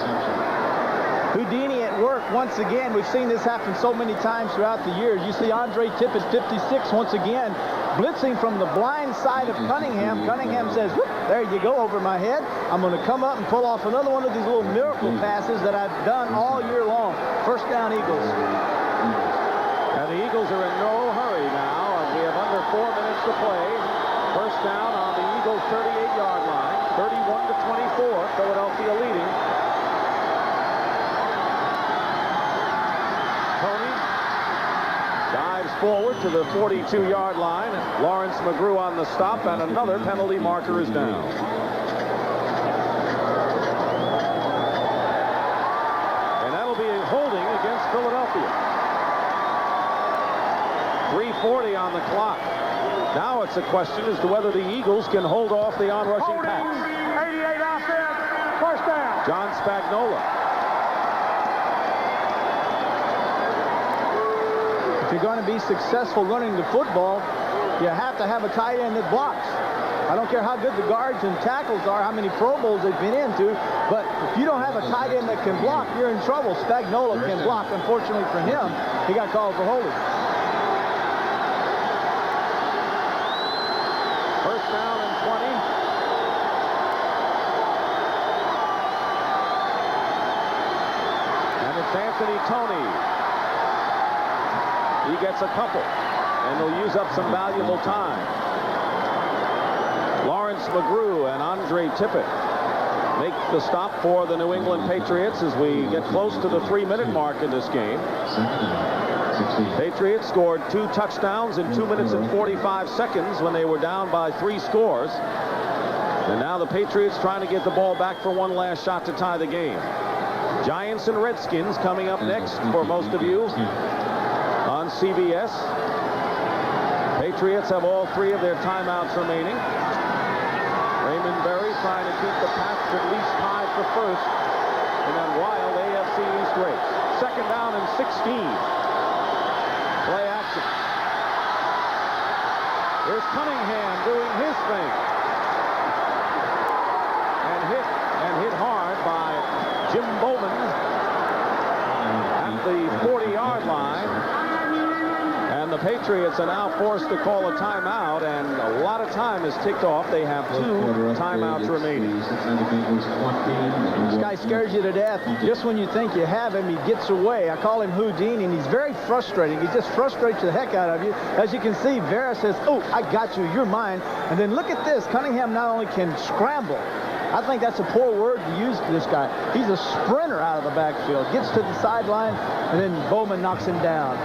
Houdini at work once again. We've seen this happen so many times throughout the years. You see Andre Tippett, 56, once again, blitzing from the blind side of Cunningham. Cunningham says, whoop, there you go, over my head. I'm going to come up and pull off another one of these little miracle passes that I've done all year long. First down, Eagles. And the Eagles are in no hurry now, and we have under 4 minutes to play. First down on the Eagles' 38-yard line. 31-24, Philadelphia leading. Toney dives forward to the 42-yard line. Lawrence McGrew on the stop, and another penalty marker is down. And that'll be a holding against Philadelphia. 3:40 on the clock. Now it's a question as to whether the Eagles can hold off the on-rushing pass. 88 offense, first down. John Spagnola. If you're going to be successful running the football, you have to have a tight end that blocks. I don't care how good the guards and tackles are, how many Pro Bowls they've been into, but if you don't have a tight end that can block, you're in trouble. Spagnola can block. Unfortunately for him, he got called for holding. First down and 20. And it's Anthony Toney. He gets a couple, and they'll use up some valuable time. Lawrence McGrew and Andre Tippett make the stop for the New England Patriots as we get close to the 3-minute mark in this game. Patriots scored 2 touchdowns in 2 minutes and 45 seconds when they were down by 3 scores. And now the Patriots trying to get the ball back for one last shot to tie the game. Giants and Redskins coming up next for most of you on CBS. Patriots have all 3 of their timeouts remaining. Raymond Berry trying to keep the Pats at least tied for first in that wild AFC East race. 2nd down and 16. Play action. Here's Cunningham doing his thing. And hit hard by Jim Bowman at the 40-yard line. And the Patriots are now forced to call a timeout, and a lot of time is ticked off. They have 2 timeouts remaining. This guy scares you to death. Just when you think you have him, he gets away. I call him Houdini, and he's very frustrating. He just frustrates the heck out of you. As you can see, Vera says, oh, I got you, you're mine. And then look at this. Cunningham not only can scramble, I think that's a poor word to use to this guy. He's a sprinter out of the backfield. Gets to the sideline, and then Bowman knocks him down.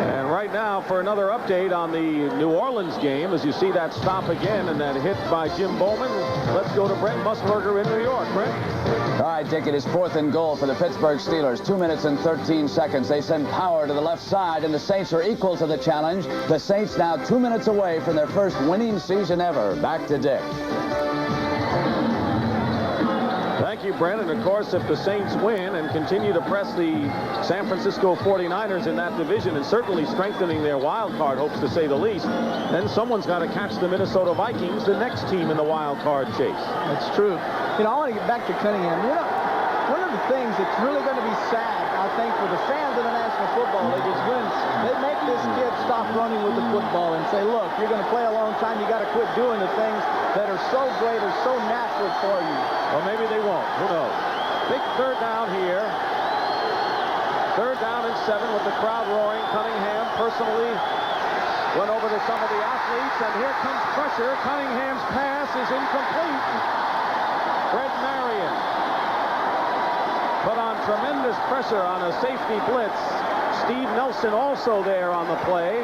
And right now, for another update on the New Orleans game, as you see that stop again and that hit by Jim Bowman, let's go to Brent Musburger in New York. Brent? All right, Dick, it is 4th and goal for the Pittsburgh Steelers. 2 minutes and 13 seconds. They send power to the left side, and the Saints are equal to the challenge. The Saints now 2 minutes away from their first winning season ever. Back to Dick. Thank you, Brent. And of course, if the Saints win and continue to press the San Francisco 49ers in that division, and certainly strengthening their wild card hopes, to say the least, then someone's got to catch the Minnesota Vikings, the next team in the wild card chase. That's true. You know, I want to get back to Cunningham. You know, one of the things that's really going to be sad, I think, for the fans of the National Football League is when they make this kid stop running with the football and say, look, you're going to play a long time. You got to quit doing the things that are so great or so natural for you. Well, maybe they won't. Who knows? Big 3rd down here. 3rd down and 7 with the crowd roaring. Cunningham personally went over to some of the athletes, and here comes pressure. Cunningham's pass is incomplete. Fred Marion put on tremendous pressure on a safety blitz. Steve Nelson also there on the play.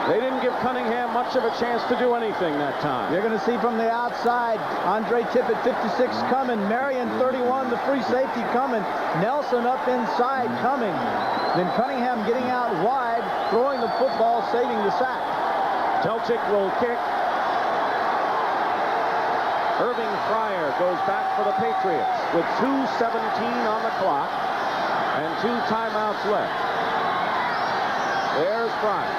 They didn't give Cunningham much of a chance to do anything that time. You're going to see from the outside, Andre Tippett, 56, coming. Marion, 31, the free safety coming. Nelson up inside coming. Then Cunningham getting out wide, throwing the football, saving the sack. Telchik will kick. Irving Fryer goes back for the Patriots with 2:17 on the clock and 2 timeouts left. There's Fryer.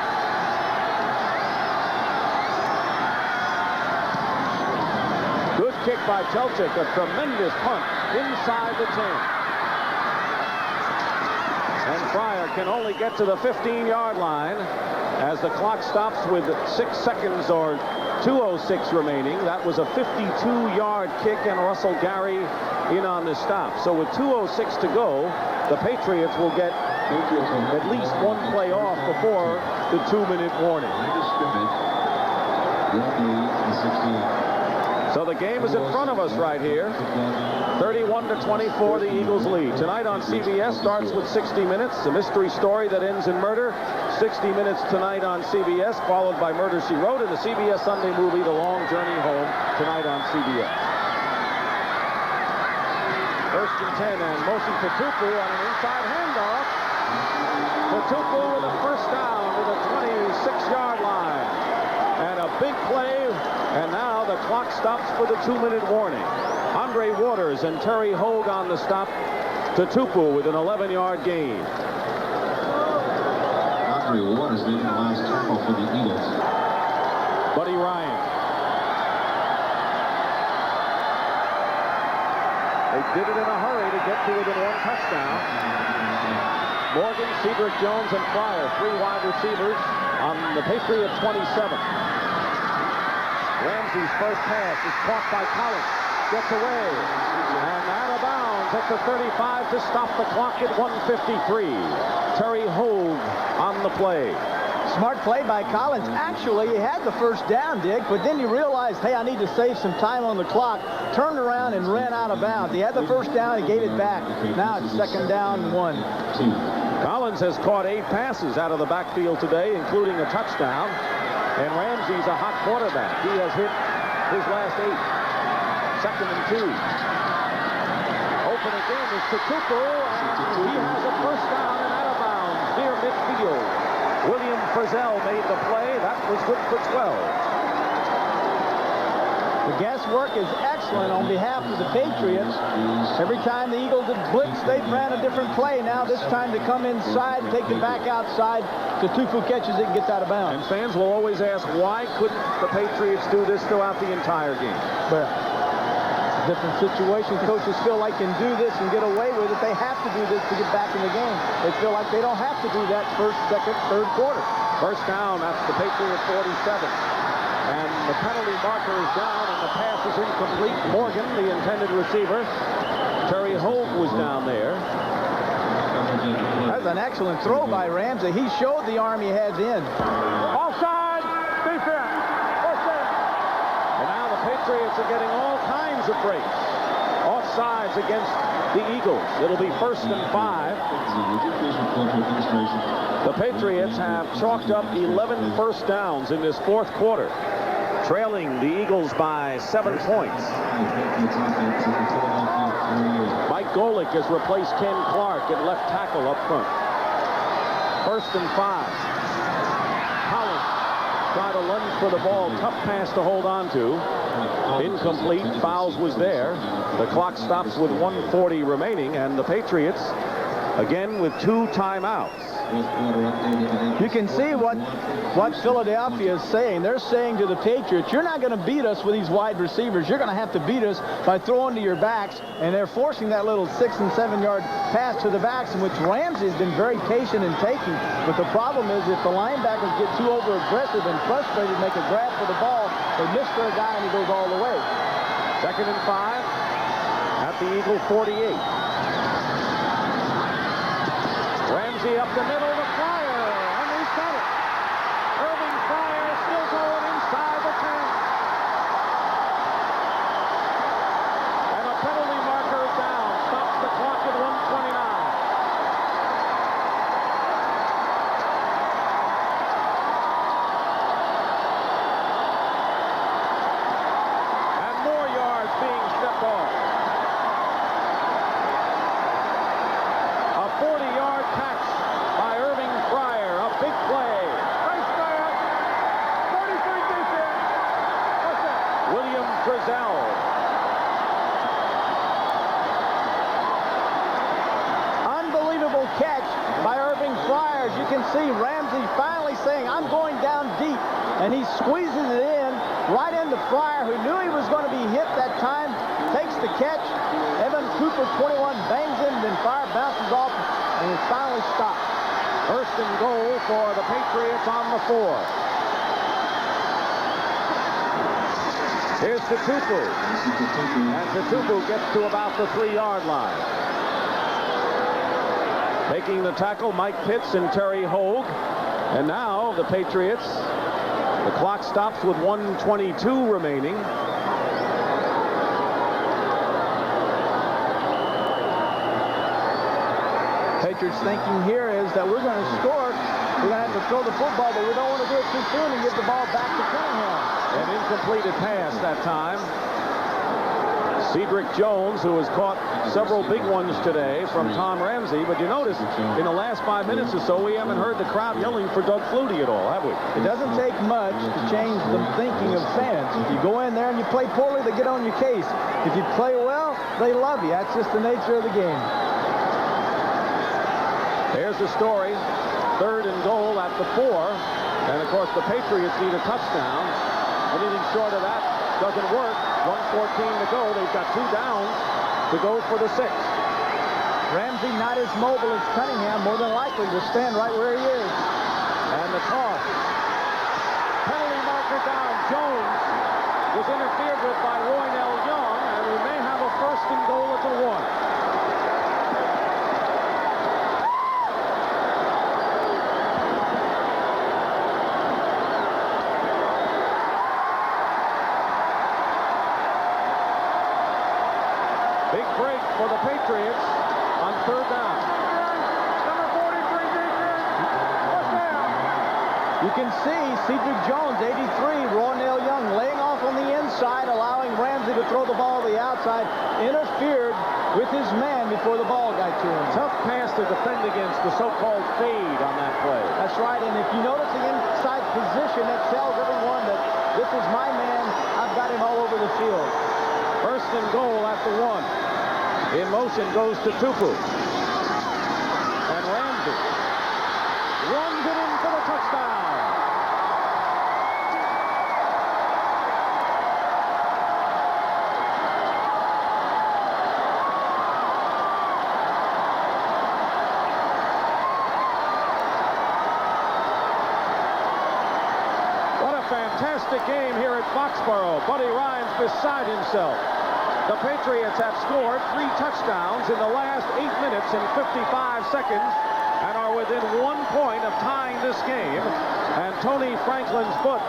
Good kick by Telchik, a tremendous punt inside the 10. And Fryer can only get to the 15-yard line as the clock stops with 6 seconds or 2:06 remaining. That was a 52-yard kick, and Russell Gary in on the stop. So with 2:06 to go, the Patriots will get at least one play off before the 2-minute warning. So the game is in front of us right here. 31-24, the Eagles lead. Tonight on CBS starts with 60 Minutes, a mystery story that ends in murder. 60 Minutes tonight on CBS, followed by Murder, She Wrote, and the CBS Sunday movie, The Long Journey Home, tonight on CBS. First and 10, and motion to Tupu on an inside handoff. Tupu with a first down to the 26-yard line. And a big play, and now the clock stops for the 2-minute warning. Andre Waters and Terry Hogue on the stop to Tupu with an 11-yard gain. Andre Waters making the last tackle for the Eagles. Buddy Ryan. They did it in a hurry to get to within 1 touchdown. Morgan, Cedric Jones, and Fryer, 3 wide receivers on the Patriots 27. Ramsey's first pass is caught by Collins. Gets away. And out of bounds at the 35 to stop the clock at 1:53. Terry Hogue on the play. Smart play by Collins. Actually, he had the first down, Dick, but then he realized, hey, I need to save some time on the clock. Turned around and ran out of bounds. He had the first down, he gave it back. Now it's 2nd down, 1. Collins has caught 8 passes out of the backfield today, including a touchdown. And Ramsey's a hot quarterback. He has hit his last 8. 2nd and 2. Open again is Tupu, and he has a first down and out of bounds near midfield. William Frizzell made the play. That was good for 12. The guesswork is excellent on behalf of the Patriots. Every time the Eagles have blitzed, they've ran a different play. Now this time to come inside, take it back outside. Tupu catches it and gets out of bounds. And fans will always ask, why couldn't the Patriots do this throughout the entire game? Well, different situations. Coaches feel like they can do this and get away with it. They have to do this to get back in the game. They feel like they don't have to do that 1st, 2nd, 3rd quarter. First down, that's the Patriots 47. And the penalty marker is down, and the pass is incomplete. Morgan, the intended receiver. Terry Hogue was down there. That was an excellent throw by Ramsey. He showed the arm he has in. Offside, defense. First down. And now the Patriots are getting all kinds of breaks. Offsides against the Eagles. It'll be 1st and 5. The Patriots have chalked up 11 first downs in this 4th quarter, trailing the Eagles by 7 points. Mike Golick has replaced Ken Clark at left tackle up front. 1st and 5. Collins tried to lunge for the ball. Tough pass to hold on to. Incomplete. Fouls was there. The clock stops with 1:40 remaining, and the Patriots again with 2 timeouts. You can see what Philadelphia is saying. They're saying to the Patriots, you're not going to beat us with these wide receivers. You're going to have to beat us by throwing to your backs. And they're forcing that little 6- and 7-yard pass to the backs, in which Ramsey has been very patient in taking. But the problem is if the linebackers get too over-aggressive and frustrated, make a grab for the ball, they miss their guy and he goes all the way. 2nd and 5 at the Eagle 48. Ramsey up the middle to Fryer, and he's got it. Irving Fryer still going inside the 10. And a penalty marker is down. Stops the clock at 1:29. saying, I'm going down deep. And he squeezes it in, right into Fryer, who knew he was going to be hit that time, takes the catch. Evan Cooper, 21, bangs in, then Fryer bounces off, and is finally stopped. First and goal for the Patriots on the 4. Here's Tutupu. And Tutupu gets to about the 3-yard line. Taking the tackle, Mike Pitts and Terry Hogue. And now the Patriots, the clock stops with 1:22 remaining. Patriots thinking here is that we're going to score. We're going to have to throw the football, but we don't want to do it too soon and give the ball back to Cunningham. An incompleted pass that time. Cedric Jones, who has caught several big ones today from Tom Ramsey. But you notice in the last 5 minutes or so, we haven't heard the crowd yelling for Doug Flutie at all, have we? It doesn't take much to change the thinking of fans. If you go in there and you play poorly, they get on your case. If you play well, they love you. That's just the nature of the game. There's the story. 3rd and goal at the 4. And, of course, the Patriots need a touchdown. Anything short of that doesn't work. 1:14 to go. They've got 2 downs to go for the 6th. Ramsey not as mobile as Cunningham, more than likely will stand right where he is. And the toss. Penalty marker down. Jones was interfered with by Roynell Young, and we may have a 1st and goal at the 1. Big break for the Patriots on 3rd down. Number 43, touchdown. You can see Cedric Jones, 83, Roynell Young laying off on the inside, allowing Ramsey to throw the ball to the outside, interfered with his man before the ball got to him. Tough pass to defend against, the so-called fade on that play. That's right, and if you notice the inside position, that tells everyone that this is my man. I've got him all over the field. 1st and goal at the 1. In motion goes to Tupu. And Ramsey runs it in for the touchdown. What a fantastic game here at Foxboro. Buddy Ryan's beside himself. The Patriots have scored 3 touchdowns in the last 8 minutes and 55 seconds and are within 1 point of tying this game. And Tony Franklin's foot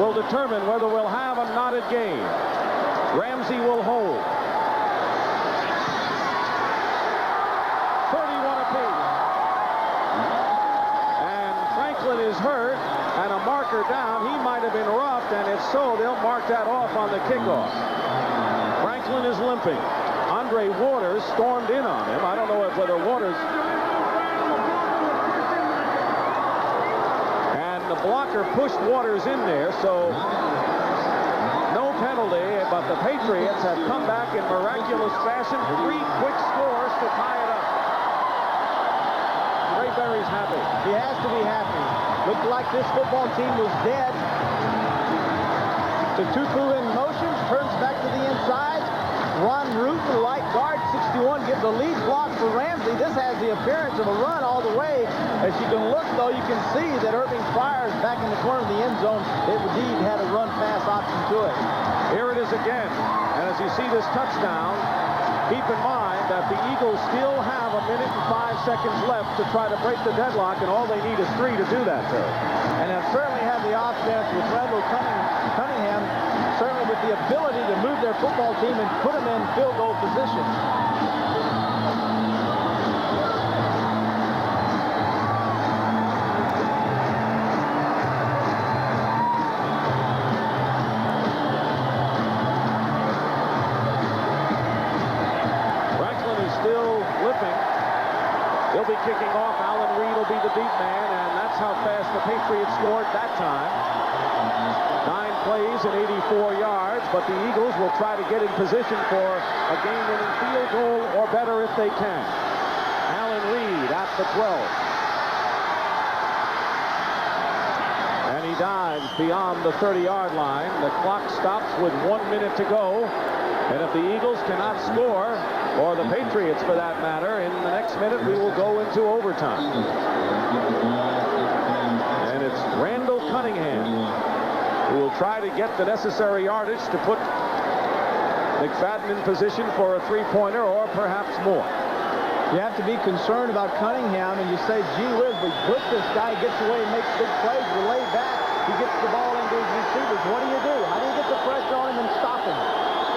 will determine whether we'll have a knotted game. Ramsey will hold. 31 apiece. And Franklin is hurt and a marker down. He might have been roughed, and if so, they'll mark that off on the kickoff. Franklin is limping. Andre Waters stormed in on him. I don't know whether Waters... And the blocker pushed Waters in there, so no penalty, but the Patriots have come back in miraculous fashion. 3 quick scores to tie it up. Ray Berry's happy. He has to be happy. Looked like this football team was dead. Tutupu in motion, turns back to the inside. Ron Root, the right guard, 61, gives a lead block for Ramsey. This has the appearance of a run all the way. As you can look, though, you can see that Irving Fryer is back in the corner of the end zone. It indeed had a run-pass option to it. Here it is again. And as you see this touchdown, keep in mind that the Eagles still have 1 minute and 5 seconds left to try to break the deadlock, and all they need is 3 to do that, Terry. And have certainly had the offense with Randall Cunningham, certainly with the ability to move their football team and put them in field goal position. Franklin is still limping. He'll be kicking off. Alan Reed will be the beat man, and that's how fast the Patriots scored that time. 9 plays and 84 yards, but the Eagles will try to get in position for a game-winning field goal or better if they can. Alan Reed at the 12. dives beyond the 30-yard line. The clock stops with 1 minute to go. And if the Eagles cannot score, or the Patriots for that matter, in the next minute we will go into overtime. And it's Randall Cunningham who will try to get the necessary yardage to put McFadden in position for a three-pointer or perhaps more. You have to be concerned about Cunningham, and you say, gee whiz, we blitz this guy, gets away and makes big plays. We lay back, he gets the ball into his receivers. What do? How do you get the pressure on him and stop him?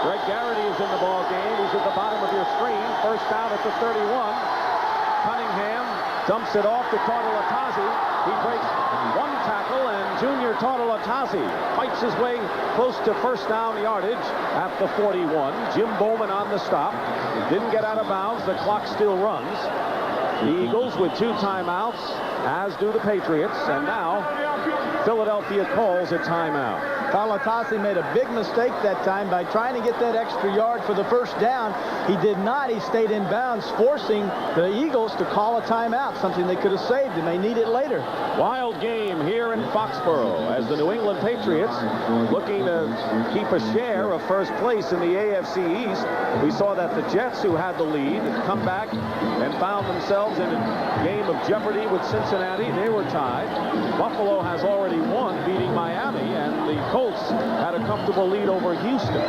Greg Garrity is in the ball game. He's at the bottom of your screen. First down at the 31. Cunningham dumps it off to Tartalatazzi. He breaks one tackle, and Junior Tartalatazzi fights his way close to first down yardage at the 41. Jim Bowman on the stop. Didn't get out of bounds. The clock still runs. The Eagles with 2 timeouts, as do the Patriots. And now Philadelphia calls a timeout. Tartalatazzi made a big mistake that time by trying to get that extra yard for the first down. He did not. He stayed in bounds, forcing the Eagles to call a timeout, something they could have saved and they need it later. Wild game here in Foxboro as the New England Patriots looking to keep a share of first place in the AFC East. We saw that the Jets, who had the lead, come back and found themselves in a game of jeopardy with Cincinnati. They were tied. Buffalo has already won, beating Miami, and the Colts had a comfortable lead over Houston.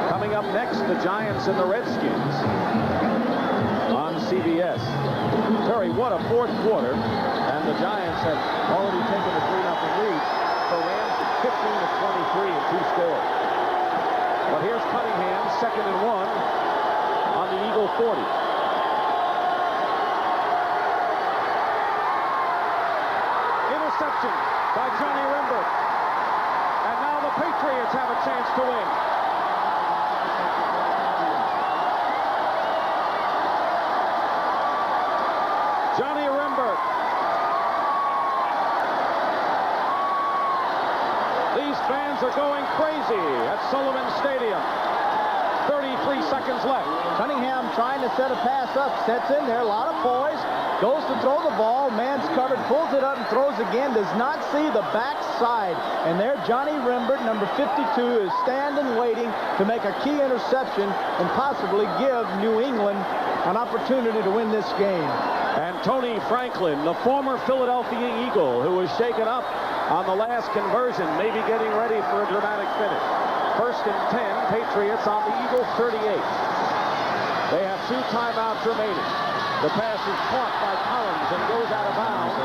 Coming up next, the Giants and the Redskins on CBS. Terry, what a fourth quarter, and the Giants have already taken a 3-0 lead for Rams, 15-23 and 2 scores. But here's Cunningham, 2nd and 1 on the Eagle 40. Interception by Johnny Rimber. And now the Patriots have a chance to win. Johnny Rimber. These fans are going crazy at Sullivan Stadium. 33 seconds left. Cunningham trying to set a pass up, sets in there, a lot of poise, goes to throw the ball, man's covered, pulls it up and throws again, does not see the backside. And there Johnny Rimbert, number 52, is standing waiting to make a key interception and possibly give New England an opportunity to win this game. And Tony Franklin, the former Philadelphia Eagle, who was shaken up on the last conversion, may be getting ready for a dramatic finish. 1st and 10, Patriots on the Eagle 38. They have 2 timeouts remaining. The pass is caught by Collins and goes out of bounds.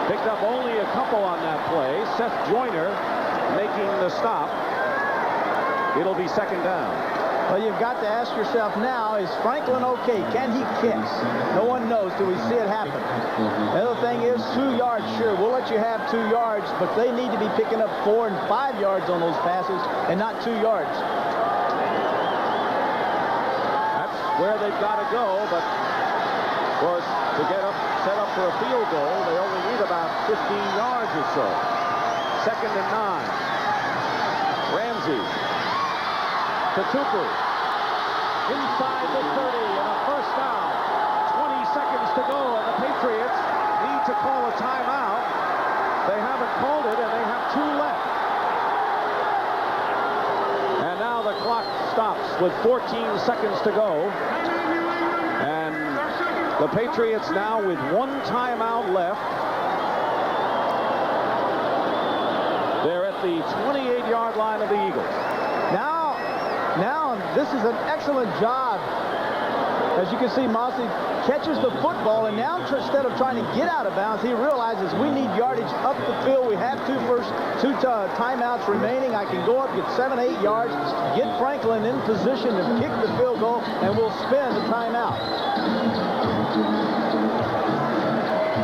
Picked up only a couple on that play. Seth Joyner making the stop. It'll be 2nd down. Well, you've got to ask yourself now, is Franklin okay? Can he kick? No one knows till we see it happen. The other thing is 2 yards. Sure, we'll let you have 2 yards, but they need to be picking up 4 and 5 yards on those passes and not 2 yards. That's where they've got to go, but of course, to get up, set up for a field goal, they only need about 15 yards or so. 2nd and 9. Ramsey. Tupu inside the 30 and a first down. 20 seconds to go, and the Patriots need to call a timeout. They haven't called it, and they have 2 left. And now the clock stops with 14 seconds to go. And the Patriots now with 1 timeout left. They're at the 28-yard line of the Eagles. Now, this is an excellent job. As you can see, Mossy catches the football, and now instead of trying to get out of bounds, he realizes we need yardage up the field. We have 2 timeouts remaining. I can go up, get 7, 8 yards, get Franklin in position to kick the field goal, and we'll spend the timeout.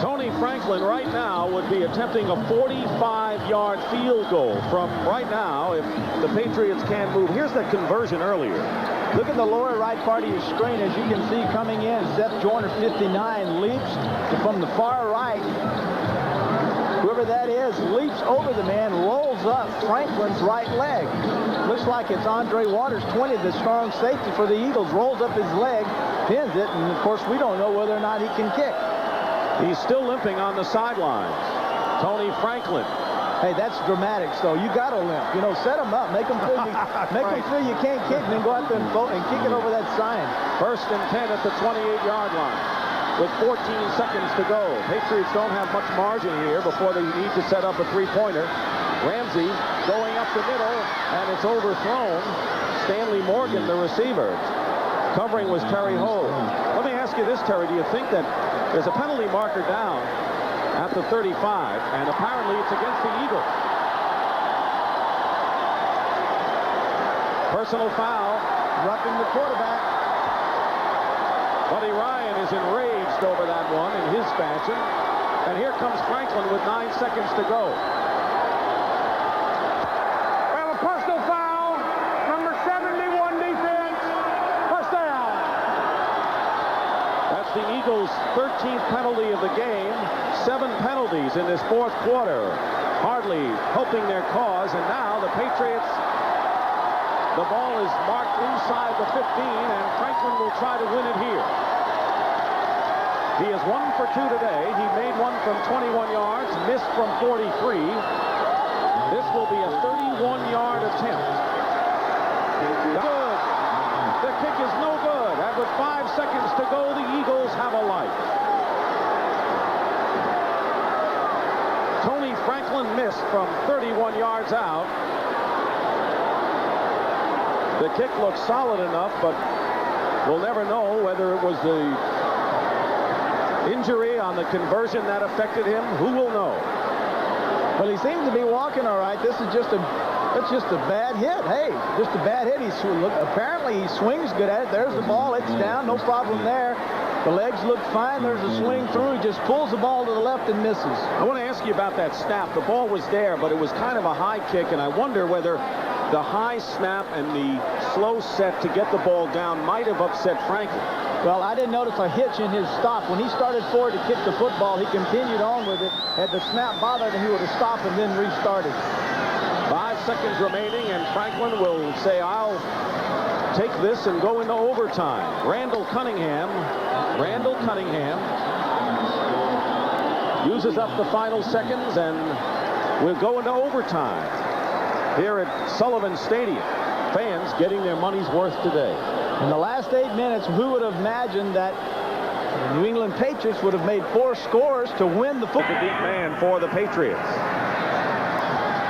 Tony Franklin right now would be attempting a 45-yard field goal from right now if the Patriots can't move. Here's the conversion earlier. Look at the lower right part of your screen. As you can see coming in, Seth Joyner, 59, leaps from the far right. Whoever that is leaps over the man, rolls up Franklin's right leg. Looks like it's Andre Waters, 20, the strong safety for the Eagles, rolls up his leg, pins it, and of course we don't know whether or not he can kick. He's still limping on the sidelines. Tony Franklin. Hey, that's dramatic. So you got to limp. You know, set them up. Make them feel you can't kick, and then go out there and vote and kick it over that sign. 1st and 10 at the 28-yard line with 14 seconds to go. Patriots don't have much margin here before they need to set up a three-pointer. Ramsey going up the middle, and it's overthrown. Stanley Morgan, the receiver. Covering was Terry Ho. Let me ask you this, Terry. Do you think that there's a penalty marker down at the 35, and apparently it's against the Eagles? Personal foul, Roughing the quarterback. Buddy Ryan is enraged over that one in his fashion. And here comes Franklin with 9 seconds to go. Well, a personal foul. Number 71 defense. First down. That's the Eagles' 13th penalty of the game. 7 penalties in this fourth quarter. Hardly helping their cause. And now the Patriots, the ball is marked inside the 15, and Franklin will try to win it here. He is 1 for 2 today. He made one from 21 yards, missed from 43. This will be a 31-yard attempt. Good. The kick is no good. And with 5 seconds to go, the Eagles have a life. Tony Franklin missed from 31 yards out. The kick looks solid enough, but we'll never know whether it was the injury on the conversion that affected him. Who will know? Well, he seems to be walking all right. This is just a bad hit. Hey, just a bad hit. Apparently he swings good at it. There's the ball. It's down. No problem there. The legs look fine. There's a swing through. He just pulls the ball to the left and misses. I want to ask you about that snap. The ball was there, but it was kind of a high kick, and I wonder whether the high snap and the slow set to get the ball down might have upset Franklin. Well, I didn't notice a hitch in his stop. When he started forward to kick the football, he continued on with it. Had the snap bothered him, he would have stopped and then restarted. 5 seconds remaining, and Franklin will say, I'll take this and go into overtime. Randall Cunningham uses up the final seconds, and we'll go into overtime here at Sullivan Stadium. Fans getting their money's worth today. In the last 8 minutes, who would have imagined that the New England Patriots would have made 4 scores to win the football? The deep man for the Patriots.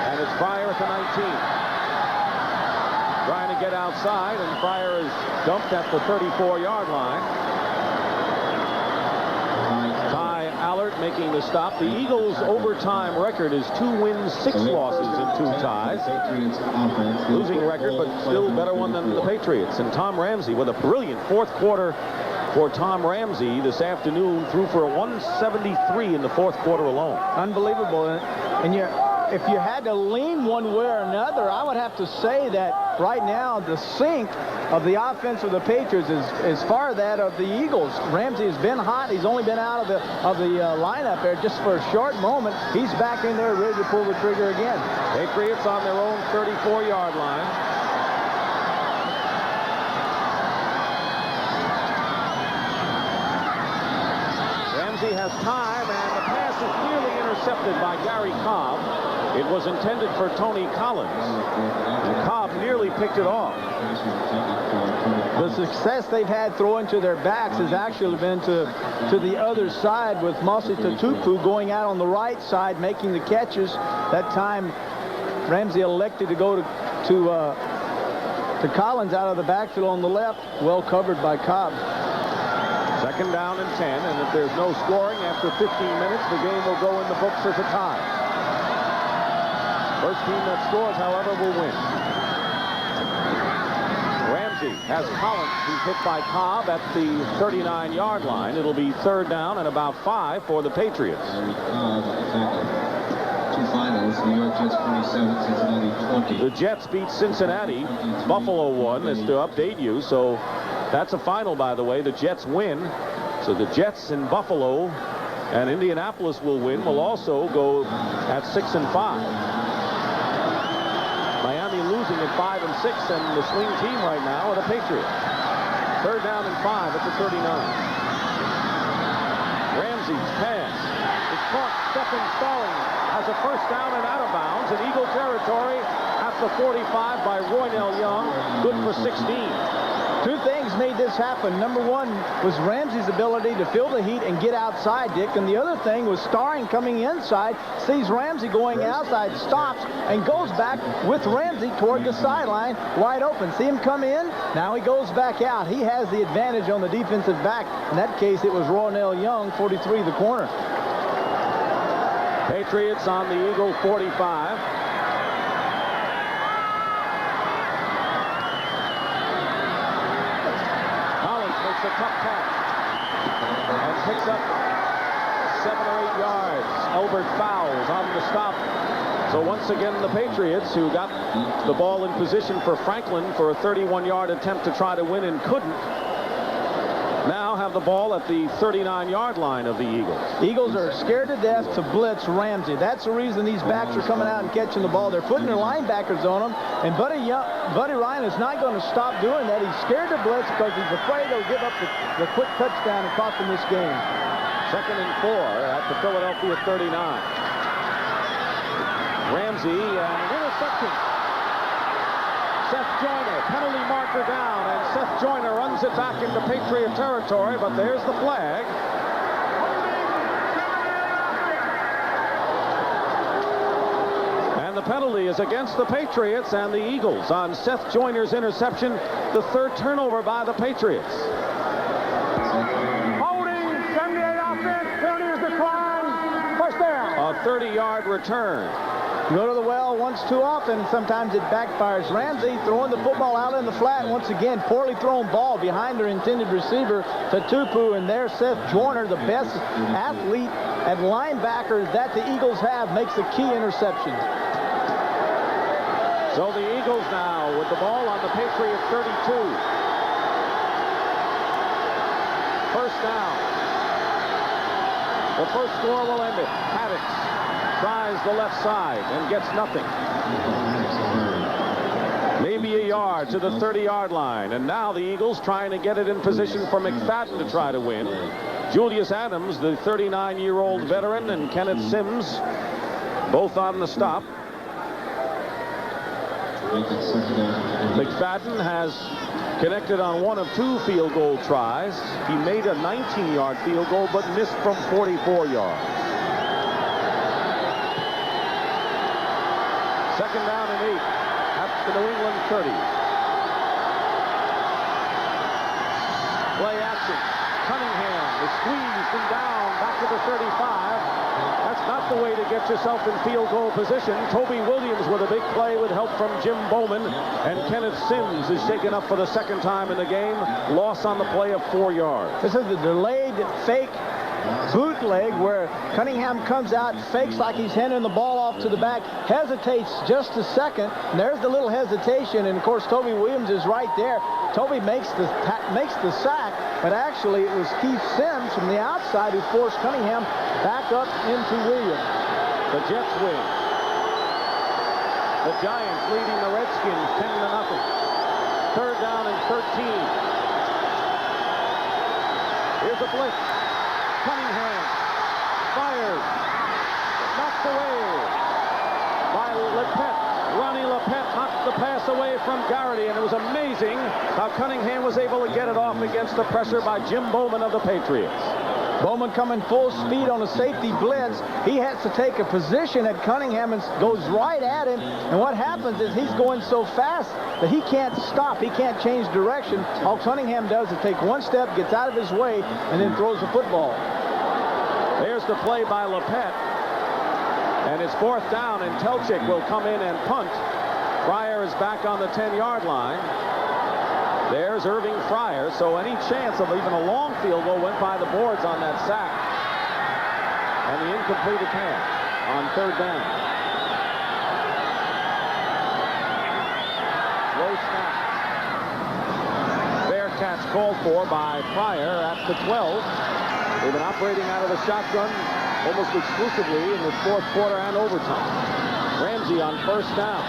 And it's Fryer at the 19. Trying to get outside, and Fryer is dumped at the 34-yard line. Ty Allard making the stop. The Eagles' overtime record is 2 wins, 6 losses, and 2 ties. Losing record, but still better one than the Patriots. And Tom Ramsey with a brilliant fourth quarter for Tom Ramsey this afternoon. Threw for a 173 in the fourth quarter alone. Unbelievable. And if you had to lean one way or another, I would have to say that right now the sink of the offense of the Patriots is far that of the Eagles. Ramsey has been hot. He's only been out of the lineup there just for a short moment. He's back in there ready to pull the trigger again. Patriots on their own 34-yard line. Ramsey has time, and the pass is clearly intercepted by Gary Cobb. It was intended for Tony Collins, and Cobb nearly picked it off. The success they've had throwing to their backs has actually been to the other side, with Mosi Tatupu going out on the right side making the catches. That time Ramsey elected to go to Collins out of the backfield on the left, well covered by Cobb. 2nd down and 10, and if there's no scoring after 15 minutes, the game will go in the books as a tie. First team that scores, however, will win. Ramsey has Collins, who's hit by Cobb at the 39-yard line. It'll be 3rd down and about 5 for the Patriots. 2 finals, New York Jets 27, Cincinnati 20. The Jets beat Cincinnati. Buffalo won, just to update you. So that's a final, by the way. The Jets win. So the Jets in Buffalo and Indianapolis will win. Will also go at 6 and 5. Miami losing at 5 and 6, and the swing team right now are the Patriots. 3rd down and 5 at the 39. Ramsey's pass is caught. Stephen Starling has a first down and out of bounds in Eagle territory at the 45 by Roynell Young. Good for 16. Two things made this happen. Number one was Ramsey's ability to feel the heat and get outside, Dick. And the other thing was Starling coming inside, sees Ramsey going outside, stops, and goes back with Ramsey toward the sideline, wide open. See him come in? Now he goes back out. He has the advantage on the defensive back. In that case, it was Roynell Young, 43, the corner. Patriots on the Eagle 45. A tough catch and picks up 7 or 8 yards. Elbert fouls on the stop. So once again, the Patriots, who got the ball in position for Franklin for a 31-yard attempt to try to win and couldn't, now have the ball at the 39-yard line of the Eagles. Eagles are scared to death to blitz Ramsey. That's the reason these backs are coming out and catching the ball. They're putting their linebackers on them, and Buddy Ryan is not going to stop doing that. He's scared to blitz because he's afraid they'll give up the quick touchdown and cost him this game. 2nd and 4 at the Philadelphia 39. Ramsey and interception. Seth Joyner, penalty marker down, and Seth Joyner runs it back into Patriot territory, but there's the flag. And the penalty is against the Patriots and the Eagles on Seth Joyner's interception, the 3rd turnover by the Patriots. Holding, 78 offense, penalty is declined, first down. A 30-yard return. Go to the well once too often. Sometimes it backfires. Ramsey throwing the football out in the flat. Once again, poorly thrown ball behind their intended receiver to Tupu. And there's Seth Joyner, the best athlete at linebacker that the Eagles have, makes the key interception. So the Eagles now with the ball on the Patriot 32. First down. The first score will end it. Haddix tries the left side and gets nothing. Maybe a yard to the 30-yard line. And now the Eagles trying to get it in position for McFadden to try to win. Julius Adams, the 39-year-old veteran, and Kenneth Sims, both on the stop. McFadden has connected on 1 of 2 field goal tries. He made a 19-yard field goal but missed from 44 yards. 2nd down and 8 at the New England 30. Play action. Cunningham is squeezed and down back to the 35. That's not the way to get yourself in field goal position. Toby Williams with a big play with help from Jim Bowman. And Kenneth Sims is shaken up for the 2nd time in the game. Loss on the play of 4 yards. This is the delayed fake bootleg where Cunningham comes out, fakes like he's handing the ball off to the back, hesitates just a second, and there's the little hesitation, and of course Toby Williams is right there. Toby makes the sack, but actually it was Keith Sims from the outside who forced Cunningham back up into Williams. The Jets win. The Giants leading the Redskins 10-0. 3rd down and 13. Here's a blitz. Cunningham fires, knocked away by Lepet. Ronnie Lepet knocked the pass away from Garrity, and it was amazing how Cunningham was able to get it off against the pressure by Jim Bowman of the Patriots. Bowman coming full speed on a safety blitz. He has to take a position at Cunningham and goes right at him. And what happens is he's going so fast that he can't stop. He can't change direction. All Cunningham does is take one step, gets out of his way, and then throws the football. There's the play by Lepet. And it's 4th down, and Telchik will come in and punt. Fryer is back on the 10-yard line. There's Irving Fryer, so any chance of even a long field goal went by the boards on that sack. And the incomplete pass on 3rd down. Low snap. Bearcats called for by Fryer at the 12. They've been operating out of the shotgun almost exclusively in the 4th quarter and overtime. Ramsey on 1st down.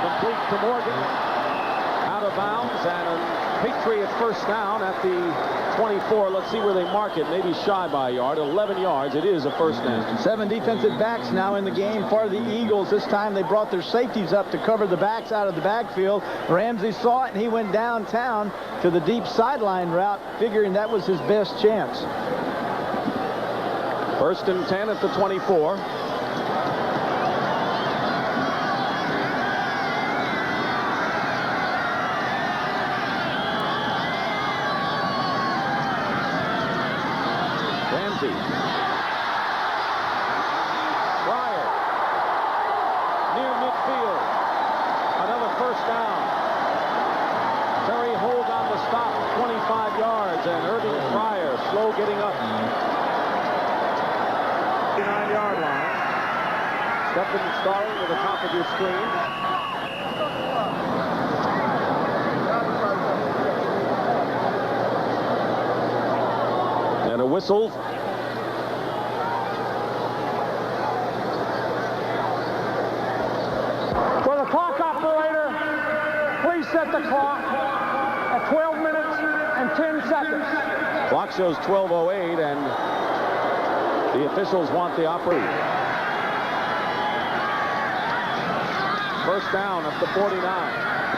Complete to Morgan. out of bounds, and a Patriots first down at the 24. Let's see where they mark it. Maybe shy by a yard. 11 yards. It is a first down. 7 defensive backs now in the game for the Eagles. This time they brought their safeties up to cover the backs out of the backfield. Ramsey saw it, and he went downtown to the deep sideline route, figuring that was his best chance. First and 10 at the 24. Ramsey. Fryer. Near midfield. Another first down. Terry Hogue on the stop, 25 yards, and Irving Fryer slow getting up. 9-yard line. Stephen Starling to the top of your screen. And a whistle. For the clock operator, please set the clock at 12 minutes and 10 seconds. Clock shows 12:08, and the officials want the operator. First down at the 49.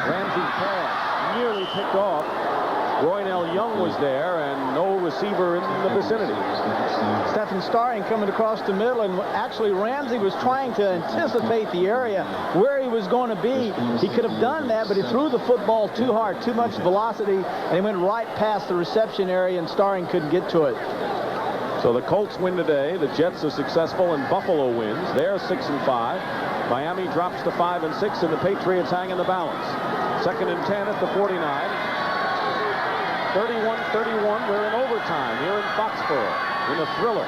Ramsey pass nearly picked off. Roynell Young was there, and no receiver in the vicinity. Stephen Starling coming across the middle, and actually Ramsey was trying to anticipate the area where he was going to be. He could have done that, but he threw the football too hard, too much velocity, and he went right past the reception area, and Starling couldn't get to it. So the Colts win today. The Jets are successful, and Buffalo wins. They're 6-5. Miami drops to 5-6, and the Patriots hang in the balance. Second and 10 at the 49. 31-31. We're in overtime here in Foxboro in a thriller.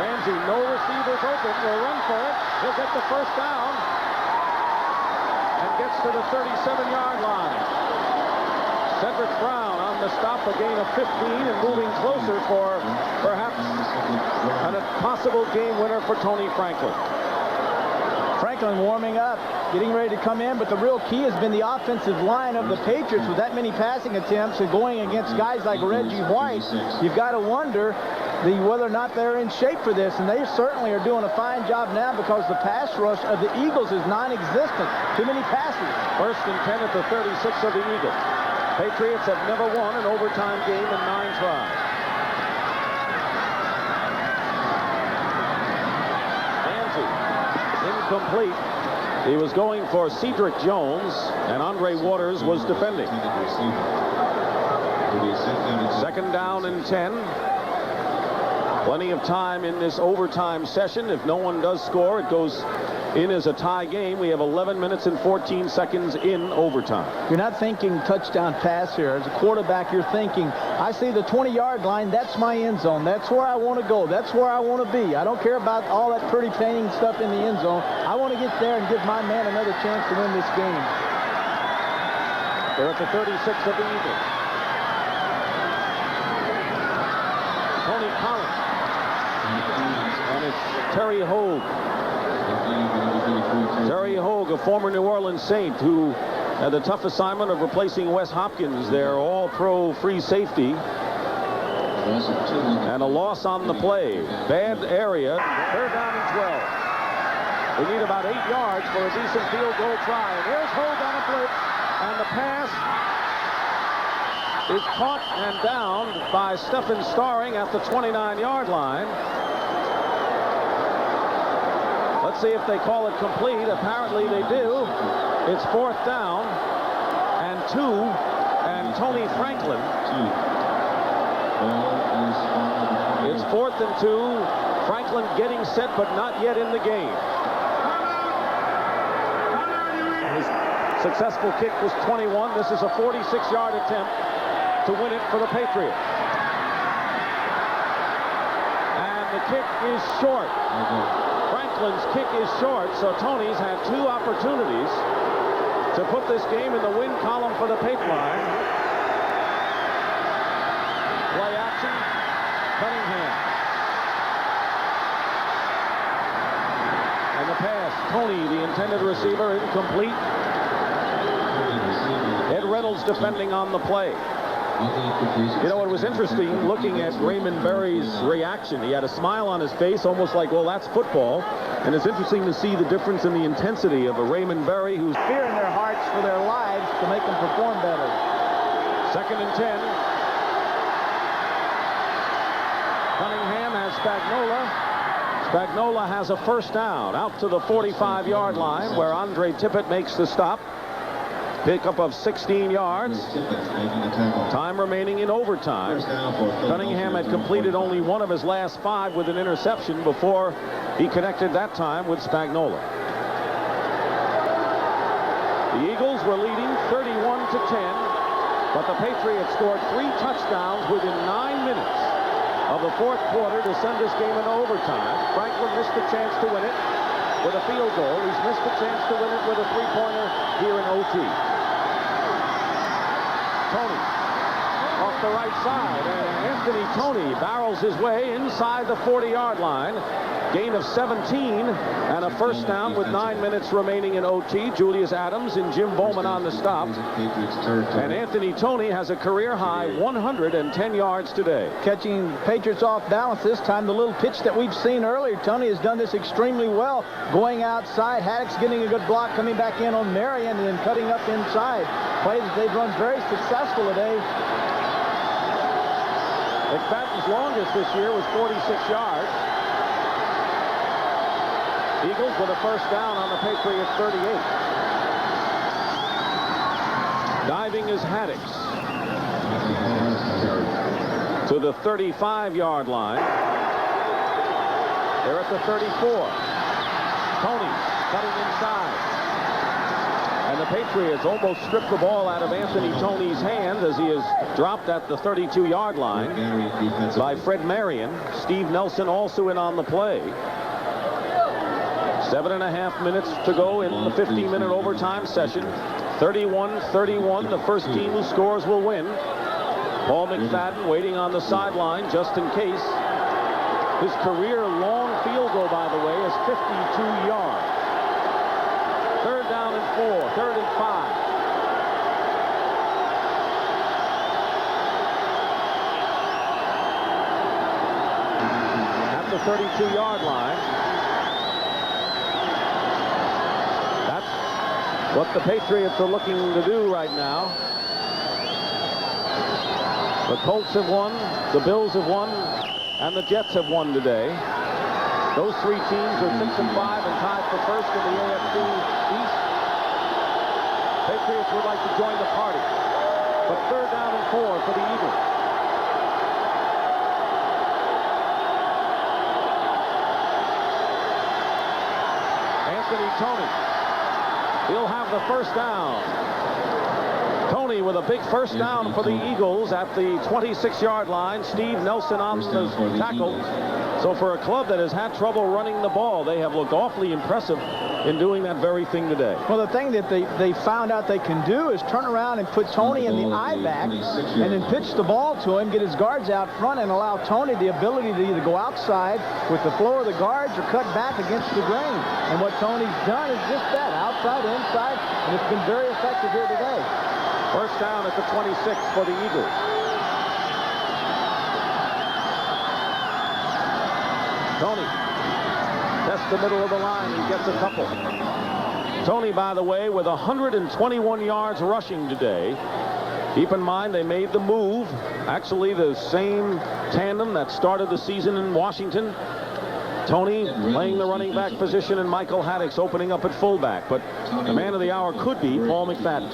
Ramsey, no receivers open. Will run for it. He'll get the first down and gets to the 37-yard line. Cedric Brown on the stop, a gain of 15, and moving closer for perhaps a possible game winner for Tony Franklin. Franklin warming up, getting ready to come in, but the real key has been the offensive line of the Patriots with that many passing attempts and going against guys like Reggie White. You've got to wonder whether or not they're in shape for this, and they certainly are doing a fine job now because the pass rush of the Eagles is non-existent. Too many passes. First and 10 at the 36 of the Eagles. Patriots have never won an overtime game in 9 tries. Incomplete. He was going for Cedric Jones, and Andre Waters was defending. Second down and 10. Plenty of time in this overtime session. If no one does score, it goes in as a tie game. We have 11 minutes and 14 seconds in overtime. You're not thinking touchdown pass here. As a quarterback, you're thinking, I see the 20-yard line. That's my end zone. That's where I want to go. That's where I want to be. I don't care about all that pretty painting stuff in the end zone. I want to get there and give my man another chance to win this game. They're at the 36 of the Eagles. Tony Collins. And it's Terry Hogue. Terry Hogue, a former New Orleans Saint who had the tough assignment of replacing Wes Hopkins, their all-pro free safety. And a loss on the play. Bad area. Third down and 12. We need about 8 yards for a decent field goal try. And here's Hogue on a blitz. And the pass is caught and down by Stephen Starling at the 29-yard line. Let's see if they call it complete. Apparently they do. It's fourth down and 2, and Tony Franklin. It's 4th and 2. Franklin getting set, but not yet in the game. His successful kick was 21. This is a 46-yard attempt to win it for the Patriots. And the kick is short. Franklin's kick is short, so Tony's had 2 opportunities to put this game in the win column for the Patriots. Play action, Cunningham. And the pass, Tony, the intended receiver, incomplete. Ed Reynolds defending on the play. You know, it was interesting looking at Raymond Berry's reaction. He had a smile on his face, almost like, well, that's football. And it's interesting to see the difference in the intensity of a Raymond Berry who's fear in their hearts for their lives to make them perform better. 2nd and 10. Cunningham has Spagnola. Spagnola has a first down out to the 45-yard line where Andre Tippett makes the stop. Pickup of 16 yards. Time remaining in overtime. Cunningham had completed only one of his last 5 with an interception before he connected that time with Spagnola. The Eagles were leading 31-10, but the Patriots scored 3 touchdowns within 9 minutes of the 4th quarter to send this game into overtime. Franklin missed the chance to win it with a field goal. He's missed the chance to win it with a 3-pointer here in OT. Tony off the right side, and Anthony Tony barrels his way inside the 40-yard line. Gain of 17 and a first down with 9 minutes remaining in OT. Julius Adams and Jim Bowman on the stop. And Anthony Tony has a career-high 110 yards today. Catching Patriots off balance this time. The little pitch that we've seen earlier, Tony has done this extremely well. Going outside, Haddock's getting a good block, coming back in on Marion, and then cutting up inside. Plays that they've run very successful today. McFadden's longest this year was 46 yards. Eagles with a first down on the Patriots 38. Diving is Haddox to the 35-yard line. They're at the 34. Tony cutting inside. And the Patriots almost stripped the ball out of Anthony Tony's hand as he is dropped at the 32-yard line by Fred Marion. Steve Nelson also in on the play. 7.5 minutes to go in the 15-minute overtime session. 31-31. The first team who scores will win. Paul McFadden waiting on the sideline just in case. His career long field goal, by the way, is 52 yards. 3rd down and 4. 3rd and 5. At the 32-yard line. What the Patriots are looking to do right now. The Colts have won, the Bills have won, and the Jets have won today. Those 3 teams are 6 and 5 and tied for first in the NFC East. Patriots would like to join the party. But 3rd down and 4 for the Eagles. Anthony Tony. He'll have the first down. Tony with a big first down for the Eagles at the 26-yard line. Steve Nelson on the tackle. So for a club that has had trouble running the ball, they have looked awfully impressive in doing that very thing today. Well, the thing that they found out they can do is turn around and put Tony in the I back and then pitch the ball to him, get his guards out front, and allow Tony the ability to either go outside with the floor of the guards or cut back against the grain. And what Tony's done is just that, outside, inside, and it's been very effective here today. First down at the 26 for the Eagles. Tony tests the middle of the line. He gets a couple. Tony, by the way, with 121 yards rushing today. Keep in mind they made the move. Actually, the same tandem that started the season in Washington. Tony playing the running back position and Michael Haddox opening up at fullback. But the man of the hour could be Paul McFadden.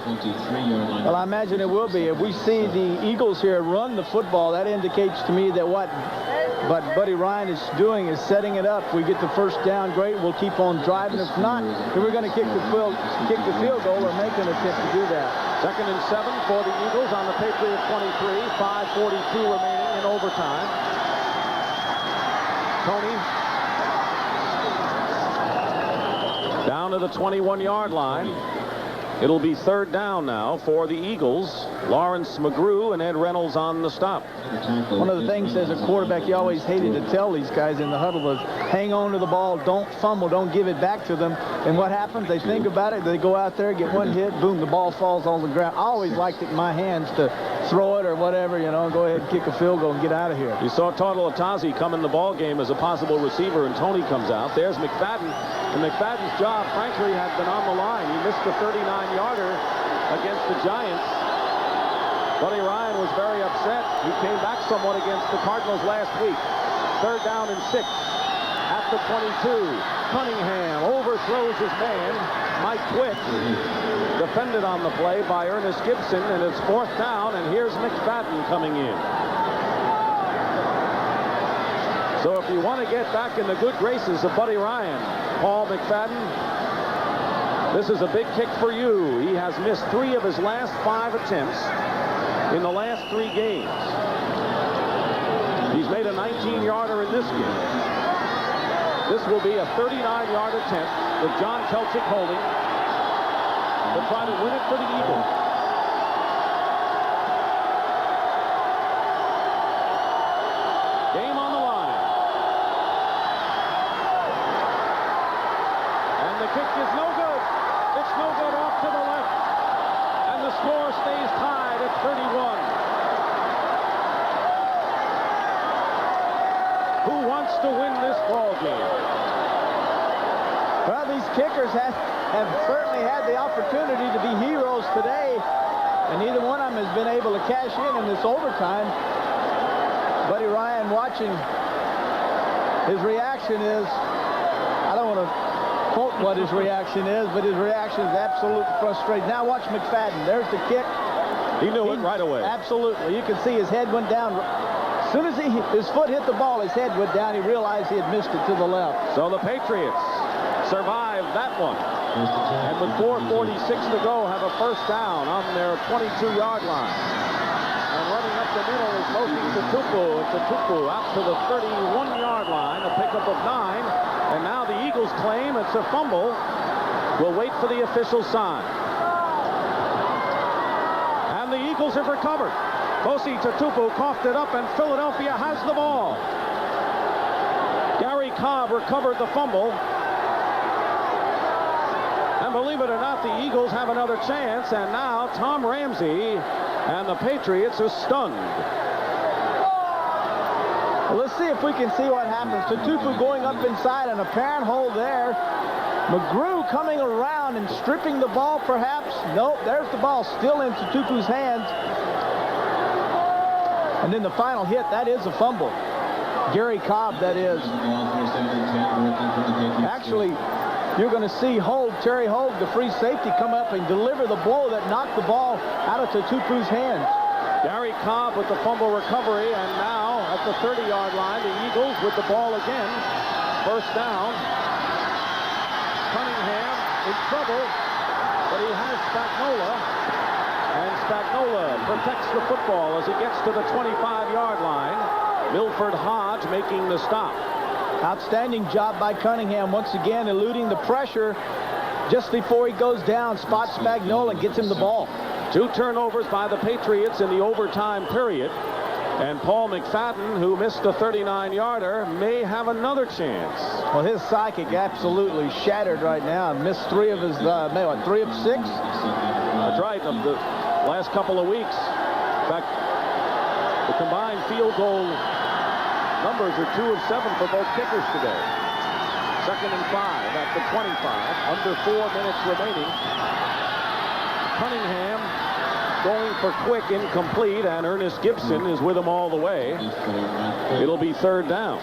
Well, I imagine it will be. If we see the Eagles here run the football, that indicates to me that what Buddy Ryan is doing is setting it up. We get the first down, great. We'll keep on driving. If not, then we're going to kick the field goal or make an attempt to do that. 2nd and 7 for the Eagles on the Patriot 23. 5:42 remaining in overtime. Tony down to the 21-yard line. It'll be third down now for the Eagles. Lawrence McGrew and Ed Reynolds on the stop. One of the things as a quarterback you always hated to tell these guys in the huddle was hang on to the ball, don't fumble, don't give it back to them. And what happens? They think about it, they go out there, get one hit, boom, the ball falls on the ground. I always liked it in my hands to throw it or whatever, you know, go ahead and kick a field goal and get out of here. You saw Tawdle Atazi come in the ball game as a possible receiver, and Tony comes out. There's McFadden. And McFadden's job, frankly, had been on the line. He missed the 39-yarder against the Giants. Buddy Ryan was very upset. He came back somewhat against the Cardinals last week. Third down and 6 at the 22. Cunningham overthrows his man, Mike Quick. Defended on the play by Ernest Gibson, and it's fourth down, and here's McFadden coming in. So if you want to get back in the good graces of Buddy Ryan, Paul McFadden, this is a big kick for you. He has missed 3 of his last 5 attempts in the last 3 games. He's made a 19-yarder in this game. This will be a 39-yard attempt with John Kelchick holding to try to win it for the Eagles. Game on the line. And the kick is no good. It's no good, off to the left. And the score stays tied at 31. Who wants to win this ball game? Well, these kickers have certainly had the opportunity to be heroes today, and neither one of them has been able to cash in this overtime. Buddy Ryan watching, his reaction is, I don't want to quote what his reaction is, but his reaction is absolutely frustrated. Now watch McFadden. There's the kick. He knew it right away. Absolutely. You can see his head went down. As soon as his foot hit the ball, his head went down. He realized he had missed it to the left. So the Patriots survive that one. And with 4:46 to go, have a first down on their 22-yard line. And running up the middle is Mosi Tatupu. And Tatupu out to the 31-yard line, a pickup of 9. And now the Eagles claim it's a fumble. We'll wait for the official sign. And the Eagles have recovered. Mosi Tatupu coughed it up, and Philadelphia has the ball. Gary Cobb recovered the fumble. And believe it or not, the Eagles have another chance, and now Tom Ramsey and the Patriots are stunned. Well, let's see if we can see what happens. Tatupu going up inside, an apparent hold there. McGrew coming around and stripping the ball, perhaps. Nope, there's the ball still in Tatupu's hands. And then the final hit, that is a fumble. Gary Cobb, that is. Actually, you're going to see Terry Hogue, the free safety, come up and deliver the blow that knocked the ball out of Tatupu's hands. Gary Cobb with the fumble recovery, and now at the 30-yard line, the Eagles with the ball again. First down. Cunningham in trouble, but he has Spagnola. And Spagnola protects the football as he gets to the 25-yard line. Milford Hodge making the stop. Outstanding job by Cunningham, once again eluding the pressure. Just before he goes down, spots Spagnola and gets him the ball. 2 turnovers by the Patriots in the overtime period. And Paul McFadden, who missed a 39-yarder, may have another chance. Well, his psychic absolutely shattered right now. Missed 3 of his, 3 of 6? That's right, of the last couple of weeks. In fact, the combined field goal numbers are 2 of 7 for both kickers today. 2nd and 5 at the 25. Under 4 minutes remaining. Cunningham going for Quick, incomplete, and Ernest Gibson is with him all the way. It'll be third down.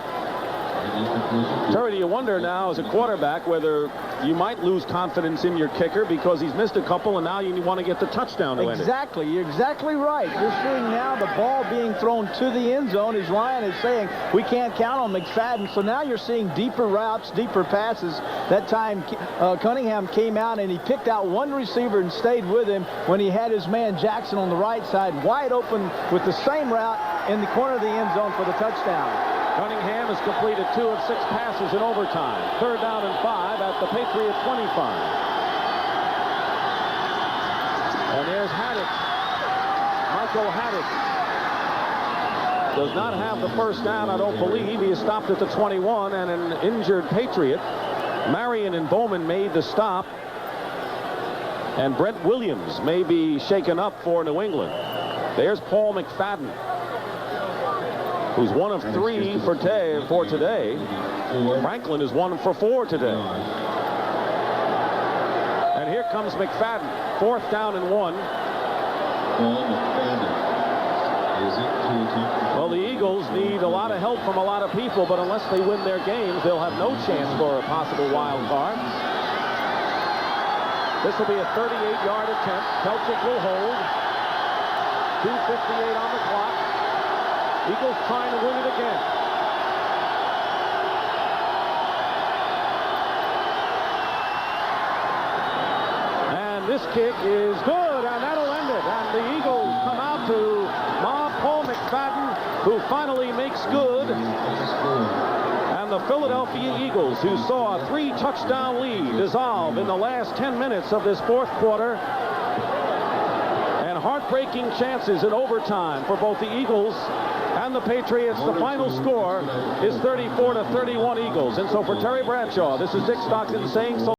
Terry, do you wonder now as a quarterback whether you might lose confidence in your kicker because he's missed a couple and now you want to get the touchdown to end it? Exactly. You're exactly right. You're seeing now the ball being thrown to the end zone as Ryan is saying we can't count on McFadden. So now you're seeing deeper routes, deeper passes. That time Cunningham came out and he picked out one receiver and stayed with him when he had his man Jackson on the right side wide open with the same route in the corner of the end zone for the touchdown. Cunningham has completed 2 of 6 passes in overtime. Third down and 5 at the Patriot 25. And there's Haddock. Marco Haddock does not have the first down, I don't believe. He is stopped at the 21, and an injured Patriot. Marion and Bowman made the stop. And Brent Williams may be shaken up for New England. There's Paul McFadden, who's 1 of 3 for today. Franklin is 1 for 4 today. And here comes McFadden. 4th down and 1. Well, the Eagles need a lot of help from a lot of people, but unless they win their games, they'll have no chance for a possible wild card. This will be a 38-yard attempt. Pelchik will hold. 2:58 on the clock. Eagles trying to win it again. And this kick is good, and that'll end it. And the Eagles come out to mob Paul McFadden, who finally makes good. And the Philadelphia Eagles, who saw a 3-touchdown lead dissolve in the last 10 minutes of this 4th quarter, and heartbreaking chances in overtime for both the Eagles and the Patriots. The final score is 34-31 Eagles. And so for Terry Bradshaw, this is Dick Stockton saying so.